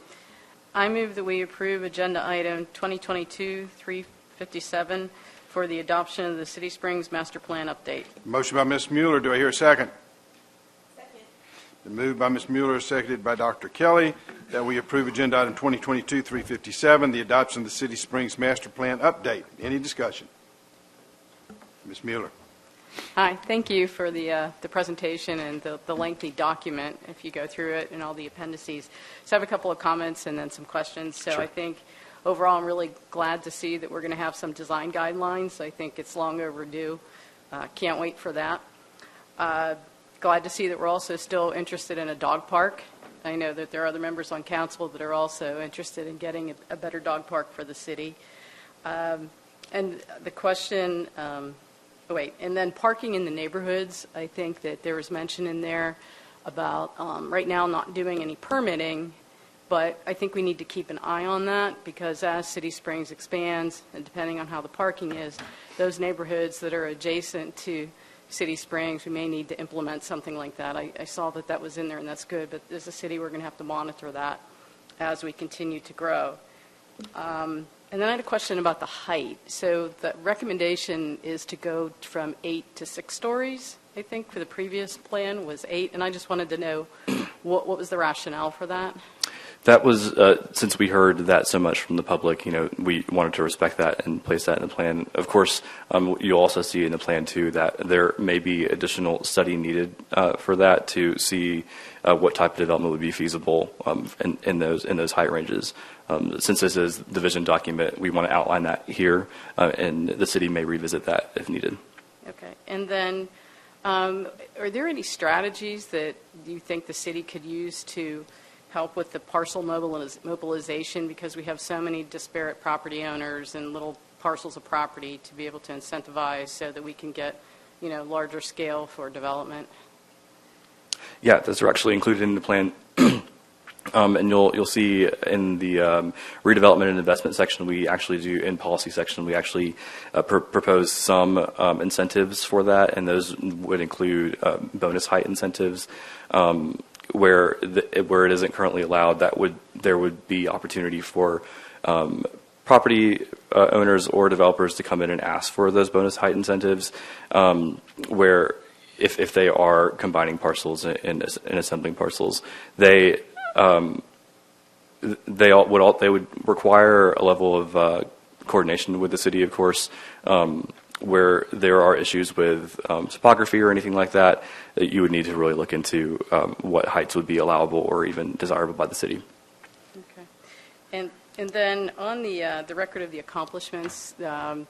I move that we approve agenda item 2022-357 for the adoption of the City Springs Master Plan update. Motion by Ms. Mueller. Do I hear a second? Second. Been moved by Ms. Mueller, seconded by Dr. Kelly, that we approve agenda item 2022-357, the adoption of the City Springs Master Plan update. Any discussion? Ms. Mueller. Hi, thank you for the presentation and the lengthy document, if you go through it, and all the appendices. So I have a couple of comments and then some questions. So Sure. I think overall, I'm really glad to see that we're going to have some design guidelines. I think it's long overdue. Can't wait for that. Glad to see that we're also still interested in a dog park. I know that there are other members on council that are also interested in getting a better dog park for the city. And the question, and then parking in the neighborhoods, I think that there was mention in there about right now not doing any permitting, but I think we need to keep an eye on that because as City Springs expands, and depending on how the parking is, those neighborhoods that are adjacent to City Springs, we may need to implement something like that. I saw that that was in there, and that's good, but as a city, we're going to have to monitor that as we continue to grow. And then I had a question about the height. So the recommendation is to go from 8 to 6 stories, I think, for the previous plan was 8, and I just wanted to know what was the rationale for that? That was, since we heard that so much from the public, we wanted to respect that and place that in the plan. Of course, you'll also see in the plan, too, that there may be additional study needed for that to see what type of development would be feasible in those height ranges. Since this is the vision document, we want to outline that here, and the city may revisit that if needed. Okay. And then are there any strategies that you think the city could use to help with the parcel mobilization, because we have so many disparate property owners and little parcels of property, to be able to incentivize so that we can get, larger scale for development? Yeah, those are actually included in the plan. And you'll see in the redevelopment and investment section, we actually do, in policy section, we actually propose some incentives for that, and those would include bonus height incentives. Where it isn't currently allowed, there would be opportunity for property owners or developers to come in and ask for those bonus height incentives, where if they are combining parcels and assembling parcels, they would require a level of coordination with the city, of course, where there are issues with topography or anything like that, that you would need to really look into what heights would be allowable or even desirable by the city. Okay. And then on the record of the accomplishments,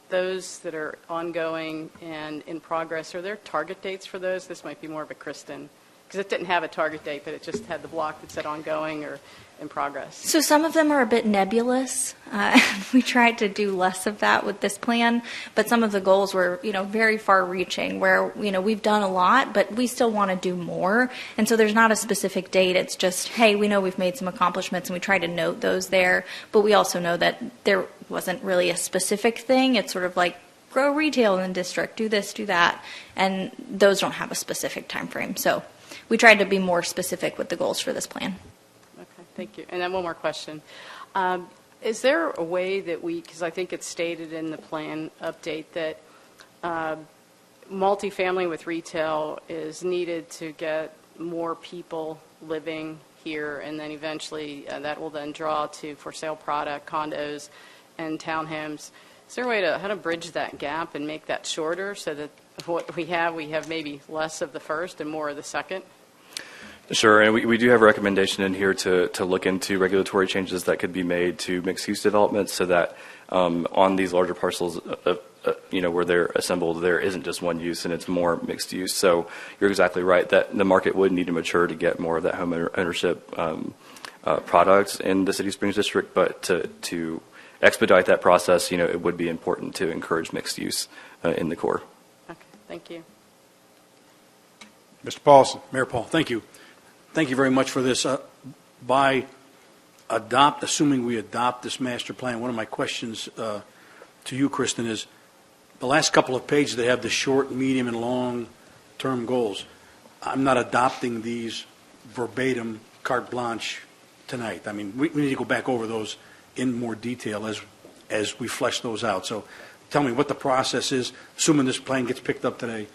those that are ongoing and in progress, are there target dates for those? This might be more of a Kristen, because it didn't have a target date, but it just had the block that said ongoing or in progress. So some of them are a bit nebulous. We tried to do less of that with this plan, but some of the goals were, very far-reaching, where, we've done a lot, but we still want to do more. And so there's not a specific date. It's just, hey, we know we've made some accomplishments, and we try to note those there. But we also know that there wasn't really a specific thing. It's sort of like, grow retail in the district, do this, do that. And those don't have a specific time frame. So we tried to be more specific with the goals for this plan. Thank you. And then one more question. Is there a way that because I think it's stated in the plan update that multifamily with retail is needed to get more people living here, and then eventually that will then draw to for sale product, condos, and townhomes. Is there a way how to bridge that gap and make that shorter so that what we have maybe less of the first and more of the second? Sure, and we do have a recommendation in here to look into regulatory changes that could be made to mixed-use developments so that on these larger parcels, where they're assembled, there isn't just one use and it's more mixed use. So you're exactly right that the market would need to mature to get more of that home ownership product in the City Springs district, but to expedite that process, it would be important to encourage mixed use in the core. Okay, thank you. Mr. Paulson. Mayor Paul, thank you. Thank you very much for this. Assuming we adopt this master plan, one of my questions to you, Kristen, is the last couple of pages, they have the short, medium, and long-term goals. I'm not adopting these verbatim, carte blanche tonight. I mean, we need to go back over those in more detail as we flesh those out. So tell me what the process is. Assuming this plan gets picked up today,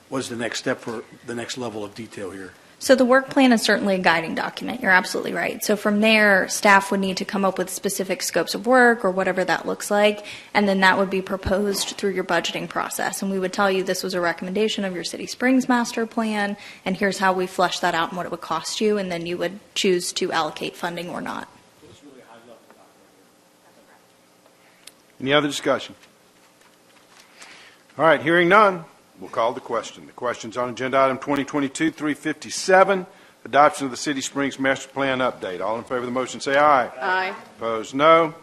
what is the next step for the next level of detail here? So the work plan is certainly a guiding document. You're absolutely right. So from there, staff would need to come up with specific scopes of work or whatever that looks like, and then that would be proposed through your budgeting process. And we would tell you this was a recommendation of your City Springs master plan, and here's how we flesh that out and what it would cost you, and then you would choose to allocate funding or not. Any other discussion? All right, hearing none, we'll call the question. The question's on agenda item 2022-357, adoption of the City Springs Master Plan update. All in favor of the motion say aye. Aye. Opposed, no.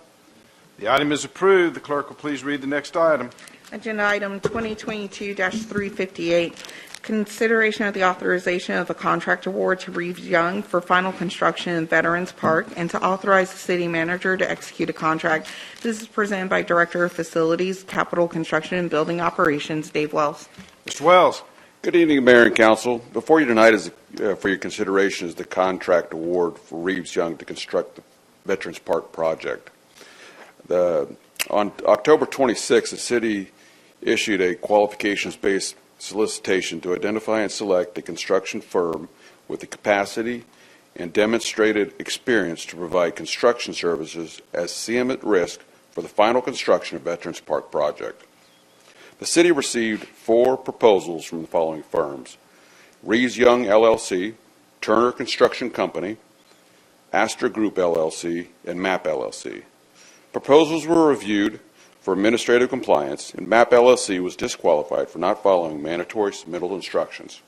The item is approved. The clerk will please read the next item. Agenda item 2022-358, consideration of the authorization of a contract award to Reeves Young for final construction in Veterans Park and to authorize the city manager to execute a contract. This is presented by Director of Facilities, Capital Construction and Building Operations, Dave Wells. Mr. Wells. Good evening, Mayor and Council. Before you tonight is for your consideration is the contract award for Reeves Young to construct the Veterans Park project. On October 26th, the city issued a qualifications-based solicitation to identify and select a construction firm with the capacity and demonstrated experience to provide construction services as CM at risk for the final construction of Veterans Park project. The city received 4 proposals from the following firms: Reeves Young LLC, Turner Construction Company, Astra Group LLC, and MAP LLC. Proposals were reviewed for administrative compliance, and MAP LLC was disqualified for not following mandatory submittal instructions.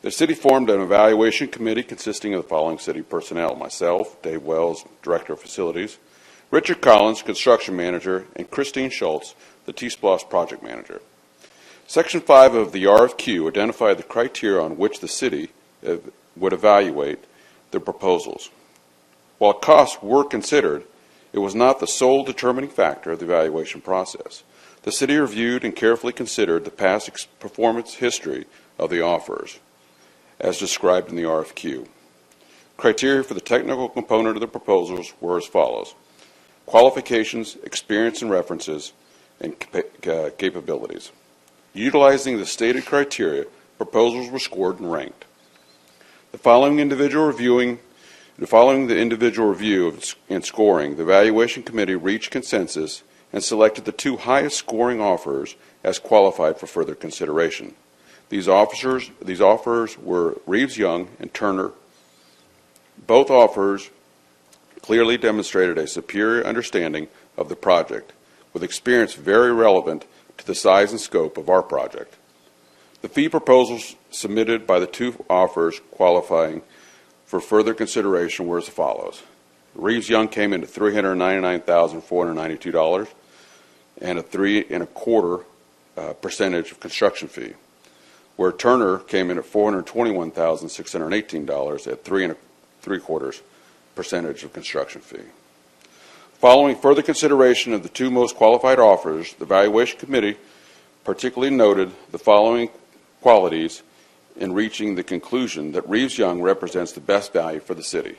The city formed an evaluation committee consisting of the following city personnel: myself, Dave Wells, Director of Facilities, Richard Collins, Construction Manager, and Christine Schultz, the T-SPLOST Project Manager. Section 5 of the RFQ identified the criteria on which the city would evaluate the proposals. While costs were considered, it was not the sole determining factor of the evaluation process. The city reviewed and carefully considered the past performance history of the offers, as described in the RFQ. Criteria for the technical component of the proposals were as follows: qualifications, experience and references, and capabilities. Utilizing the stated criteria, proposals were scored and ranked. Following the individual review and scoring, the evaluation committee reached consensus and selected the 2 highest scoring offers as qualified for further consideration. These offers were Reeves Young and Turner. Both offers clearly demonstrated a superior understanding of the project, with experience very relevant to the size and scope of our project. The fee proposals submitted by the 2 offers qualifying for further consideration were as follows. Reeves Young came in at $399,492 and a 3.25% percentage of construction fee, where Turner came in at $421,618 at 3.75% of construction fee. Following further consideration of the 2 most qualified offers, the evaluation committee particularly noted the following qualities in reaching the conclusion that Reeves Young represents the best value for the city.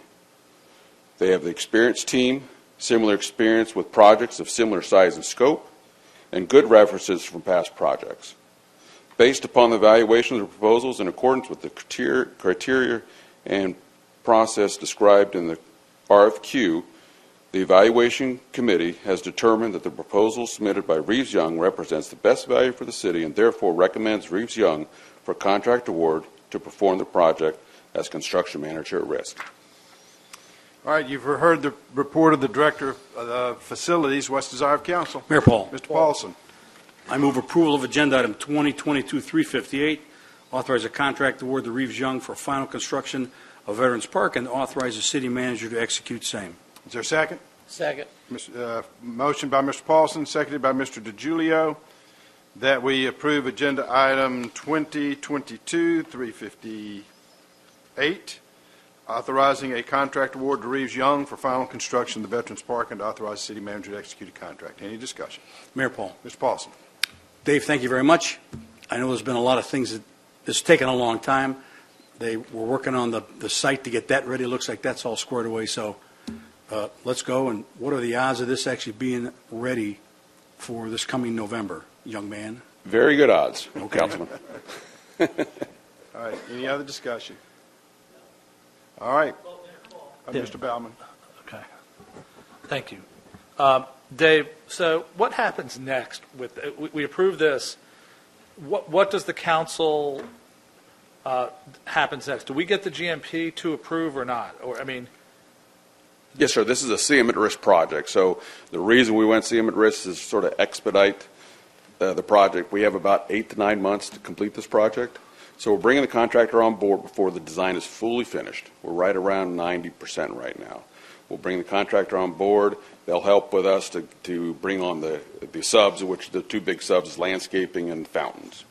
They have the experienced team, similar experience with projects of similar size and scope, and good references from past projects. Based upon the evaluation of the proposals in accordance with the criteria and process described in the RFQ, the evaluation committee has determined that the proposal submitted by Reeves Young represents the best value for the city and therefore recommends Reeves Young for contract award to perform the project as construction manager at risk. All right, you've heard the report of the Director of Facilities. What's the desire of council? Mayor Paul. Mr. Paulson. I move approval of agenda item 2022-358, authorize a contract award to Reeves Young for final construction of Veterans Park and authorize the city manager to execute same. Is there a second? Second. Motion by Mr. Paulson, seconded by Mr. DiGiulio, that we approve agenda item 2022-358, authorizing a contract award to Reeves Young for final construction of the Veterans Park and to authorize the city manager to execute a contract. Any discussion? Mayor Paul. Mr. Paulson. Dave, thank you very much. I know there's been a lot of things that it's taken a long time. They were working on the site to get that ready. It looks like that's all squared away. So let's go. And what are the odds of this actually being ready for this coming November, young man? Very good odds, Okay. Councilman. All right, any other discussion? All right. Yeah. Mr. Baumann. Okay. Thank you. Dave, so what happens next with, we approve this, what does the council happens next? Do we get the GMP to approve or not? Or, I mean... Yes, sir. This is a CM at risk project. So the reason we went CM at risk is sort of expedite the project. We have about 8 to 9 months to complete this project. So we're bringing the contractor on board before the design is fully finished. We're right around 90% right now. We'll bring the contractor on board. They'll help with us to bring on the subs, which the two big subs is landscaping and fountains.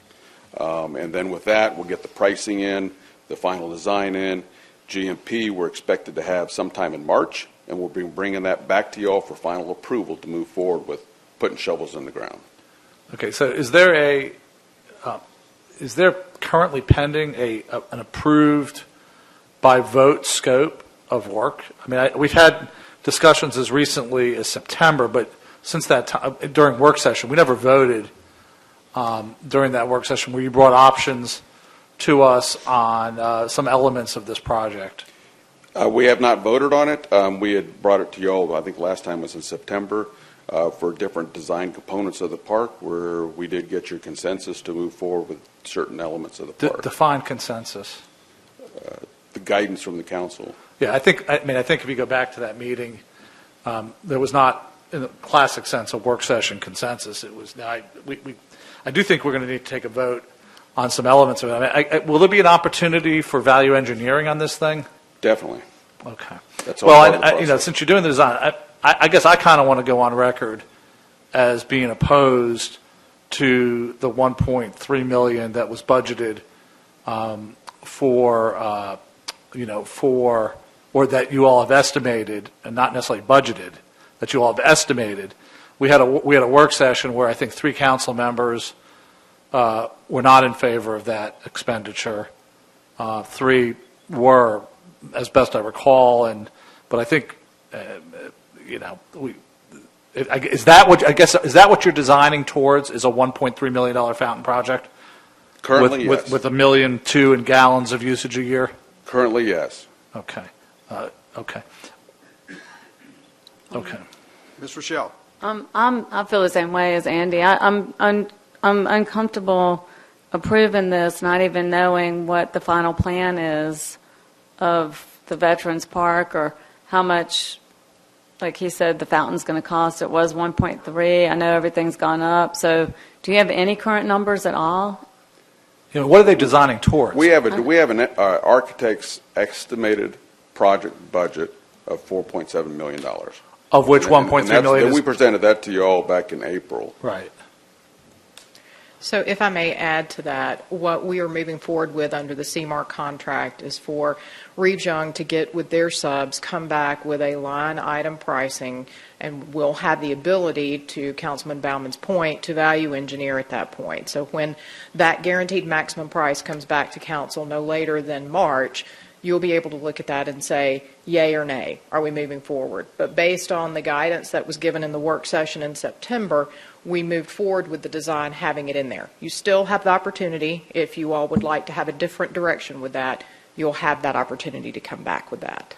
And then with that, we'll get the pricing in, the final design in. GMP we're expected to have sometime in March, and we'll be bringing that back to you all for final approval to move forward with putting shovels in the ground. Okay, so is there currently pending an approved by vote scope of work? I mean, we've had discussions as recently as September, but since that time, during work session, we never voted during that work session where you brought options to us on some elements of this project. We have not voted on it. We had brought it to you all, I think last time was in September, for different design components of the park, where we did get your consensus to move forward with certain elements of the park. Define consensus. The guidance from the council. Yeah, I think if you go back to that meeting, there was not, in the classic sense, a work session consensus. It was, I do think we're going to need to take a vote on some elements of it. I mean, will there be an opportunity for value engineering on this thing? Definitely. Okay. That's all well, since you're doing the design, I guess I kind of want to go on record as being opposed to the $1.3 million that was budgeted or that you all have estimated, and not necessarily budgeted, that you all have estimated. We had a work session where I think 3 council members were not in favor of that expenditure. 3 were, as best I recall, but I think is that what you're designing towards? Is a $1.3 million fountain project? Currently, yes. With 1.2 million in gallons of usage a year. Currently, yes. Okay. Okay. Ms. Rochelle. I feel the same way as Andy. I'm uncomfortable approving this, not even knowing what the final plan is of the Veterans Park or how much, like he said, the fountain's going to cost. It was 1.3. I know everything's gone up. So do you have any current numbers at all? What are they designing towards? We have an architect's estimated project budget of $4.7 million. Of which 1.3 million is... We presented that to you all back in April. Right. So if I may add to that, what we are moving forward with under the CMARC contract is for Reeves Young to get with their subs, come back with a line item pricing, and we'll have the ability, to Councilman Baumann's point, to value engineer at that point. So when that guaranteed maximum price comes back to council no later than March, you'll be able to look at that and say, yay or nay, are we moving forward? But based on the guidance that was given in the work session in September, we moved forward with the design having it in there. You still have the opportunity, if you all would like to have a different direction with that, you'll have that opportunity to come back with that.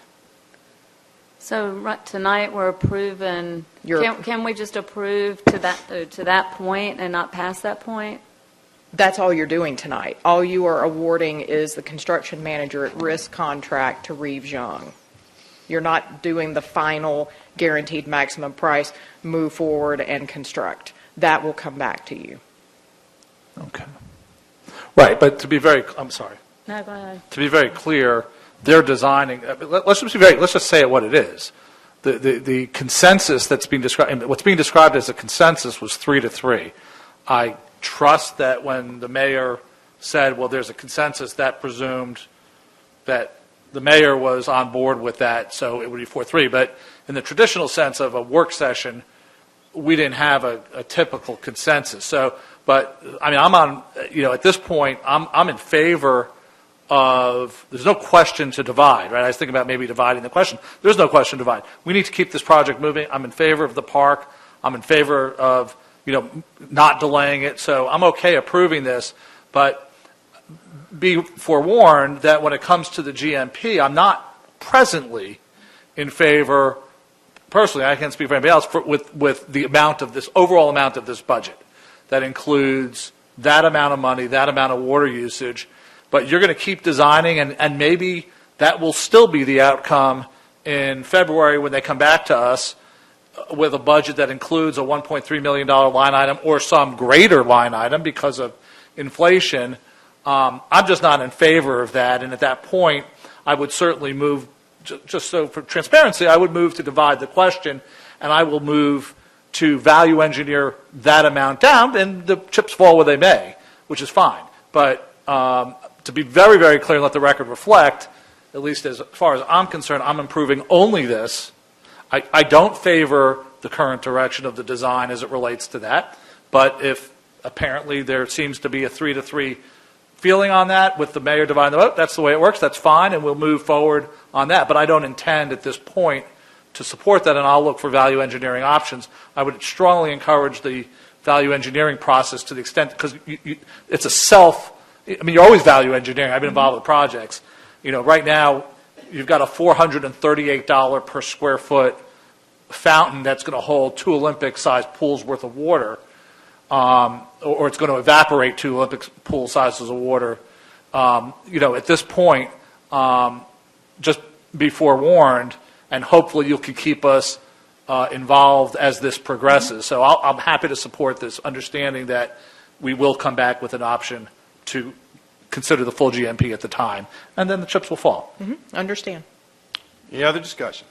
So tonight we're approving, can we just approve to that point and not past that point? That's all you're doing tonight. All you are awarding is the construction manager at risk contract to Reeves Young. You're not doing the final guaranteed maximum price, move forward and construct. That will come back to you. Okay. Right, but to be very, I'm sorry. No, go ahead. To be very clear, they're designing, let's just say it what it is. The consensus that's being described, what's being described as a consensus was 3-3. I trust that when the mayor said, well, there's a consensus, that presumed that the mayor was on board with that, so it would be 4-3. But in the traditional sense of a work session, we didn't have a typical consensus. So, but I mean, I'm on, at this point, I'm in favor of, there's no question to divide, right? I was thinking about maybe dividing the question. There's no question to divide. We need to keep this project moving. I'm in favor of the park. I'm in favor of, not delaying it. So I'm okay approving this, but be forewarned that when it comes to the GMP, I'm not presently in favor, personally, I can't speak for anybody else, with the amount of this, overall amount of this budget. That includes that amount of money, that amount of water usage, but you're going to keep designing, and maybe that will still be the outcome in February when they come back to us with a budget that includes a $1.3 million line item or some greater line item because of inflation. I'm just not in favor of that, and at that point, I would certainly move, just so for transparency, I would move to divide the question, and I will move to value engineer that amount down, and the chips fall where they may, which is fine. But to be very, very clear and let the record reflect, at least as far as I'm concerned, I'm improving only this. I don't favor the current direction of the design as it relates to that, but if apparently there seems to be a 3-3 feeling on that with the mayor dividing the vote, that's the way it works, that's fine, and we'll move forward on that. But I don't intend at this point to support that, and I'll look for value engineering options. I would strongly encourage the value engineering process to the extent, because it's you're always value engineering. I've been involved with projects. Right now, you've got a $438 per square foot fountain that's going to hold 2 Olympic-sized pools worth of water, or it's going to evaporate 2 Olympic pool sizes of water. At this point, just be forewarned, and hopefully you can keep us involved as this progresses. So I'm happy to support this, understanding that we will come back with an option to consider the full GMP at the time, and then the chips will fall. Understand. Any other discussion?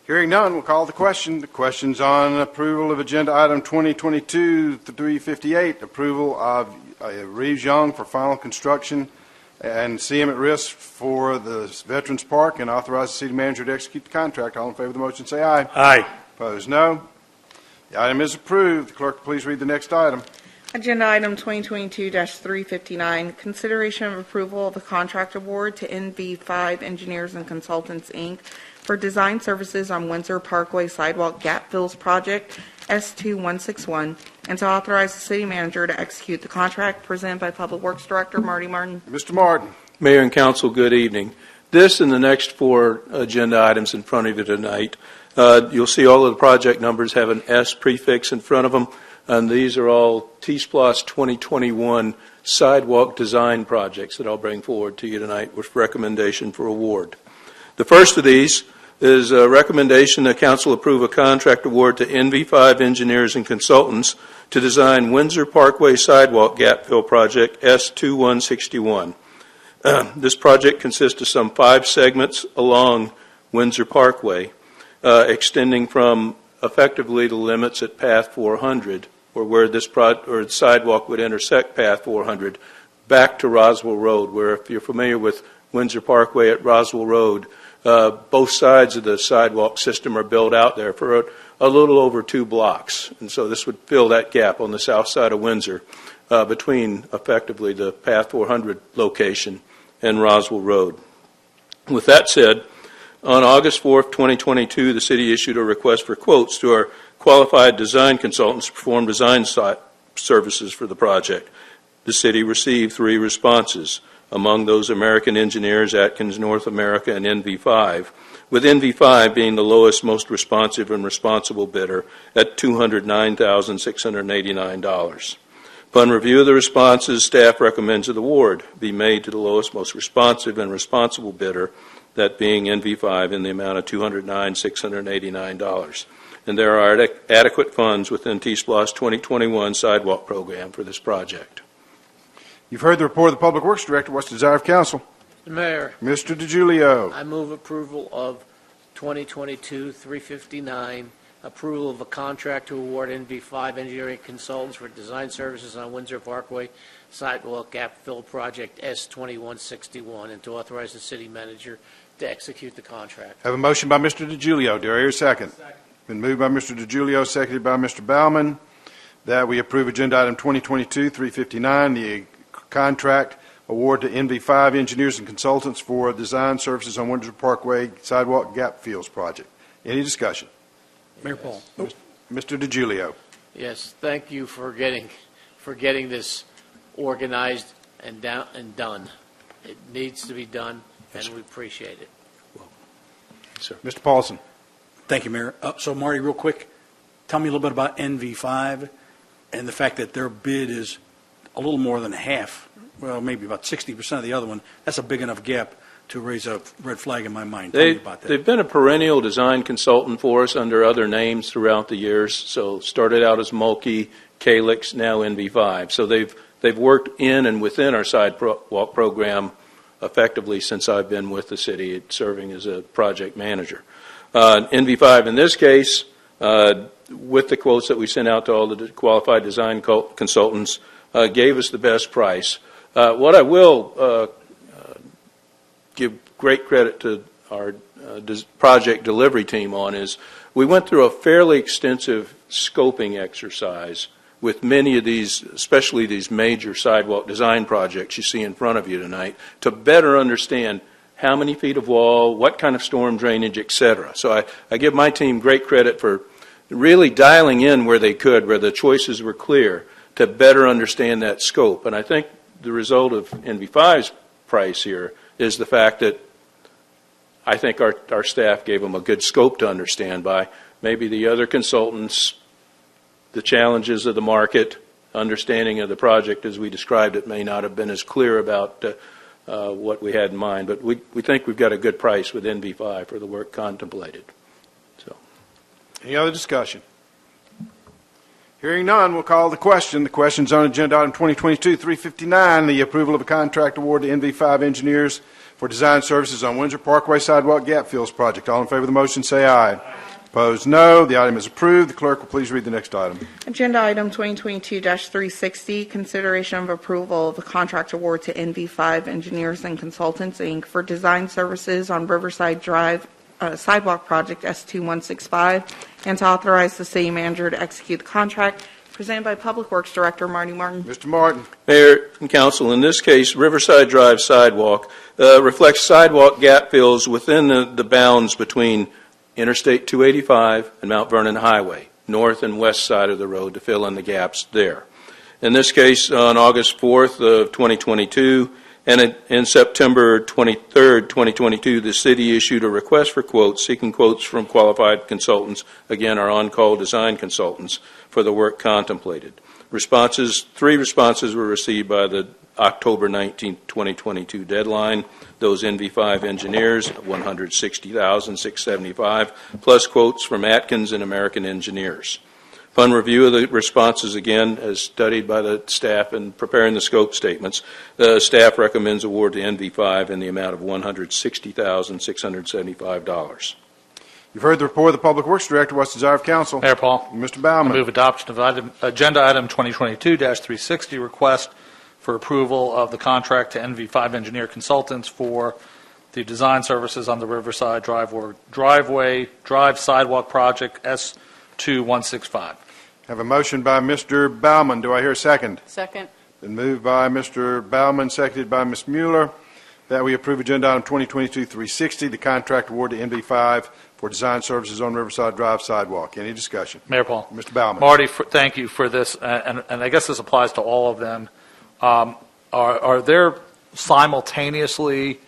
Hearing none, we'll call the question. The question's on approval of agenda item 2022-358, approval of Reeves Young for final construction and CM at risk for the Veterans Park, and authorize the city manager to execute the contract. All in favor of the motion say aye. Aye. Opposed, no. The item is approved. The clerk, please read the next item. Agenda item 2022-359, consideration of approval of a contract award to NV5 Engineers and Consultants, Inc. for design services on Windsor Parkway Sidewalk Gap Fills Project S2161, and to authorize the city manager to execute the contract. Presented by Public Works Director Marty Martin. Mr. Martin. Mayor and council, good evening. This and the next 4 agenda items in front of you tonight, you'll see all of the project numbers have an S prefix in front of them. And these are all T-SPLOST 2021 sidewalk design projects that I'll bring forward to you tonight with recommendation for award. The first of these is a recommendation that council approve a contract award to NV5 Engineers and Consultants to design Windsor Parkway Sidewalk Gap Fill Project S2161. This project consists of some 5 segments along Windsor Parkway, extending from effectively the limits at Path 400, or where this the sidewalk would intersect Path 400, back to Roswell Road, where if you're familiar with Windsor Parkway at Roswell Road, both sides of the sidewalk system are built out there for a little over 2 blocks. And so this would fill that gap on the south side of Windsor between effectively the Path 400 location and Roswell Road. With that said, on August 4th, 2022, the city issued a request for quotes to our qualified design consultants to perform design services for the project. The city received 3 responses, among those American Engineers, Atkins North America, and NV5, with NV5 being the lowest, most responsive and responsible bidder at $209,689. Upon review of the responses, staff recommends that the award be made to the lowest, most responsive and responsible bidder, that being NV5, in the amount of $209,689. And there are adequate funds within T-SPLOST 2021 sidewalk program for this project. You've heard the report of the Public Works Director. What's the desire of council? Mr. Mayor. Mr. DiGiulio. I move approval of 2022-359, approval of a contract to award NV5 Engineering Consultants for design services on Windsor Parkway Sidewalk Gap Fill Project S2161, and to authorize the city manager to execute the contract. Have a motion by Mr. DiGiulio. Do I hear a second? Been moved by Mr. DiGiulio, seconded by Mr. Baumann, that we approve agenda item 2022-359, the contract award to NV5 Engineers and Consultants for design services on Windsor Parkway Sidewalk Gap Fields Project. Any discussion? Mayor Paul. Mr. DiGiulio. Yes, thank you for getting this organized and done. It needs to be done. and we appreciate it. Sir. Mr. Paulson. Thank you, Mayor. So, Marty, real quick, tell me a little bit about NV5 and the fact that their bid is a little more than half, well, maybe about 60% of the other one. That's a big enough gap to raise a red flag in my mind. Tell me about that. They've been a perennial design consultant for us under other names throughout the years. So started out as Mulkey, Calix, now NV5. So they've worked in and within our sidewalk program effectively since I've been with the city, serving as a project manager. NV5 in this case, with the quotes that we sent out to all the qualified design consultants, gave us the best price. What I will give great credit to our project delivery team on is we went through a fairly extensive scoping exercise with many of these, especially these major sidewalk design projects you see in front of you tonight, to better understand how many feet of wall, what kind of storm drainage, et cetera. So I give my team great credit for really dialing in where they could, where the choices were clear, to better understand that scope. And I think the result of NV5's price here is the fact that I think our staff gave them a good scope to understand by. Maybe the other consultants, the challenges of the market, understanding of the project as we described it may not have been as clear about what we had in mind. But we think we've got a good price with NV5 for the work contemplated. So, any other discussion? Hearing none, we'll call the question. The question's on agenda item 2022-359, the approval of a contract award to NV5 engineers for design services on Windsor Parkway Sidewalk Gap Fills project. All in favor of the motion, say aye. Opposed, no. The item is approved. The clerk will please read the next item. Agenda item 2022-360, consideration of approval of a contract award to NV5 Engineers and Consultants, Inc. for design services on Riverside Drive Sidewalk Project S2165, and to authorize the city manager to execute the contract, presented by Public Works Director Marty Martin. Mr. Martin. Mayor and Council, in this case, Riverside Drive Sidewalk reflects sidewalk gap fills within the bounds between Interstate 285 and Mount Vernon Highway, north and west side of the road, to fill in the gaps there. In this case, on August 4th of 2022 and in September 23rd, 2022, the city issued a request for quotes, seeking quotes from qualified consultants, again, our on-call design consultants, for the work contemplated. Three responses were received by the October 19, 2022 deadline. Those NV5 engineers, $160,675, plus quotes from Atkins and American Engineers. Upon review of the responses, again, as studied by the staff in preparing the scope statements, the staff recommends award to NV5 in the amount of $160,675. You've heard the report of the Public Works Director. What's the desire of council? Mayor Paul. Mr. Baumann. I move adoption of agenda item 2022-360, request for approval of the contract to NV5 Engineer Consultants for the design services on the Riverside Drive Sidewalk Project S2165. Have a motion by Mr. Baumann. Do I hear a second? Second. Been moved by Mr. Baumann, seconded by Ms. Mueller, that we approve agenda item 2022-360, the contract award to NV5 for design services on Riverside Drive Sidewalk. Any discussion? Mayor Paul. Mr. Baumann. Marty, thank you for this, and I guess this applies to all of them. Are there simultaneously,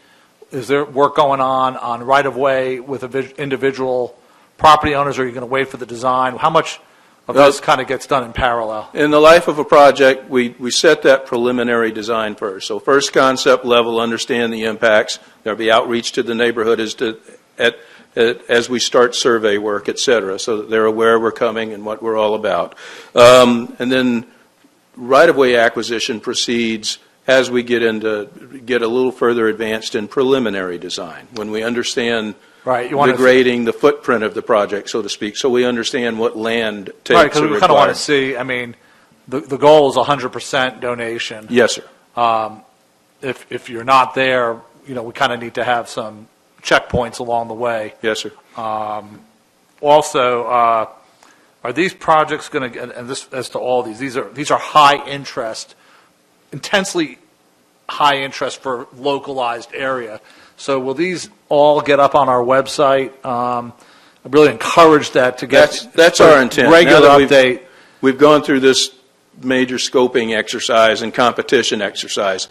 is there work going on right-of-way with individual property owners, or are you going to wait for the design? How much of this kind of gets done in parallel? In the life of a project, we set that preliminary design first. So first concept level, understand the impacts. There'll be outreach to the neighborhood as we start survey work, et cetera, so that they're aware we're coming and what we're all about. And then right-of-way acquisition proceeds as we get a little further advanced in preliminary design, when we understand the grading, the footprint of the project, so to speak, so we understand what land takes. Right, because we kind of want to see, I mean, the goal is 100% donation. Yes, sir. If you're not there, we kind of need to have some checkpoints along the way. Yes, sir. Also, are these projects going to, and this as to all these are high interest, intensely high interest for localized area. So will these all get up on our website? I really encourage that to get. That's our intent. Regular update. We've gone through this major scoping exercise and competition exercise.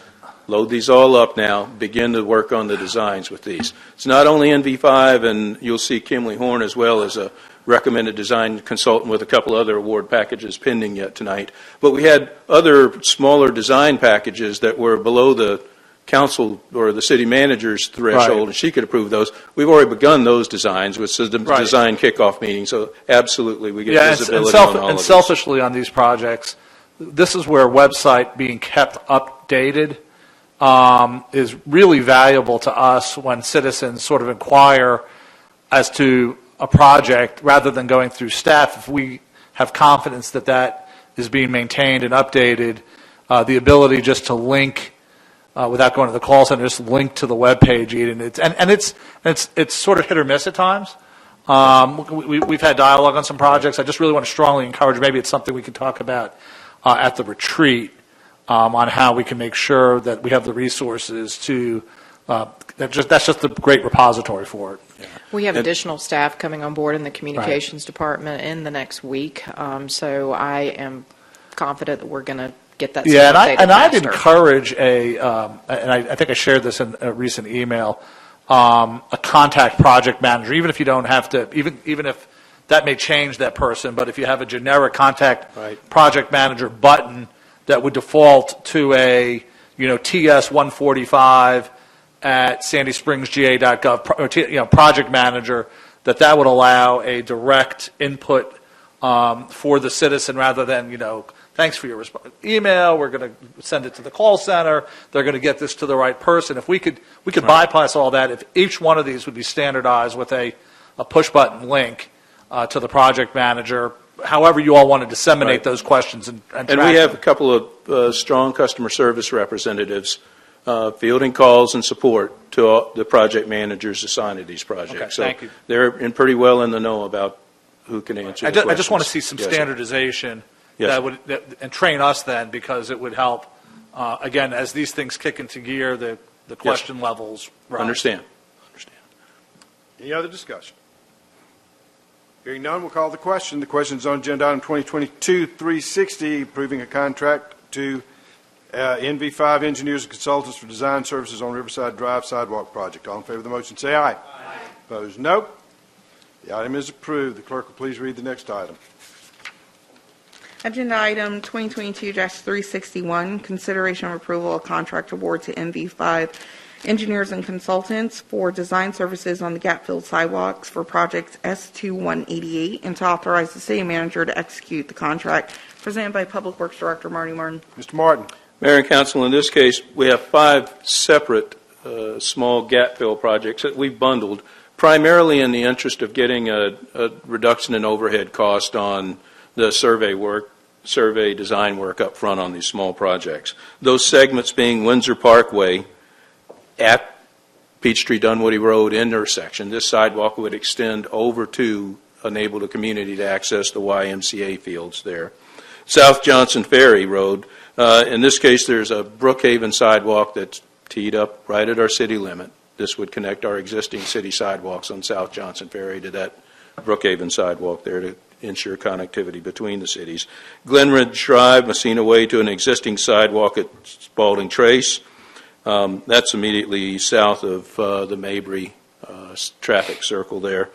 load these all up now, begin to work on the designs with these. It's not only NV5, and you'll see Kimley Horn as well as a recommended design consultant with a couple other award packages pending yet tonight. But we had other smaller design packages that were below the council or the city manager's threshold, Right. and she could approve those. We've already begun those designs with the design kickoff meeting, so absolutely we get visibility on all of and these. selfishly on these projects, this is where website being kept updated is really valuable to us when citizens sort of inquire as to a project rather than going through staff. If we have confidence that that is being maintained and updated, the ability just to link without going to the call center, just link to the web page, and it's sort of hit or miss at times. We've had dialogue on some projects. I just really want to strongly encourage. Maybe it's something we can talk about at the retreat on how we can make sure that we have the resources to. That's just a great repository for it. We have additional staff coming on board in the communications department in the next week, so I am confident that we're going to get that. Yeah, and I'd faster. encourage and I think I shared this in a recent email, a contact project manager, even if you don't have to, even if that may change that person, but if you have a generic contact project manager button that would default to a TS 145 at sandyspringsga.gov, or project manager, that would allow a direct input for the citizen rather than thanks for your email. We're going to send it to the call center. They're going to get this to the right person. If we could bypass all that. If each one of these would be standardized with a push button link to the project manager, however you all want to disseminate those questions and we have a couple of strong customer service representatives fielding calls and support to all the project managers assigned to these projects. Okay, thank you. They're pretty well in the know about who can answer the questions. I just want to see some standardization that would and train us then, because it would help, again, as these things kick into gear, the question levels rise. Understand. Any other discussion? Hearing none, we'll call the question. The question is on agenda item 2022-360, approving a contract to NV5 Engineers and Consultants for design services on Riverside Drive sidewalk project. All in favor of the motion, say aye. Aye. Opposed, no. The item is approved. The clerk will please read the next item. Agenda item 2022-361, consideration of approval of contract award to NV5 Engineers and Consultants for design services on the gap-filled sidewalks for projects S2188, and to authorize the city manager to execute the contract, presented by Public Works Director Marty Martin. Mr. Martin. Mayor and Council, in this case, we have 5 separate small gap fill projects that we've bundled, primarily in the interest of getting a reduction in overhead cost on the survey design work up front on these small projects. Those segments being Windsor Parkway at Peachtree Dunwoody Road intersection. This sidewalk would extend over to enable the community to access the YMCA fields there. South Johnson Ferry Road. In this case, there's a Brookhaven sidewalk that's teed up right at our city limit. This would connect our existing city sidewalks on South Johnson Ferry to that Brookhaven sidewalk there to ensure connectivity between the cities. Glenridge Drive, Messina Way to an existing sidewalk at Spalding Trace. That's immediately south of the Mabry traffic circle there.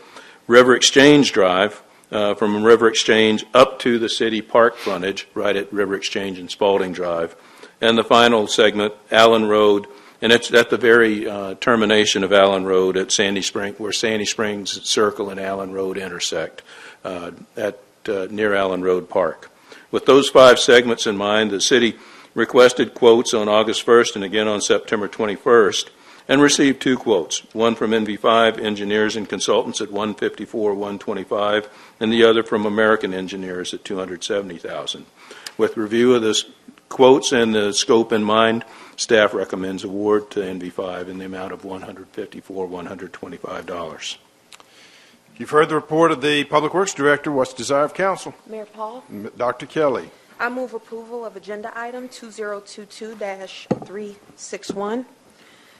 River Exchange Drive, from River Exchange up to the city park frontage, right at River Exchange and Spalding Drive. And the final segment, Allen Road, and it's at the very termination of Allen Road at Sandy Springs, where Sandy Springs Circle and Allen Road intersect near Allen Road Park. With those 5 segments in mind, the city requested quotes on August 1st and again on September 21st, and received 2 quotes, one from NV5 Engineers and Consultants at $154,125, and the other from American Engineers at $270,000. With review of the quotes and the scope in mind, staff recommends award to NV5 in the amount of $154,125. You've heard the report of the Public Works Director. What's the desire of council? Mayor Paul? Dr. Kelly. I move approval of agenda item 2022-361,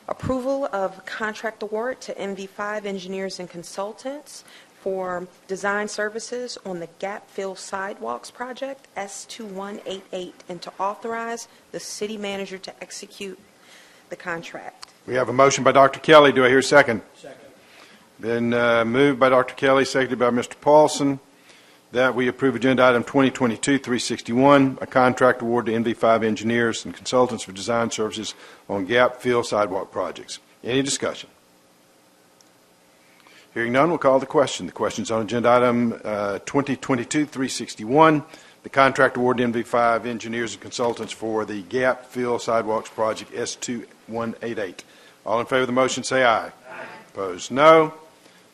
approval of contract award to NV5 Engineers and Consultants for design services on the Gap Fill Sidewalks project S2188, and to authorize the city manager to execute the contract. We have a motion by Dr. Kelly. Do I hear a second? Second. Been moved by Dr. Kelly, seconded by Mr. Paulson, that we approve agenda item 2022-361, a contract award to NV5 engineers and consultants for design services on gap fill sidewalk projects. Any discussion? Hearing none, we'll call the question. The question's on agenda item 2022-361, the contract award to NV5 engineers and consultants for the gap fill sidewalks project S2188. All in favor of the motion say aye. Aye. Opposed, no.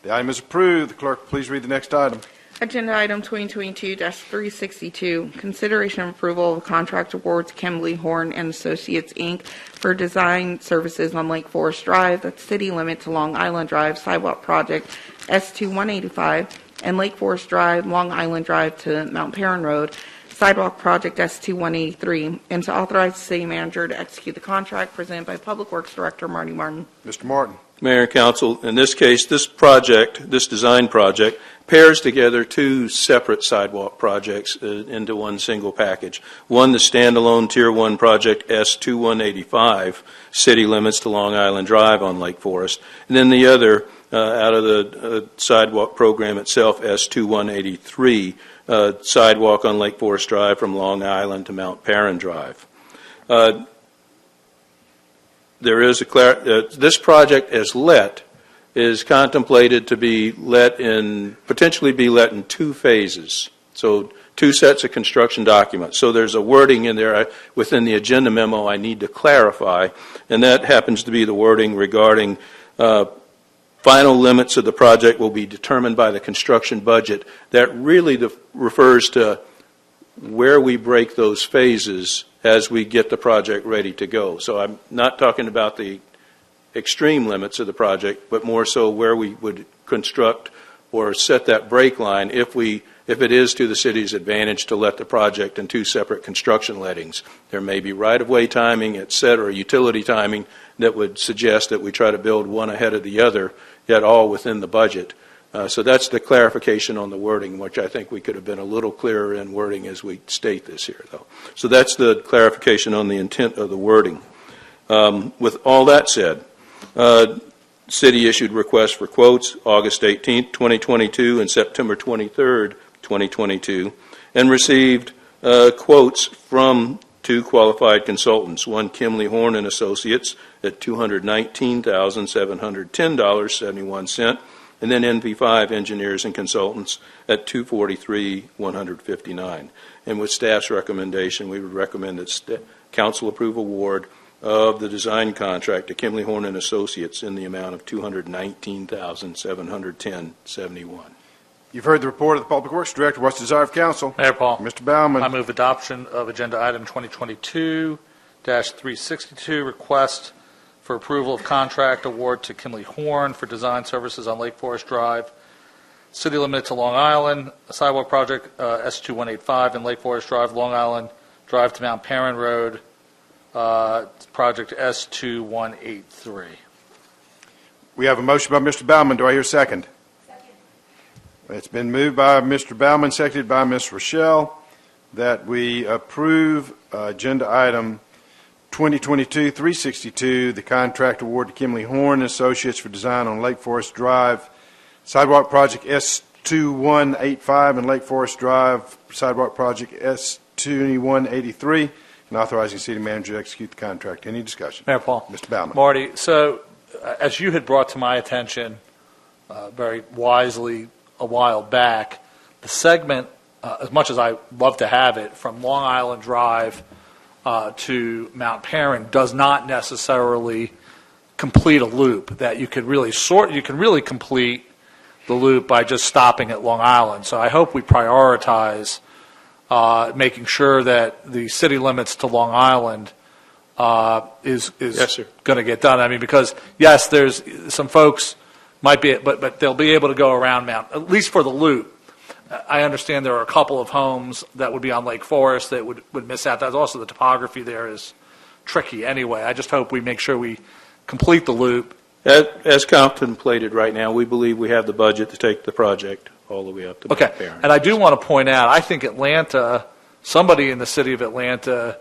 The item is approved. The clerk, please read the next item. Agenda item 2022-362, consideration and approval of contract award to Kimberly Horn and Associates, Inc. for design services on Lake Forest Drive, that's city limit to Long Island Drive sidewalk project S2185, and Lake Forest Drive, Long Island Drive to Mount Perrin Road, sidewalk project S2183, and to authorize the city manager to execute the contract presented by Public Works Director Marty Martin. Mr. Martin. Mayor and Council, in this case, this project, this design project, pairs together two separate sidewalk projects into one single package. One, the standalone Tier 1 project S2185, city limits to Long Island Drive on Lake Forest, and then the other, out of the sidewalk program itself, S2183, sidewalk on Lake Forest Drive from Long Island to Mount Perrin Drive. There is this project as let is contemplated to be potentially be let in two phases. So two sets of construction documents. So there's a wording in there within the agenda memo I need to clarify, and that happens to be the wording regarding final limits of the project will be determined by the construction budget. That really refers to where we break those phases as we get the project ready to go. So I'm not talking about the extreme limits of the project, but more so where we would construct or set that break line if it is to the city's advantage to let the project in two separate construction lettings. There may be right-of-way timing, et cetera, utility timing that would suggest that we try to build one ahead of the other, yet all within the budget. So that's the clarification on the wording, which I think we could have been a little clearer in wording as we state this here, though. So that's the clarification on the intent of the wording. With all that said, City issued requests for quotes August 18, 2022 and September 23, 2022, and received quotes from two qualified consultants, one Kimley Horn and Associates at $219,710.71, and then NV5 Engineers and Consultants at $243,159. And with staff's recommendation, we would recommend that council approve award of the design contract to Kimley Horn and Associates in the amount of $219,710.71. You've heard the report of the Public Works Director. What's the desire of council? Mayor Paul. Mr. Baumann. I move adoption of agenda item 2022-362, request for approval of contract award to Kimley Horn for design services on Lake Forest Drive, city limit to Long Island, sidewalk project S2185 and Lake Forest Drive, Long Island Drive to Mount Perrin Road, project S2183. We have a motion by Mr. Baumann. Do I hear a second? Second. It's been moved by Mr. Baumann, seconded by Ms. Rochelle, that we approve agenda item 2022-362, the contract award to Kimley Horn and Associates for design on Lake Forest Drive, sidewalk project S2185 and Lake Forest Drive, sidewalk project S2183, and authorizing city manager to execute the contract. Any discussion? Mayor Paul. Mr. Baumann. Marty, so as you had brought to my attention very wisely a while back, the segment, as much as I love to have it, from Long Island Drive to Mount Perrin does not necessarily complete a loop that you can really complete the loop by just stopping at Long Island. So I hope we prioritize making sure that the city limits to Long Island is yes, going to get done. I mean, because yes, there's some folks might be, but they'll be able to go around at least for the loop. I understand there are a couple of homes that would be on Lake Forest that would miss out. That's also the topography there is tricky anyway. I just hope we make sure we complete the loop. As contemplated right now, we believe we have the budget to take the project all the way up to Mount Perrin. And I do want to point out, I think Atlanta, somebody in the city of Atlanta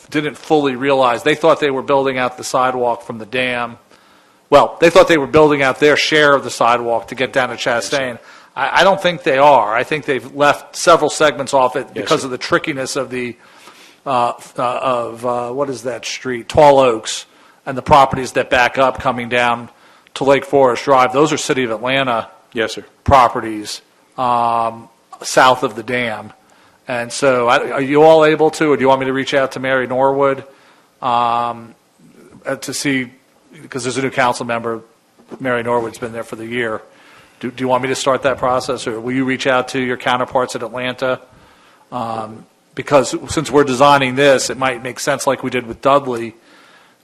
didn't fully realize. They thought they were building out the sidewalk from the dam. Well, they thought they were building out their share of the sidewalk to get down to Chastain. I don't think they are. I think they've left several segments off it because of the trickiness of the what is that street? Tall Oaks, and the properties that back up coming down to Lake Forest Drive. Those are City of Atlanta properties south of the dam. And so are you all able to, or do you want me to reach out to Mary Norwood to see, because there's a new council member, Mary Norwood's been there for the year. Do you want me to start that process, or will you reach out to your counterparts at Atlanta? Because since we're designing this, it might make sense, like we did with Dudley,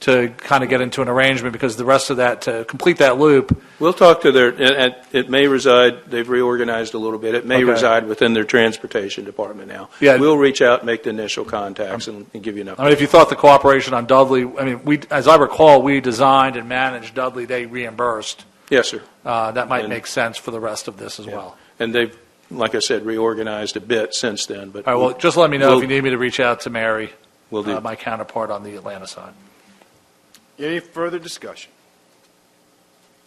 to kind of get into an arrangement, because the rest of that, to complete that loop. We'll talk to their, and it may reside, they've reorganized a little bit, it may reside within their transportation department now. Yeah. We'll reach out and make the initial contacts and give you an update. I mean, if you thought the cooperation on Dudley, I mean, as I recall, we designed and managed Dudley, they reimbursed. Yes, sir. That might make sense for the rest of this as well. And they've, like I said, reorganized a bit since then. But all right, well, just let me know if you need me to reach out to Mary, Will do. My counterpart on the Atlanta side. Any further discussion?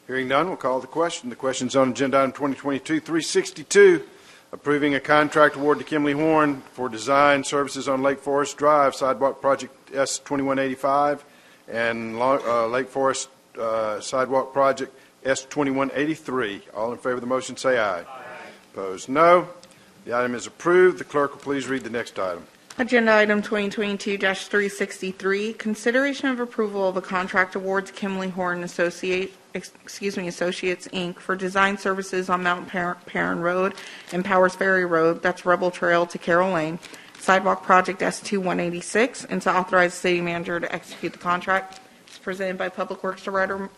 Hearing none, we'll call the question. The question's on agenda item 2022-362, approving a contract award to Kimley Horn for design services on Lake Forest Drive, sidewalk project S2185, and Lake Forest sidewalk project S2183. All in favor of the motion, say aye. Opposed, no. The item is approved. The clerk will please read the next item. Agenda item 2022-363, consideration of approval of a contract award to Kimley Horn Associates, Inc. for design services on Mount Perrin Road and Powers Ferry Road, that's Rebel Trail to Carroll Lane, sidewalk project S2186, and to authorize the city manager to execute the contract. It's presented by Public Works Director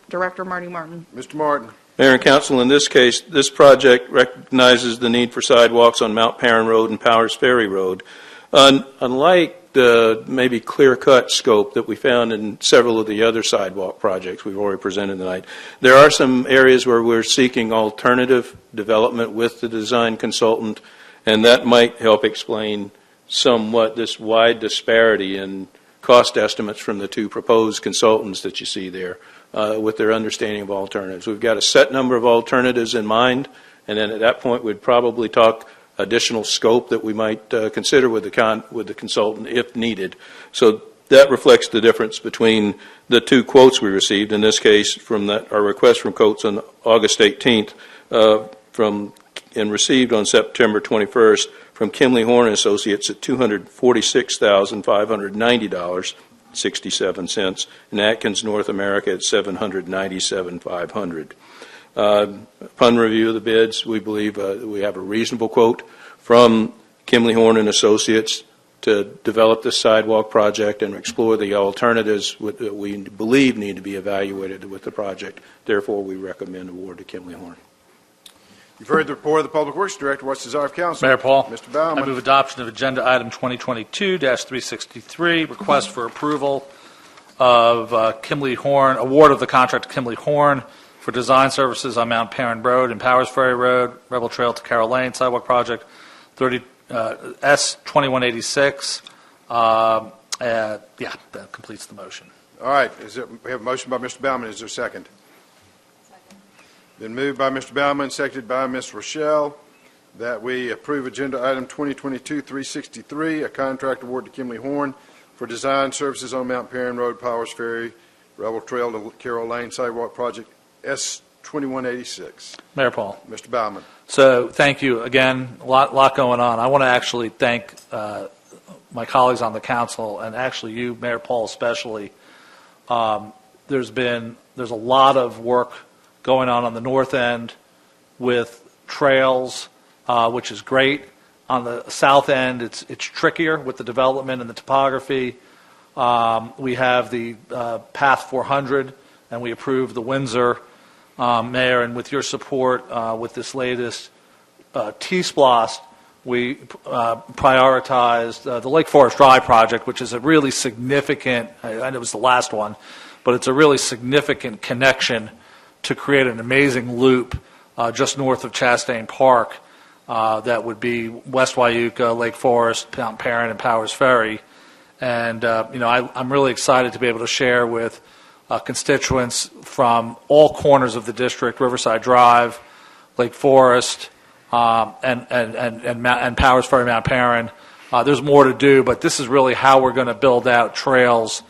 Marty Martin. Mr. Martin. Mayor and Council, in this case, this project recognizes the need for sidewalks on Mount Perrin Road and Powers Ferry Road. Unlike the maybe clear-cut scope that we found in several of the other sidewalk projects we've already presented tonight, there are some areas where we're seeking alternative development with the design consultant, and that might help explain somewhat this wide disparity in cost estimates from the two proposed consultants that you see there with their understanding of alternatives. We've got a set number of alternatives in mind, and then at that point we'd probably talk additional scope that we might consider with the consultant if needed. So that reflects the difference between the two quotes we received. In this case, from our request from quotes on August 18th and received on September 21st from Kimley Horn Associates at $246,590.67, and Atkins North America at $797,500. Upon review of the bids, we believe we have a reasonable quote from Kimley Horn and Associates to develop this sidewalk project and explore the alternatives that we believe need to be evaluated with the project. Therefore, we recommend award to Kimley Horn. You've heard the report of the Public Works Director. What's the desire of council? Mayor Paul. Mr. Baumann. I move adoption of agenda item 2022-363, request for approval of Kimley Horn, award of the contract to Kimley Horn for design services on Mount Perrin Road and Powers Ferry Road, Rebel Trail to Carroll Lane, sidewalk project S2186. That completes the motion. All right. We have a motion by Mr. Baumann. Is there a second? Been moved by Mr. Baumann, seconded by Ms. Rochelle, that we approve agenda item 2022-363, a contract award to Kimley Horn for design services on Mount Perrin Road, Powers Ferry, Rebel Trail to Carroll Lane sidewalk project S2186. Mayor Paul. Mr. Baumann. So thank you again. A lot going on. I want to actually thank my colleagues on the council, and actually you, Mayor Paul, especially. There's a lot of work going on the north end with trails, which is great. On the south end, it's trickier with the development and the topography. We have the Path 400, and we approved the Windsor, Mayor, and with your support with this latest T-SPLOST, we prioritized the Lake Forest Drive project, which is a really significant, I know it was the last one, but it's a really significant connection to create an amazing loop just north of Chastain Park that would be West Wyuka, Lake Forest, Mount Perrin, and Powers Ferry. And, I'm really excited to be able to share with constituents from all corners of the district, Riverside Drive, Lake Forest, and Powers Ferry, Mount Perrin. There's more to do, but this is really how we're going to build out trails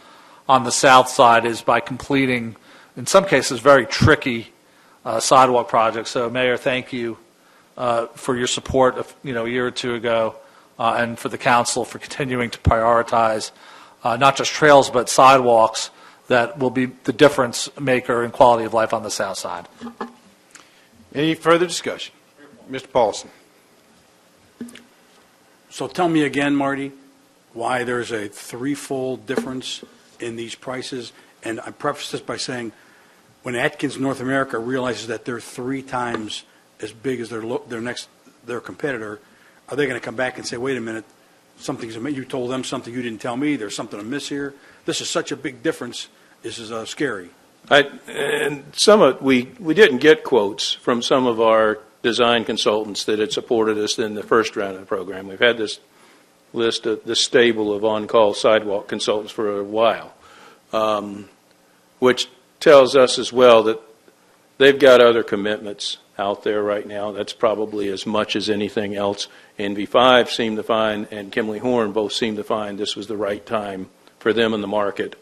on the south side, is by completing, in some cases, very tricky sidewalk projects. So, Mayor, thank you for your support a year or two ago, and for the council for continuing to prioritize not just trails but sidewalks that will be the difference maker in quality of life on the south side. Any further discussion? Mr. Paulson. So tell me again, Marty, why there's a threefold difference in these prices. And I preface this by saying, when Atkins North America realizes that they're 3 times as big as their competitor, are they going to come back and say, wait a minute, you told them something you didn't tell me, there's something amiss here? This is such a big difference. This is scary. And we didn't get quotes from some of our design consultants that had supported us in the first round of the program. We've had this list of this stable of on-call sidewalk consultants for a while, which tells us as well that they've got other commitments out there right now. That's probably as much as anything else. NV5 seemed to find, and Kimley Horn both seemed to find this was the right time for them in the market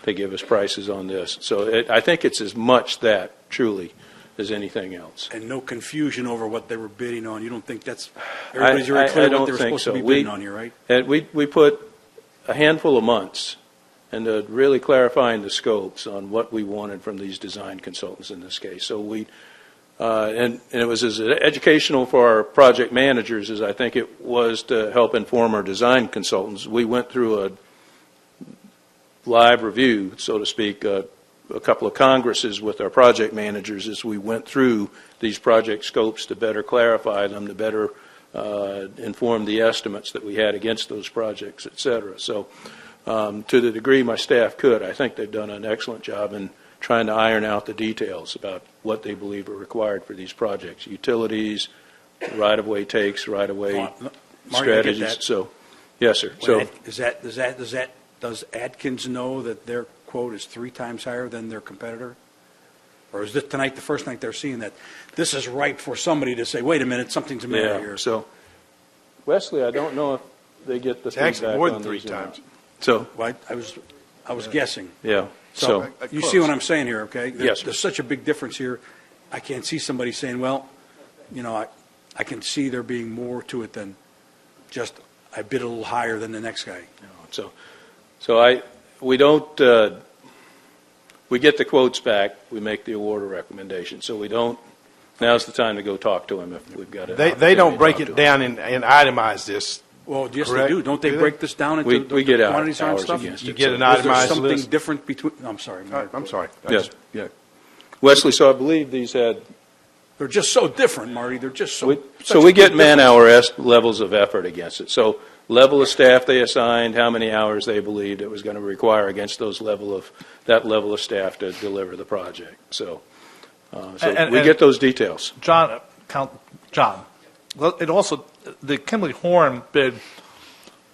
to give us prices on this. So I think it's as much that, truly, as anything else. And no confusion over what they were bidding on. You don't think everybody's very clear what they were supposed to be bidding on here, right? We put a handful of months into really clarifying the scopes on what we wanted from these design consultants in this case. So and it was as educational for our project managers as I think it was to help inform our design consultants. We went through a live review, so to speak, a couple of congresses with our project managers as we went through these project scopes to better clarify them, to better inform the estimates that we had against those projects, et cetera. So to the degree my staff could, I think they've done an excellent job in trying to iron out the details about what they believe are required for these projects. Utilities, right-of-way takes, right-of-way strategies. So, yes, sir. Does Atkins know that their quote is 3 times higher than their competitor? Or is this tonight the first night they're seeing that this is right for somebody to say, wait a minute, something's the matter here? So, Wesley, I don't know if they get the feedback more than on 3 these times. So, I was guessing. Yeah. So you see what I'm saying here, okay? Yes, sir. There's such a big difference here. I can't see somebody saying, well, I can see there being more to it than just I bid a little higher than the next guy. We don't, we get the quotes back, we make the award or recommendation. So we don't, now's the time to go talk to them if we've got it. They don't break it down and itemize this. Well, yes, correct? they do. Don't they break this down into we get quantities and hours stuff? against it. You get an Is there itemized something list. different between? I'm sorry. I'm sorry. Yes, yeah. Wesley, so I believe these had. They're just so different, Marty. They're just so. So we get man-hour levels of effort against it. So level of staff they assigned, how many hours they believed it was going to require against that level of staff to deliver the project. So, we get those details. John, it also, the Kimley Horn bid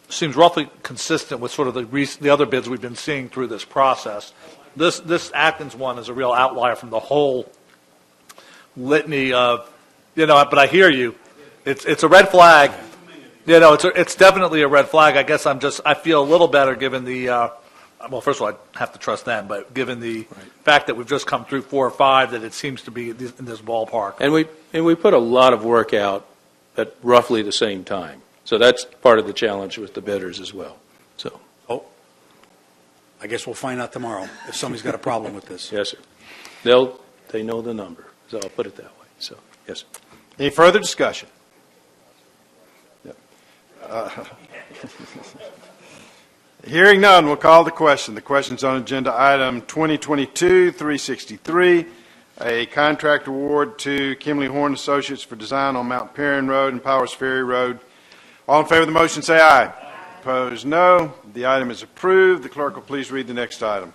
seems roughly consistent with sort of the other bids we've been seeing through this process. This Atkins one is a real outlier from the whole litany of, but I hear you. It's a red flag. It's definitely a red flag. I guess I feel a little better given the, well, first of all, I have to trust them, but given the fact that we've just come through 4 or 5, that it seems to be in this ballpark. And we put a lot of work out at roughly the same time. So that's part of the challenge with the bidders as well. So. Oh, I guess we'll find out tomorrow if somebody's got a problem with this. Yes, sir. They know the number, so I'll put it that way. So, yes, sir. Any further discussion? Hearing none, we'll call the question. The question's on agenda item 2022-363, a contract award to Kimley Horn Associates for design on Mount Perrin Road and Powers Ferry Road. All in favor of the motion, say aye. Aye. Opposed, no. The item is approved. The clerk will please read the next item.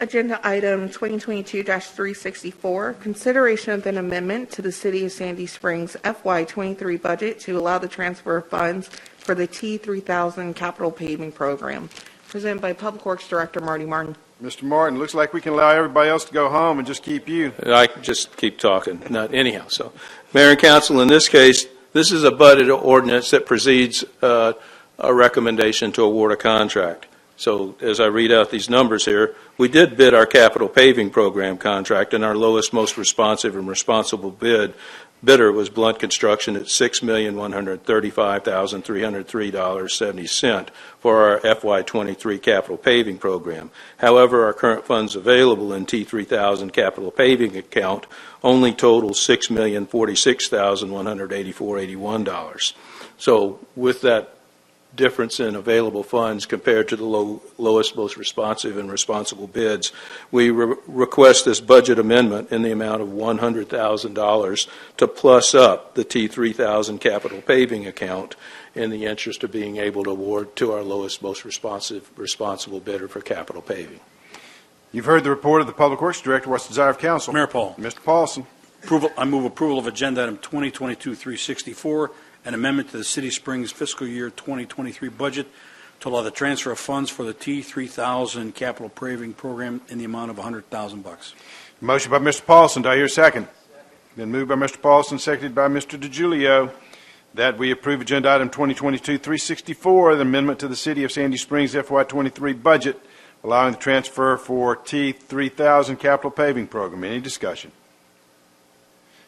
Agenda item 2022-364, consideration of an amendment to the City of Sandy Springs FY23 budget to allow the transfer of funds for the T3000 capital paving program. Presented by Public Works Director Marty Martin. Mr. Martin, looks like we can allow everybody else to go home and just keep you. I can just keep talking. Not anyhow. So, Mayor and Council, in this case, this is a budget ordinance that precedes a recommendation to award a contract. So as I read out these numbers here, we did bid our capital paving program contract, and our lowest, most responsive and responsible bidder was Blunt Construction at $6,135,303.70 for our FY23 capital paving program. However, our current funds available in T3000 capital paving account only total $6,046,184.81. So with that difference in available funds compared to the lowest, most responsive and responsible bids, we request this budget amendment in the amount of $100,000 to plus up the T3000 capital paving account in the interest of being able to award to our lowest, most responsible bidder for capital paving. You've heard the report of the Public Works Director. What's the desire of council? Mayor Paul. Mr. Paulson. I move approval of agenda item 2022-364, an amendment to the City Springs fiscal year 2023 budget to allow the transfer of funds for the T3000 capital paving program in the amount of $100,000. Motion by Mr. Paulson. Do I hear a second? Then moved by Mr. Paulson, seconded by Mr. DiGiulio, that we approve agenda item 2022-364, the amendment to the City of Sandy Springs FY23 budget, allowing the transfer for T3000 capital paving program. Any discussion?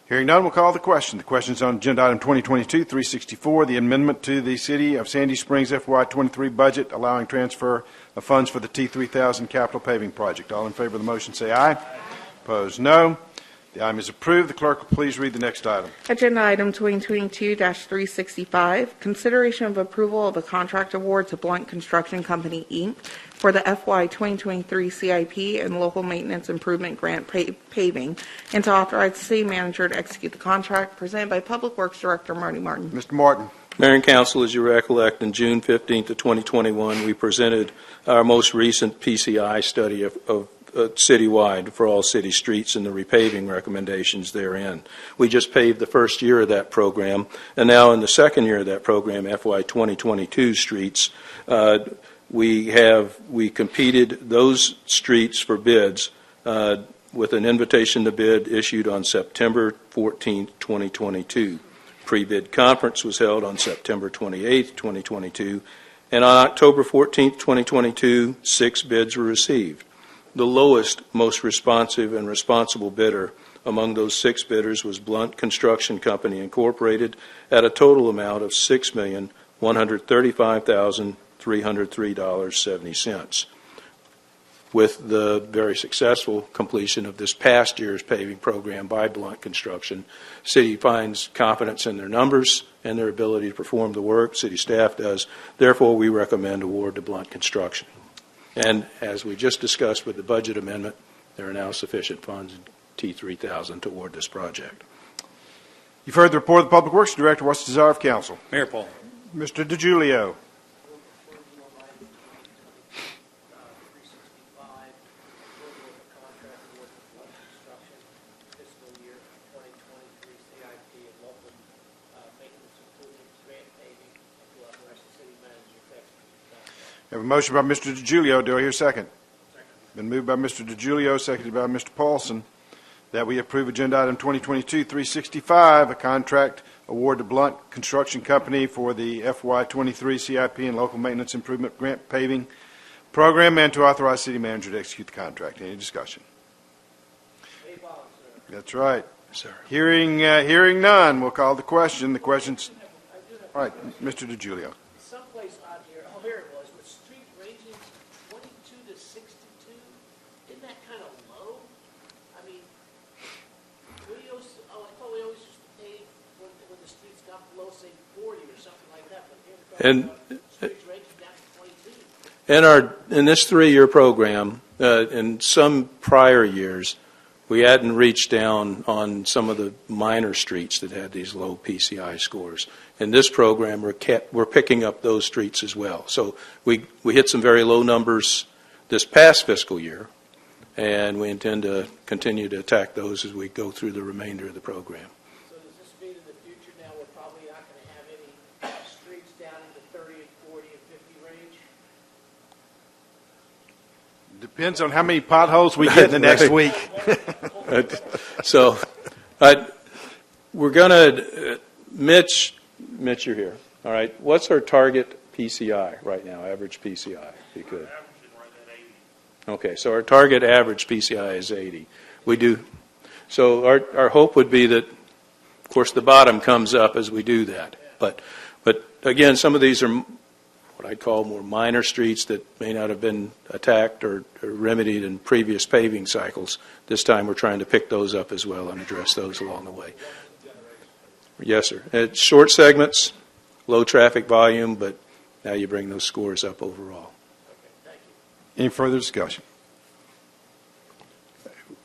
Hearing none, we'll call the question. The question is on agenda item 2022-364, the amendment to the City of Sandy Springs FY23 budget, allowing transfer of funds for the T3000 capital paving project. All in favor of the motion say aye. Opposed, no. The item is approved. The clerk will please read the next item. Agenda item 2022-365, consideration of approval of a contract award to Blunt Construction Company, Inc. for the FY 2023 CIP and local maintenance improvement grant paving, and to authorize the city manager to execute the contract. Presented by Public Works Director Marty Martin. Mr. Martin. Mayor and Council, as you recollect, in June 15th of 2021, we presented our most recent PCI study of citywide for all city streets and the repaving recommendations therein. We just paved the first year of that program, and now in the second year of that program, FY 2022 streets, we competed those streets for bids with an invitation to bid issued on September 14th, 2022. Pre-bid conference was held on September 28th, 2022, and on October 14th, 2022, 6 bids were received. The lowest, most responsive and responsible bidder among those 6 bidders was Blunt Construction Company, Incorporated, at a total amount of $6,135,303.70. With the very successful completion of this past year's paving program by Blunt Construction, City finds confidence in their numbers and their ability to perform the work. City staff does. Therefore, we recommend award to Blunt Construction. And as we just discussed with the budget amendment, there are now sufficient funds in T3000 to award this project. You've heard the report of the Public Works Director. What's the desire of council? Mayor Paul. Mr. DiGiulio. I have a motion by Mr. DiGiulio. Do I hear a second? Second. Been moved by Mr. DiGiulio, seconded by Mr. Paulson, that we approve agenda item 2022-365, a contract award to Blunt Construction Company for the FY23 CIP and local maintenance improvement grant paving program, and to authorize city manager to execute the contract. Any discussion? That's right. Sir. Hearing none, we'll call the question. The question's all right. Mr. DiGiulio. Someplace out here, oh, here it was, with street ranging 22 to 62. Isn't that kind of low? I mean, I thought we always used to pay when the streets got below, say, 40 or something like that. But here streets ranging down to 22. In this 3-year program, in some prior years, we hadn't reached down on some of the minor streets that had these low PCI scores. In this program, we're picking up those streets as well. So we hit some very low numbers this past fiscal year, and we intend to continue to attack those as we go through the remainder of the program. So does this mean in the future now we're probably not going to have any streets down in the 30 and 40 and 50 range? Depends on how many potholes we get in the next week. So, we're going to, Mitch, you're here. All right. What's our target PCI right now, average PCI, if you could? Okay, so our target average PCI is 80. We do. So our hope would be that, of course, the bottom comes up as we do that. But again, some of these are what I'd call more minor streets that may not have been attacked or remedied in previous paving cycles. This time we're trying to pick those up as well and address those along the way. Yes, sir. It's short segments, low traffic volume, but now you bring those scores up overall. Any further discussion?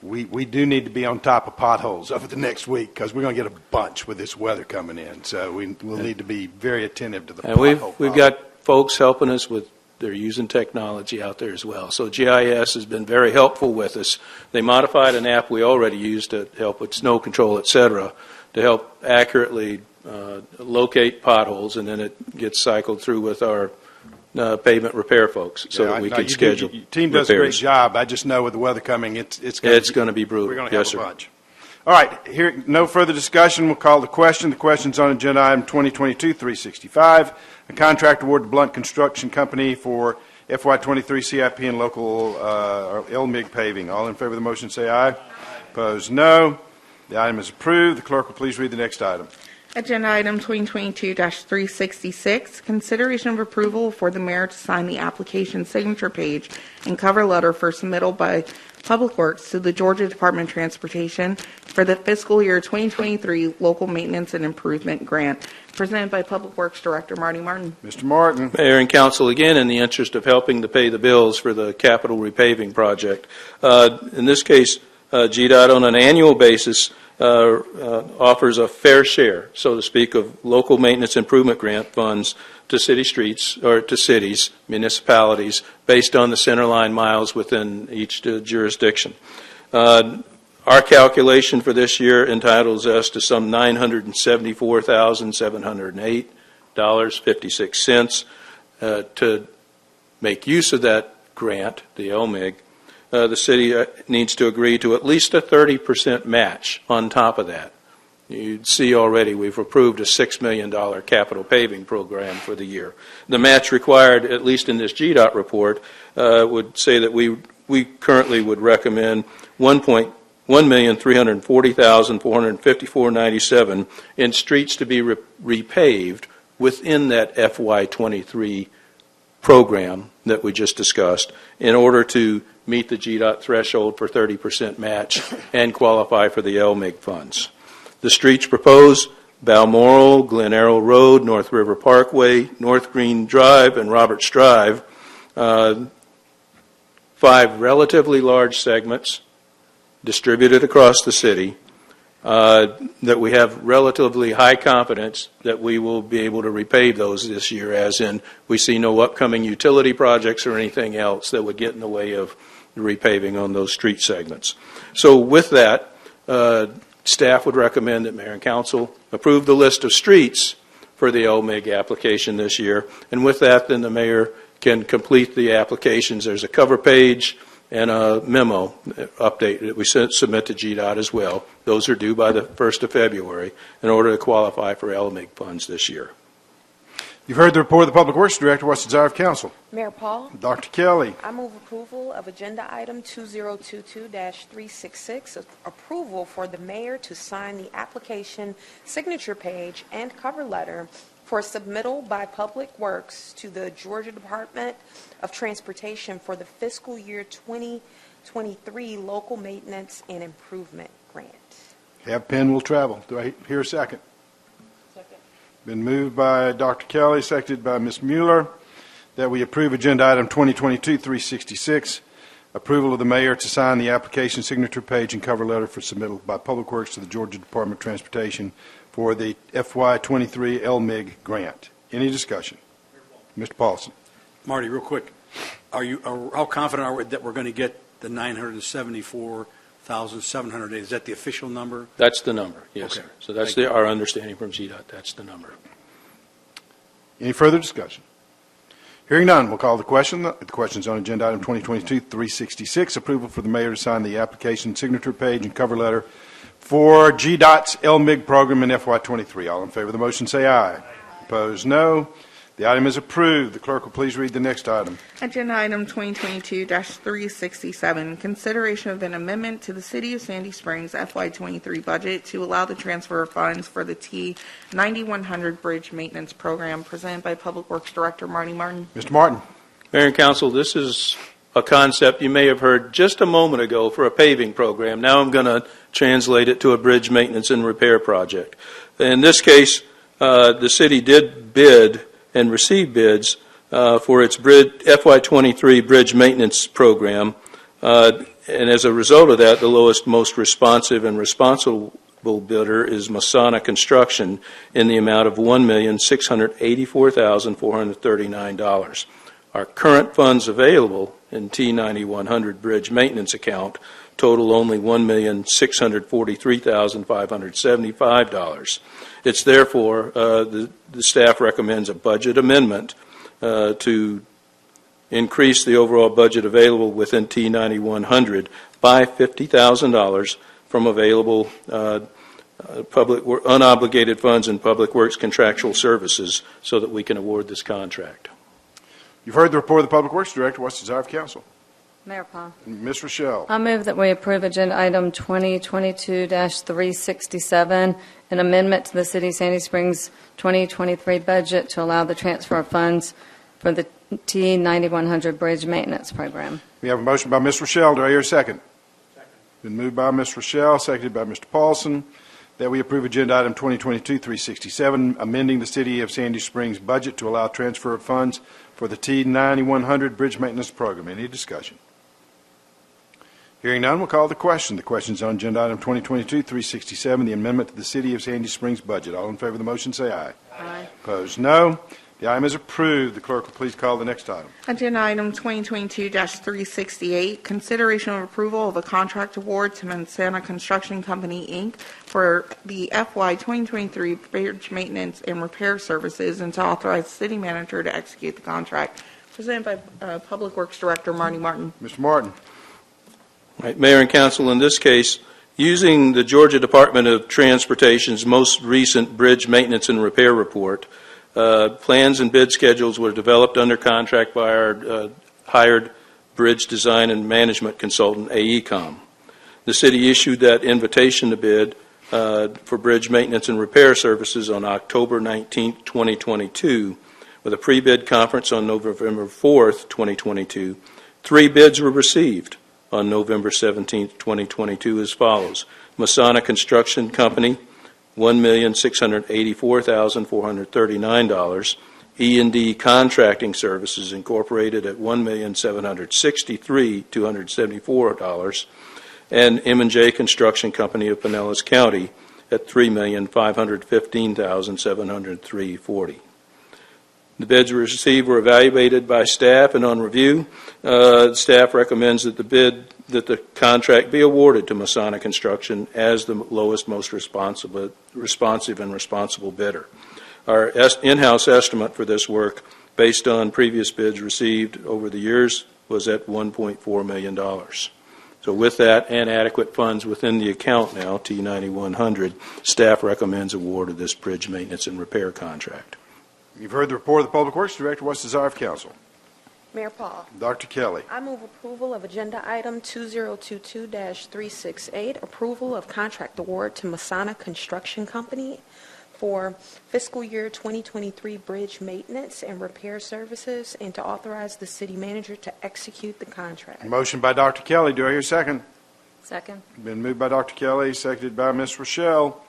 We do need to be on top of potholes over the next week because we're going to get a bunch with this weather coming in. So we'll need to be very attentive to the and pothole. we've got folks helping us with, they're using technology out there as well. So GIS has been very helpful with us. They modified an app we already use to help with snow control, et cetera, to help accurately locate potholes, and then it gets cycled through with our pavement repair folks so that we can schedule your team does repairs. a great job. I just know with the weather coming, it's going to be brutal. We're going to Yes, have a sir. bunch. All right, here, no further discussion. We'll call the question. The question's on agenda item 2022-365, a contract award to Blunt Construction Company for FY23 CIP and local LMIG paving. All in favor of the motion say aye. Opposed, no. The item is approved. The clerk will please read the next item. Agenda item 2022-366, consideration of approval for the mayor to sign the application signature page and cover letter for submittal by Public Works to the Georgia Department of Transportation for the fiscal year 2023 Local Maintenance and Improvement Grant, presented by Public Works Director Marty Martin. Mr. Martin. Mayor and council, again, in the interest of helping to pay the bills for the capital repaving project. In this case, GDOT on an annual basis offers a fair share, so to speak, of local maintenance improvement grant funds to city streets or to cities, municipalities, based on the centerline miles within each jurisdiction. Our calculation for this year entitles us to some $974,708.56 to make use of that grant, the LMIG. The city needs to agree to at least a 30% match on top of that. You see already we've approved a $6 million capital paving program for the year. The match required, at least in this GDOT report, would say that we currently would recommend $1,340,454.97 in streets to be repaved within that FY23 program that we just discussed in order to meet the GDOT threshold for 30% match and qualify for the LMIG funds. The streets proposed: Balmoral, Glen Arrow Road, North River Parkway, North Green Drive, and Roberts Drive. 5 relatively large segments distributed across the city that we have relatively high confidence that we will be able to repave those this year, as in we see no upcoming utility projects or anything else that would get in the way of the repaving on those street segments. So with that, staff would recommend that Mayor and Council approve the list of streets for the LMIG application this year. And with that, then the mayor can complete the applications. There's a cover page and a memo update that we submit to GDOT as well. Those are due by the 1st of February in order to qualify for LMIG funds this year. You've heard the report of the Public Works Director. What's the desire of council? Mayor Paul. Dr. Kelly. I move approval of agenda item 2022-366, approval for the mayor to sign the application signature page and cover letter for submittal by Public Works to the Georgia Department of Transportation for the fiscal year 2023 Local Maintenance and Improvement Grant. Have pen will travel. Do I hear a second? Been moved by Dr. Kelly, seconded by Ms. Mueller, that we approve agenda item 2022-366, approval of the mayor to sign the application signature page and cover letter for submittal by Public Works to the Georgia Department of Transportation for the FY23 LMIG grant. Any discussion? Mr. Paulson. Marty, real quick, how confident are we that we're going to get the 974,708. Is that the official number? That's the number, yes, Okay. sir. So that's Thank you. our understanding from GDOT. That's the number. Any further discussion? Hearing none, we'll call the question. The question is on agenda item 2022-366, approval for the mayor to sign the application signature page and cover letter for GDOT's LMIG program in FY23. All in favor of the motion say aye. Opposed, no. The item is approved. The clerk will please read the next item. Agenda item 2022-367, consideration of an amendment to the City of Sandy Springs FY23 budget to allow the transfer of funds for the T9100 Bridge Maintenance Program, presented by Public Works Director Marty Martin. Mr. Martin. Mayor and Council, this is a concept you may have heard just a moment ago for a paving program. Now I'm going to translate it to a bridge maintenance and repair project. In this case, the city did bid and receive bids for its FY23 bridge maintenance program. And as a result of that, the lowest, most responsive and responsible bidder is Masana Construction in the amount of $1,684,439. Our current funds available in T9100 bridge maintenance account total only $1,643,575. It's therefore, the staff recommends a budget amendment to increase the overall budget available within T9100 by $50,000 from available unobligated funds in Public Works contractual services so that we can award this contract. You've heard the report of the Public Works Director. What's the desire of council? Mayor Paul. Ms. Rochelle. I move that we approve agenda item 2022-367, an amendment to the City of Sandy Springs 2023 budget to allow the transfer of funds for the T9100 Bridge Maintenance Program. We have a motion by Ms. Rochelle. Do I hear a second? Second. Been moved by Ms. Rochelle, seconded by Mr. Paulson, that we approve agenda item 2022-367, amending the City of Sandy Springs budget to allow transfer of funds for the T9100 Bridge Maintenance Program. Any discussion? Hearing none, we'll call the question. The question is on agenda item 2022-367, the amendment to the City of Sandy Springs budget. All in favor of the motion say aye. Aye. Opposed, no. The item is approved. The clerk will please call the next item. Agenda item 2022-368, consideration of approval of a contract award to Mansana Construction Company, Inc. for the FY 2023 bridge maintenance and repair services, and to authorize the city manager to execute the contract, presented by Public Works Director Marty Martin. Mr. Martin. Right, Mayor and Council, in this case, using the Georgia Department of Transportation's most recent bridge maintenance and repair report, plans and bid schedules were developed under contract by our hired bridge design and management consultant, AECOM. The city issued that invitation to bid for bridge maintenance and repair services on October 19, 2022, with a pre-bid conference on November 4, 2022. 3 bids were received on November 17, 2022 as follows. Masana Construction Company, $1,684,439. E&D Contracting Services Incorporated at $1,763,274. And M&J Construction Company of Pinellas County at $3,515,703.40. The bids received were evaluated by staff, and on review, staff recommends that the contract be awarded to Masana Construction as the lowest, most responsive and responsible bidder. Our in-house estimate for this work, based on previous bids received over the years, was at $1.4 million. So with that and adequate funds within the account now, T9100, staff recommends award of this bridge maintenance and repair contract. You've heard the report of the Public Works Director. What's the desire of council? Mayor Paul. Dr. Kelly. I move approval of agenda item 2022-368, approval of contract award to Masana Construction Company for fiscal year 2023 bridge maintenance and repair services, and to authorize the city manager to execute the contract. Motion by Dr. Kelly. Do I hear a second? Second. Been moved by Dr. Kelly, seconded by Ms. Rochelle,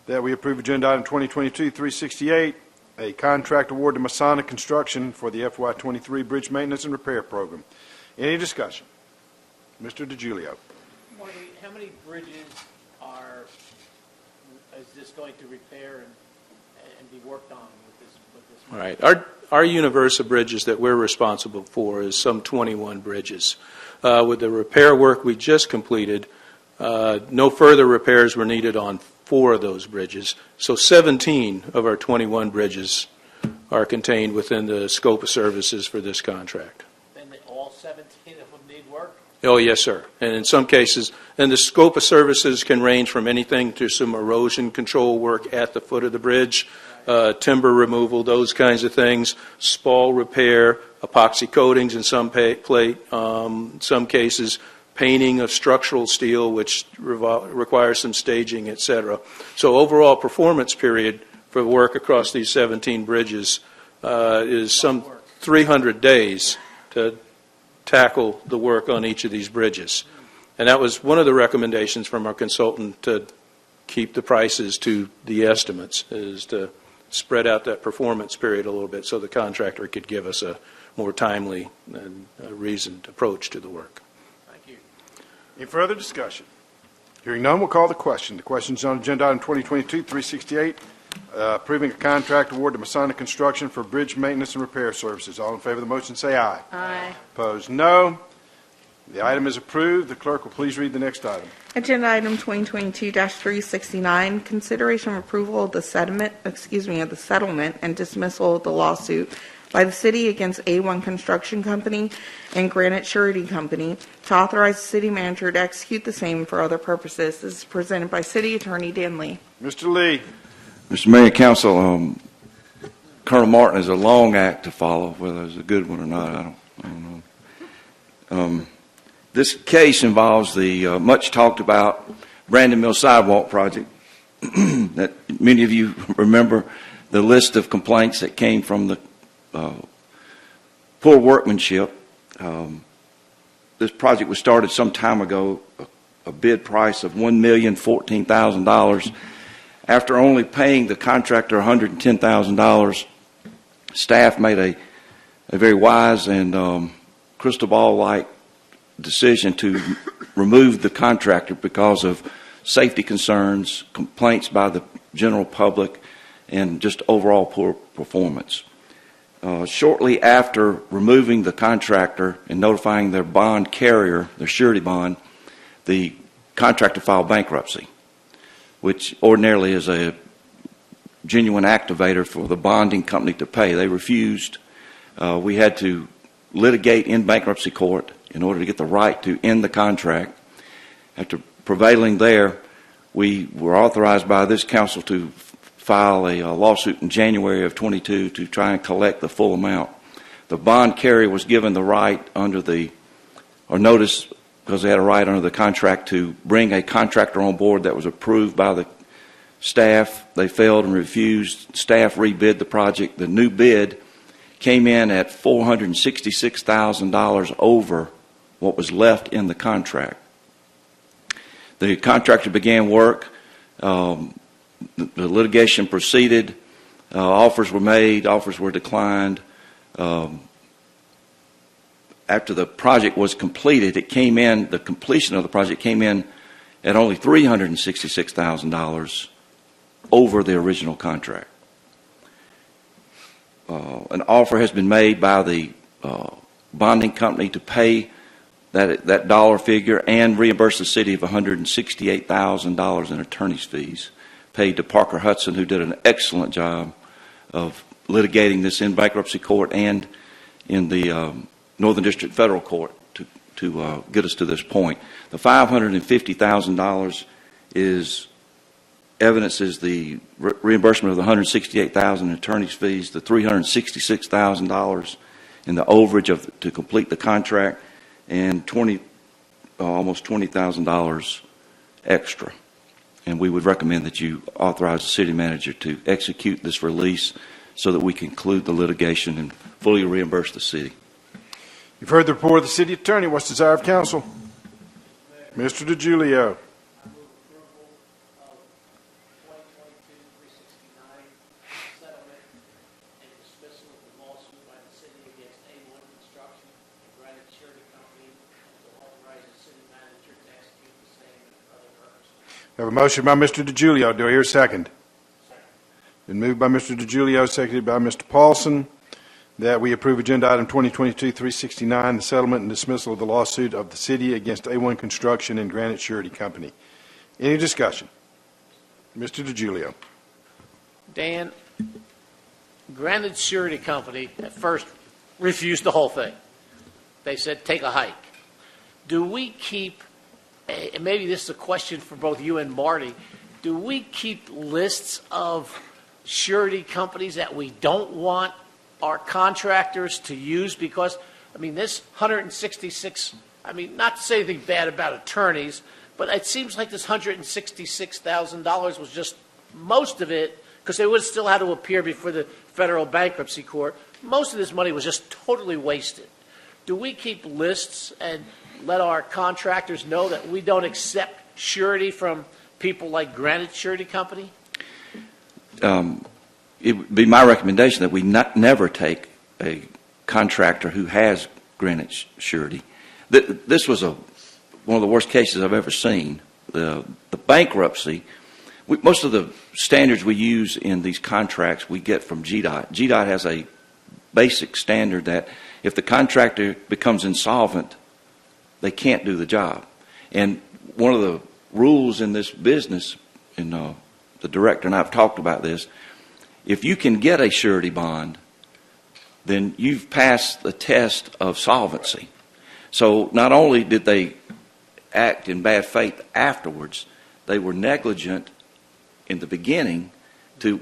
that we approve agenda item 2022-368, a contract award to Masana Construction for the FY23 Bridge Maintenance and Repair Program. Any discussion? Mr. DiGiulio. Marty, how many bridges is this going to repair and be worked on with this? All right. Our universe of bridges that we're responsible for is some 21 bridges. With the repair work we just completed, no further repairs were needed on 4 of those bridges. So 17 of our 21 bridges are contained within the scope of services for this contract. And all 17 of them need work? Oh, yes, sir. And in some cases, and the scope of services can range from anything to some erosion control work at the foot of the bridge, timber removal, those kinds of things, spall repair, epoxy coatings in some some cases, painting of structural steel, which requires some staging, et cetera. So overall performance period for work across these 17 bridges is some 300 days to tackle the work on each of these bridges. And that was one of the recommendations from our consultant to keep the prices to the estimates, is to spread out that performance period a little bit so the contractor could give us a more timely and reasoned approach to the work. Thank you. Any further discussion? Hearing none, we'll call the question. The question is on agenda item 2022-368, approving a contract award to Masonic Construction for bridge maintenance and repair services. All in favor of the motion say aye. Aye. Opposed, no. The item is approved. The clerk will please read the next item. Agenda item 2022-369, consideration of approval of the settlement and dismissal of the lawsuit by the city against A1 Construction Company and Granite Surety Company to authorize the city manager to execute the same for other purposes. This is presented by City Attorney Dan Lee. Mr. Lee. Mr. Mayor and Council, Colonel Martin is a long act to follow. Whether it's a good one or not, I don't know. This case involves the much talked about Brandon Mill Sidewalk project. That many of you remember the list of complaints that came from the poor workmanship. This project was started some time ago, a bid price of $1,014,000. After only paying the contractor $110,000, staff made a very wise and crystal ball-like decision to remove the contractor because of safety concerns, complaints by the general public, and just overall poor performance. Shortly after removing the contractor and notifying their bond carrier, their surety bond, the contractor filed bankruptcy, which ordinarily is a genuine activator for the bonding company to pay. They refused. We had to litigate in bankruptcy court in order to get the right to end the contract. After prevailing there, we were authorized by this council to file a lawsuit in January of 22 to try and collect the full amount. The bond carrier was given the right under notice, because they had a right under the contract to bring a contractor on board that was approved by the staff. They failed and refused. Staff rebid the project. The new bid came in at $466,000 over what was left in the contract. The contractor began work. The litigation proceeded. Offers were made. Offers were declined. After the project was completed, the completion of the project came in at only $366,000 over the original contract. An offer has been made by the bonding company to pay that dollar figure and reimburse the city of $168,000 in attorney's fees paid to Parker Hudson, who did an excellent job of litigating this in bankruptcy court and in the Northern District Federal Court to get us to this point. The $550,000 evidences the reimbursement of the $168,000 in attorney's fees, the $366,000 in the overage to complete the contract, and almost $20,000 extra. And we would recommend that you authorize the city manager to execute this release so that we can conclude the litigation and fully reimburse the city. You've heard the report of the city attorney. What's the desire of council? Mr. DiGiulio. I have a motion by Mr. DiGiulio. Do I hear a second? Been moved by Mr. DiGiulio, seconded by Mr. Paulson, that we approve Agenda Item 2022-369, the settlement and dismissal of the lawsuit of the city against A1 Construction and Granite Surety Company. Any discussion? Mr. DiGiulio. Dan, Granite Surety Company at first refused the whole thing. They said, take a hike. Do we keep, and maybe this is a question for both you and Marty, do we keep lists of surety companies that we don't want our contractors to use? Because, I mean, this 166, I mean, not to say anything bad about attorneys, but it seems like this $166,000 was just most of it, because they would still have to appear before the federal bankruptcy court. Most of this money was just totally wasted. Do we keep lists and let our contractors know that we don't accept surety from people like Granite Surety Company? It would be my recommendation that we never take a contractor who has Granite Surety. This was one of the worst cases I've ever seen. The bankruptcy, most of the standards we use in these contracts we get from GDOT. GDOT has a basic standard that if the contractor becomes insolvent, they can't do the job. And one of the rules in this business, and the director and I have talked about this, if you can get a surety bond, then you've passed the test of solvency. So not only did they act in bad faith afterwards, they were negligent in the beginning to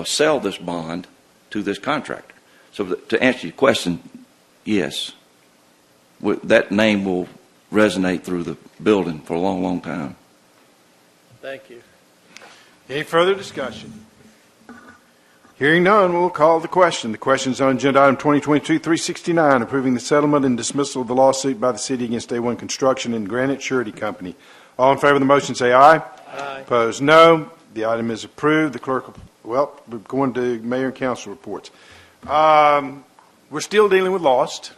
sell this bond to this contractor. So to answer your question, yes, that name will resonate through the building for a long, long time. Thank you. Any further discussion? Hearing none, we'll call the question. The question is on Agenda Item 2022-369, approving the settlement and dismissal of the lawsuit by the city against A1 Construction and Granite Surety Company. All in favor of the motion say aye. Aye. Opposed, no. The item is approved. The clerk will, well, we're going to mayor and council reports. We're still dealing with Lost.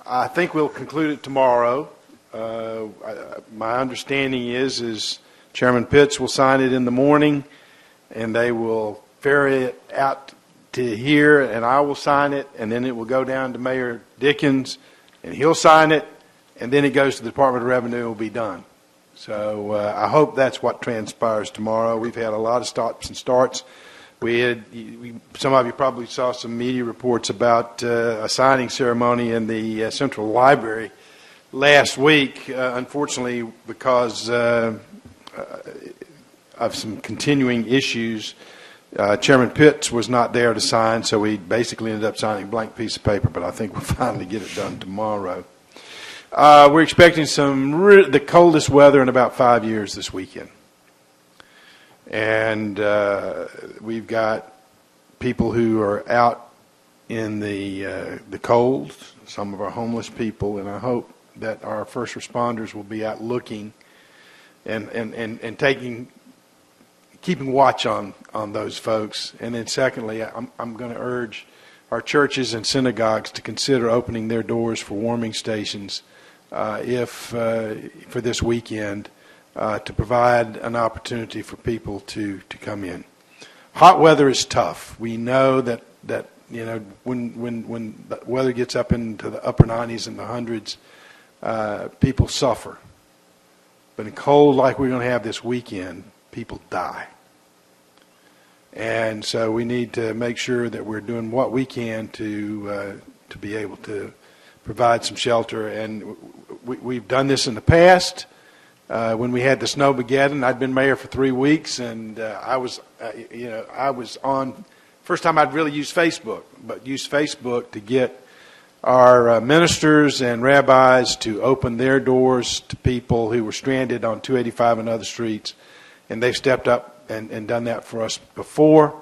I think we'll conclude it tomorrow. My understanding is Chairman Pitts will sign it in the morning, and they will ferry it out to here, and I will sign it, and then it will go down to Mayor Dickens, and he'll sign it, and then it goes to the Department of Revenue and will be done. So I hope that's what transpires tomorrow. We've had a lot of stops and starts. Some of you probably saw some media reports about a signing ceremony in the Central Library last week. Unfortunately, because of some continuing issues, Chairman Pitts was not there to sign, so we basically ended up signing a blank piece of paper, but I think we'll finally get it done tomorrow. We're expecting the coldest weather in about 5 years this weekend. And we've got people who are out in the cold, some of our homeless people, and I hope that our first responders will be out looking and keeping watch on those folks. And then secondly, I'm going to urge our churches and synagogues to consider opening their doors for warming stations for this weekend, to provide an opportunity for people to come in. Hot weather is tough. We know that when the weather gets up into the upper 90s and the hundreds, people suffer. But in cold like we're going to have this weekend, people die. And so we need to make sure that we're doing what we can to be able to provide some shelter. And we've done this in the past. When we had the Snowmageddon, I'd been mayor for 3 weeks, and I was on. First time I'd really used Facebook, but used Facebook to get our ministers and rabbis to open their doors to people who were stranded on 285 and other streets, and they've stepped up and done that for us before,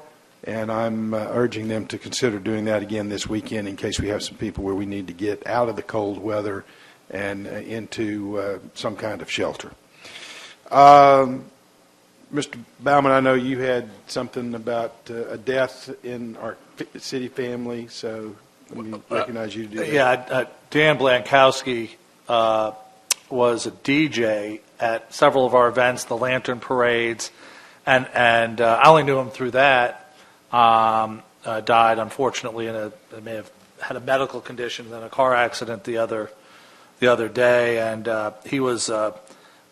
and I'm urging them to consider doing that again this weekend in case we have some people where we need to get out of the cold weather and into some kind of shelter. Mr. Baumann, I know you had something about a death in our city family, so let me recognize you to do that. Yeah, Dan Blankowski was a DJ at several of our events, the Lantern Parades, and I only knew him through that. died unfortunately may have had a medical condition in a car accident the other day, and he was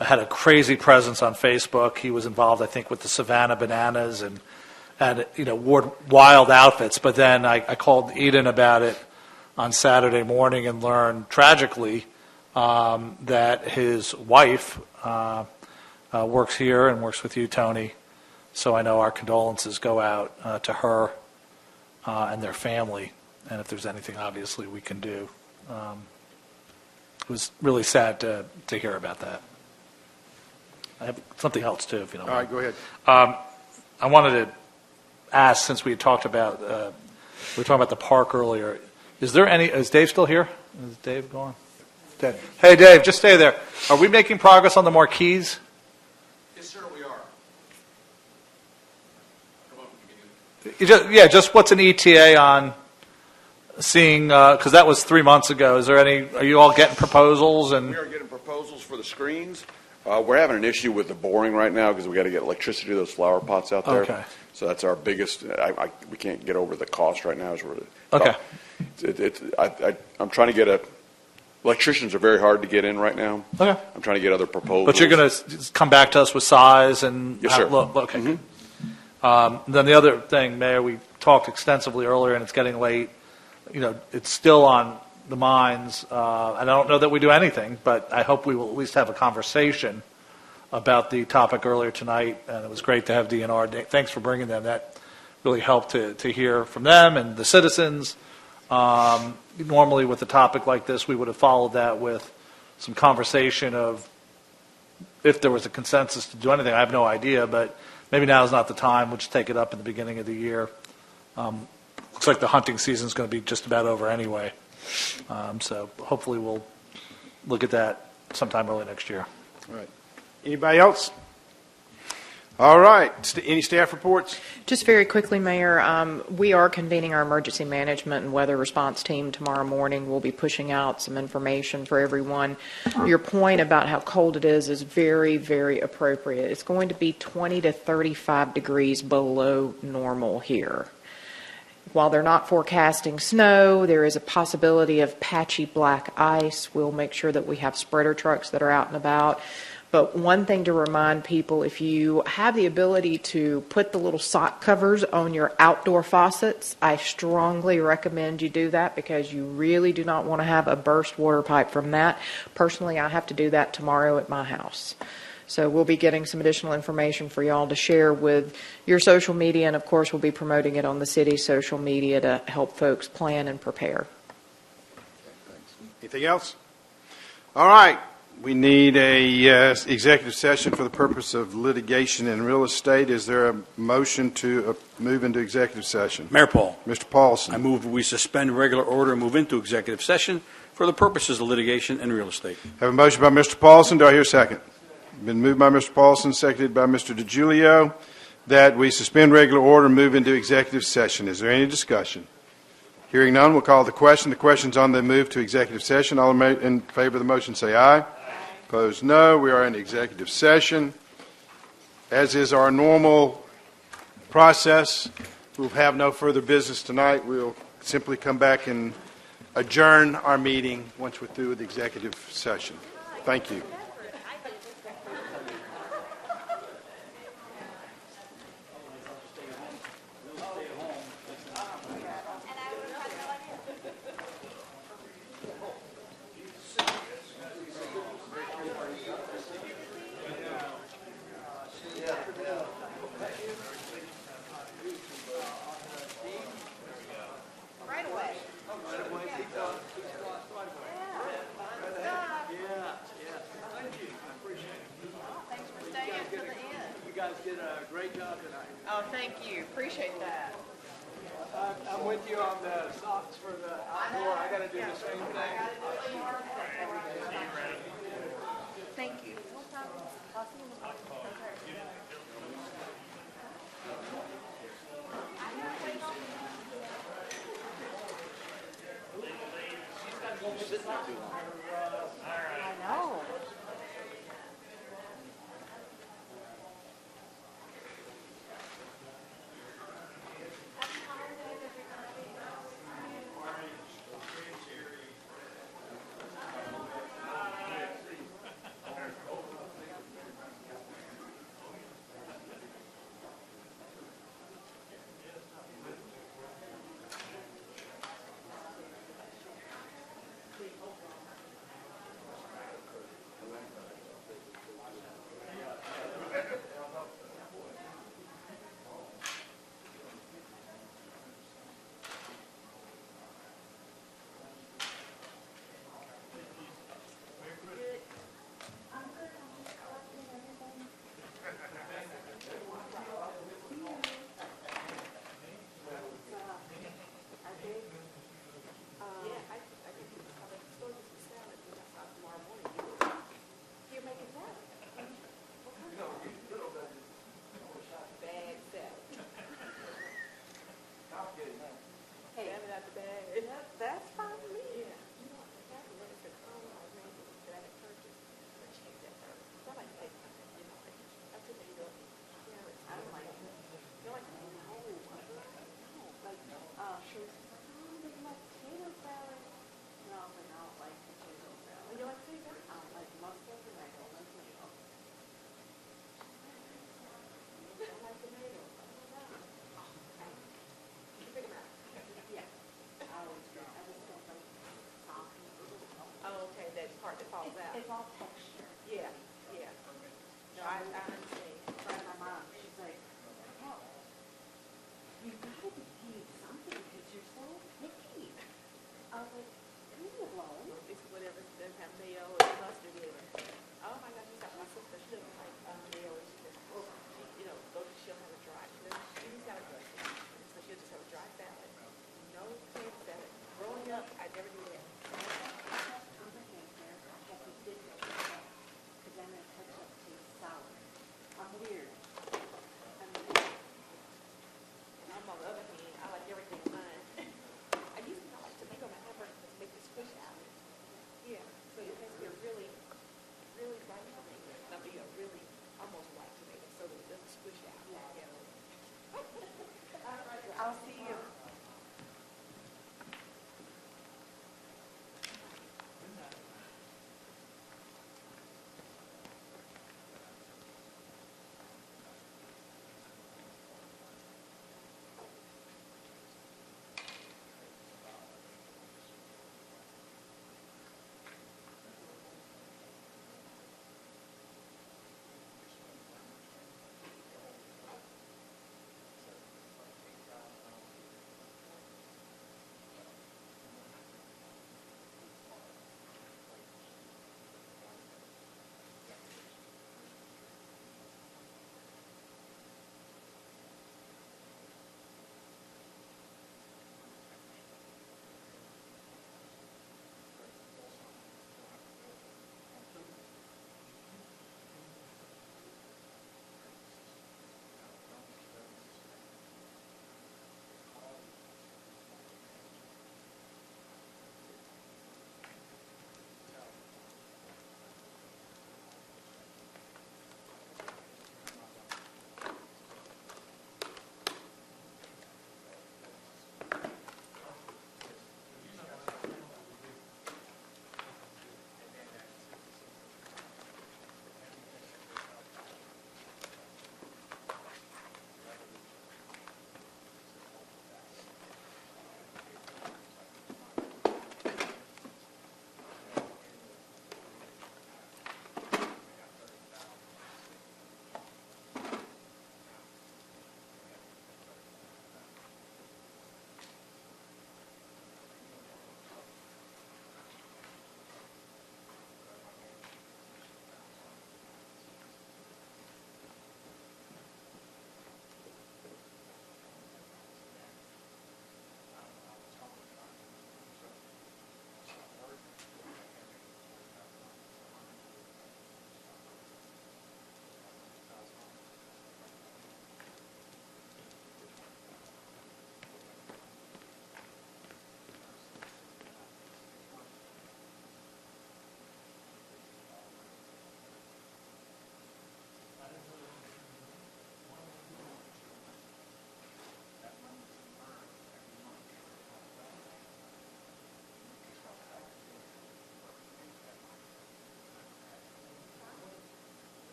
had a crazy presence on Facebook. He was involved, I think, with the Savannah Bananas and wore wild outfits. But then I called Eden about it on Saturday morning and learned tragically that his wife works here and works with you, Tony. So I know our condolences go out to her and their family, and if there's anything, obviously, we can do. It was really sad to hear about that. I have something else, too, if you don't mind. All right, go ahead. I wanted to ask, since we had talked about, we were talking about the park earlier, is Dave still here? Is Dave gone? Dave. Hey, Dave, just stay there. Are we making progress on the marquees? Yes, sir, we are. Just what's an ETA on seeing, because that was 3 months ago. Are you all getting proposals? We are getting proposals for the screens. We're having an issue with the boring right now because we got to get electricity to those flower pots out there. Okay. So that's our biggest. We can't get over the cost right now. Okay. I'm trying to get electricians are very hard to get in right now. Okay. I'm trying to get other proposals. But you're going to come back to us with size and yes, sir. Look. Okay. Then the other thing, Mayor, we talked extensively earlier, and it's getting late. It's still on the minds. And I don't know that we do anything, but I hope we will at least have a conversation about the topic earlier tonight. And it was great to have DNR. Thanks for bringing them. That really helped to hear from them and the citizens. Normally with a topic like this, we would have followed that with some conversation of if there was a consensus to do anything. I have no idea, but maybe now is not the time. We'll just take it up in the beginning of the year. Looks like the hunting season is going to be just about over anyway. So hopefully we'll look at that sometime early next year. All right. Anybody else? All right. Any staff reports? Just very quickly, Mayor, we are convening our emergency management and weather response team tomorrow morning. We'll be pushing out some information for everyone. Your point about how cold it is very, very appropriate. It's going to be 20 to 35 degrees below normal here. While they're not forecasting snow, there is a possibility of patchy black ice. We'll make sure that we have spreader trucks that are out and about. But one thing to remind people, if you have the ability to put the little sock covers on your outdoor faucets, I strongly recommend you do that because you really do not want to have a burst water pipe from that. Personally, I have to do that tomorrow at my house. So we'll be getting some additional information for y'all to share with your social media, and of course we'll be promoting it on the city's social media to help folks plan and prepare. Anything else? All right. We need a executive session for the purpose of litigation and real estate. Is there a motion to move into executive session? Mayor Paul. Mr. Paulson. I move we suspend regular order and move into executive session for the purposes of litigation and real estate. Have a motion by Mr. Paulson. Do I hear a second? Been moved by Mr. Paulson, seconded by Mr. DiGiulio, that we suspend regular order and move into executive session. Is there any discussion? Hearing none, we'll call the question. The question's on the move to executive session. All in favor of the motion say aye. Opposed, no. We are in executive session. As is our normal process, we'll have no further business tonight. We'll simply come back and adjourn our meeting once we're through with the executive session. Thank you. Oh, thank you. Appreciate that. I'm with you on the socks for the outdoor. I got to do the same thing. Thank you. I know.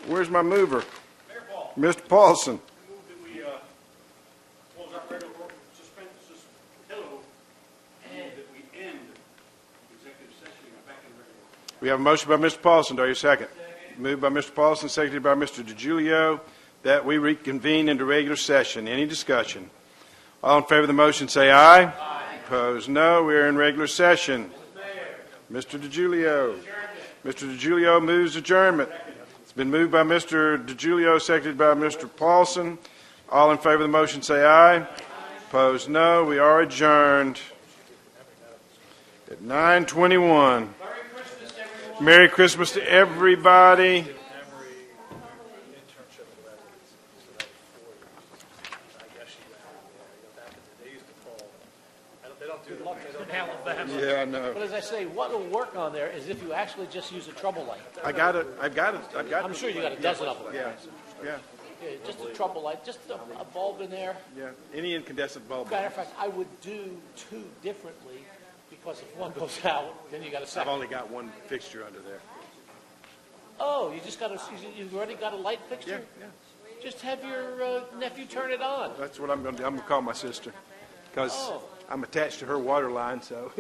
Where's my mover? Mr. Paulson. We have a motion by Mr. Paulson. Do I hear a second? Moved by Mr. Paulson, seconded by Mr. DiGiulio, that we reconvene into regular session. Any discussion? All in favor of the motion say aye. Aye. Opposed, no. We are in regular session. Mr. DiGiulio. Mr. DiGiulio moves adjournment. It's been moved by Mr. DiGiulio, seconded by Mr. Paulson. All in favor of the motion say aye. Opposed, no. We are adjourned at 9:21. Merry Christmas to everybody. Yeah, I know. But as I say, what will work on there is if you actually just use a trouble light. I've got it. I'm sure you got a dozen of them. Yeah. Yeah, just a trouble light, just a bulb in there. Yeah. Any incandescent bulb. Matter of fact, I would do two differently, because if one goes out, then you got a second. I've only got one fixture under there. Oh, you've already got a light fixture? Yeah. Just have your nephew turn it on. That's what I'm going to do. I'm going to call my sister because I'm attached to her water line, so.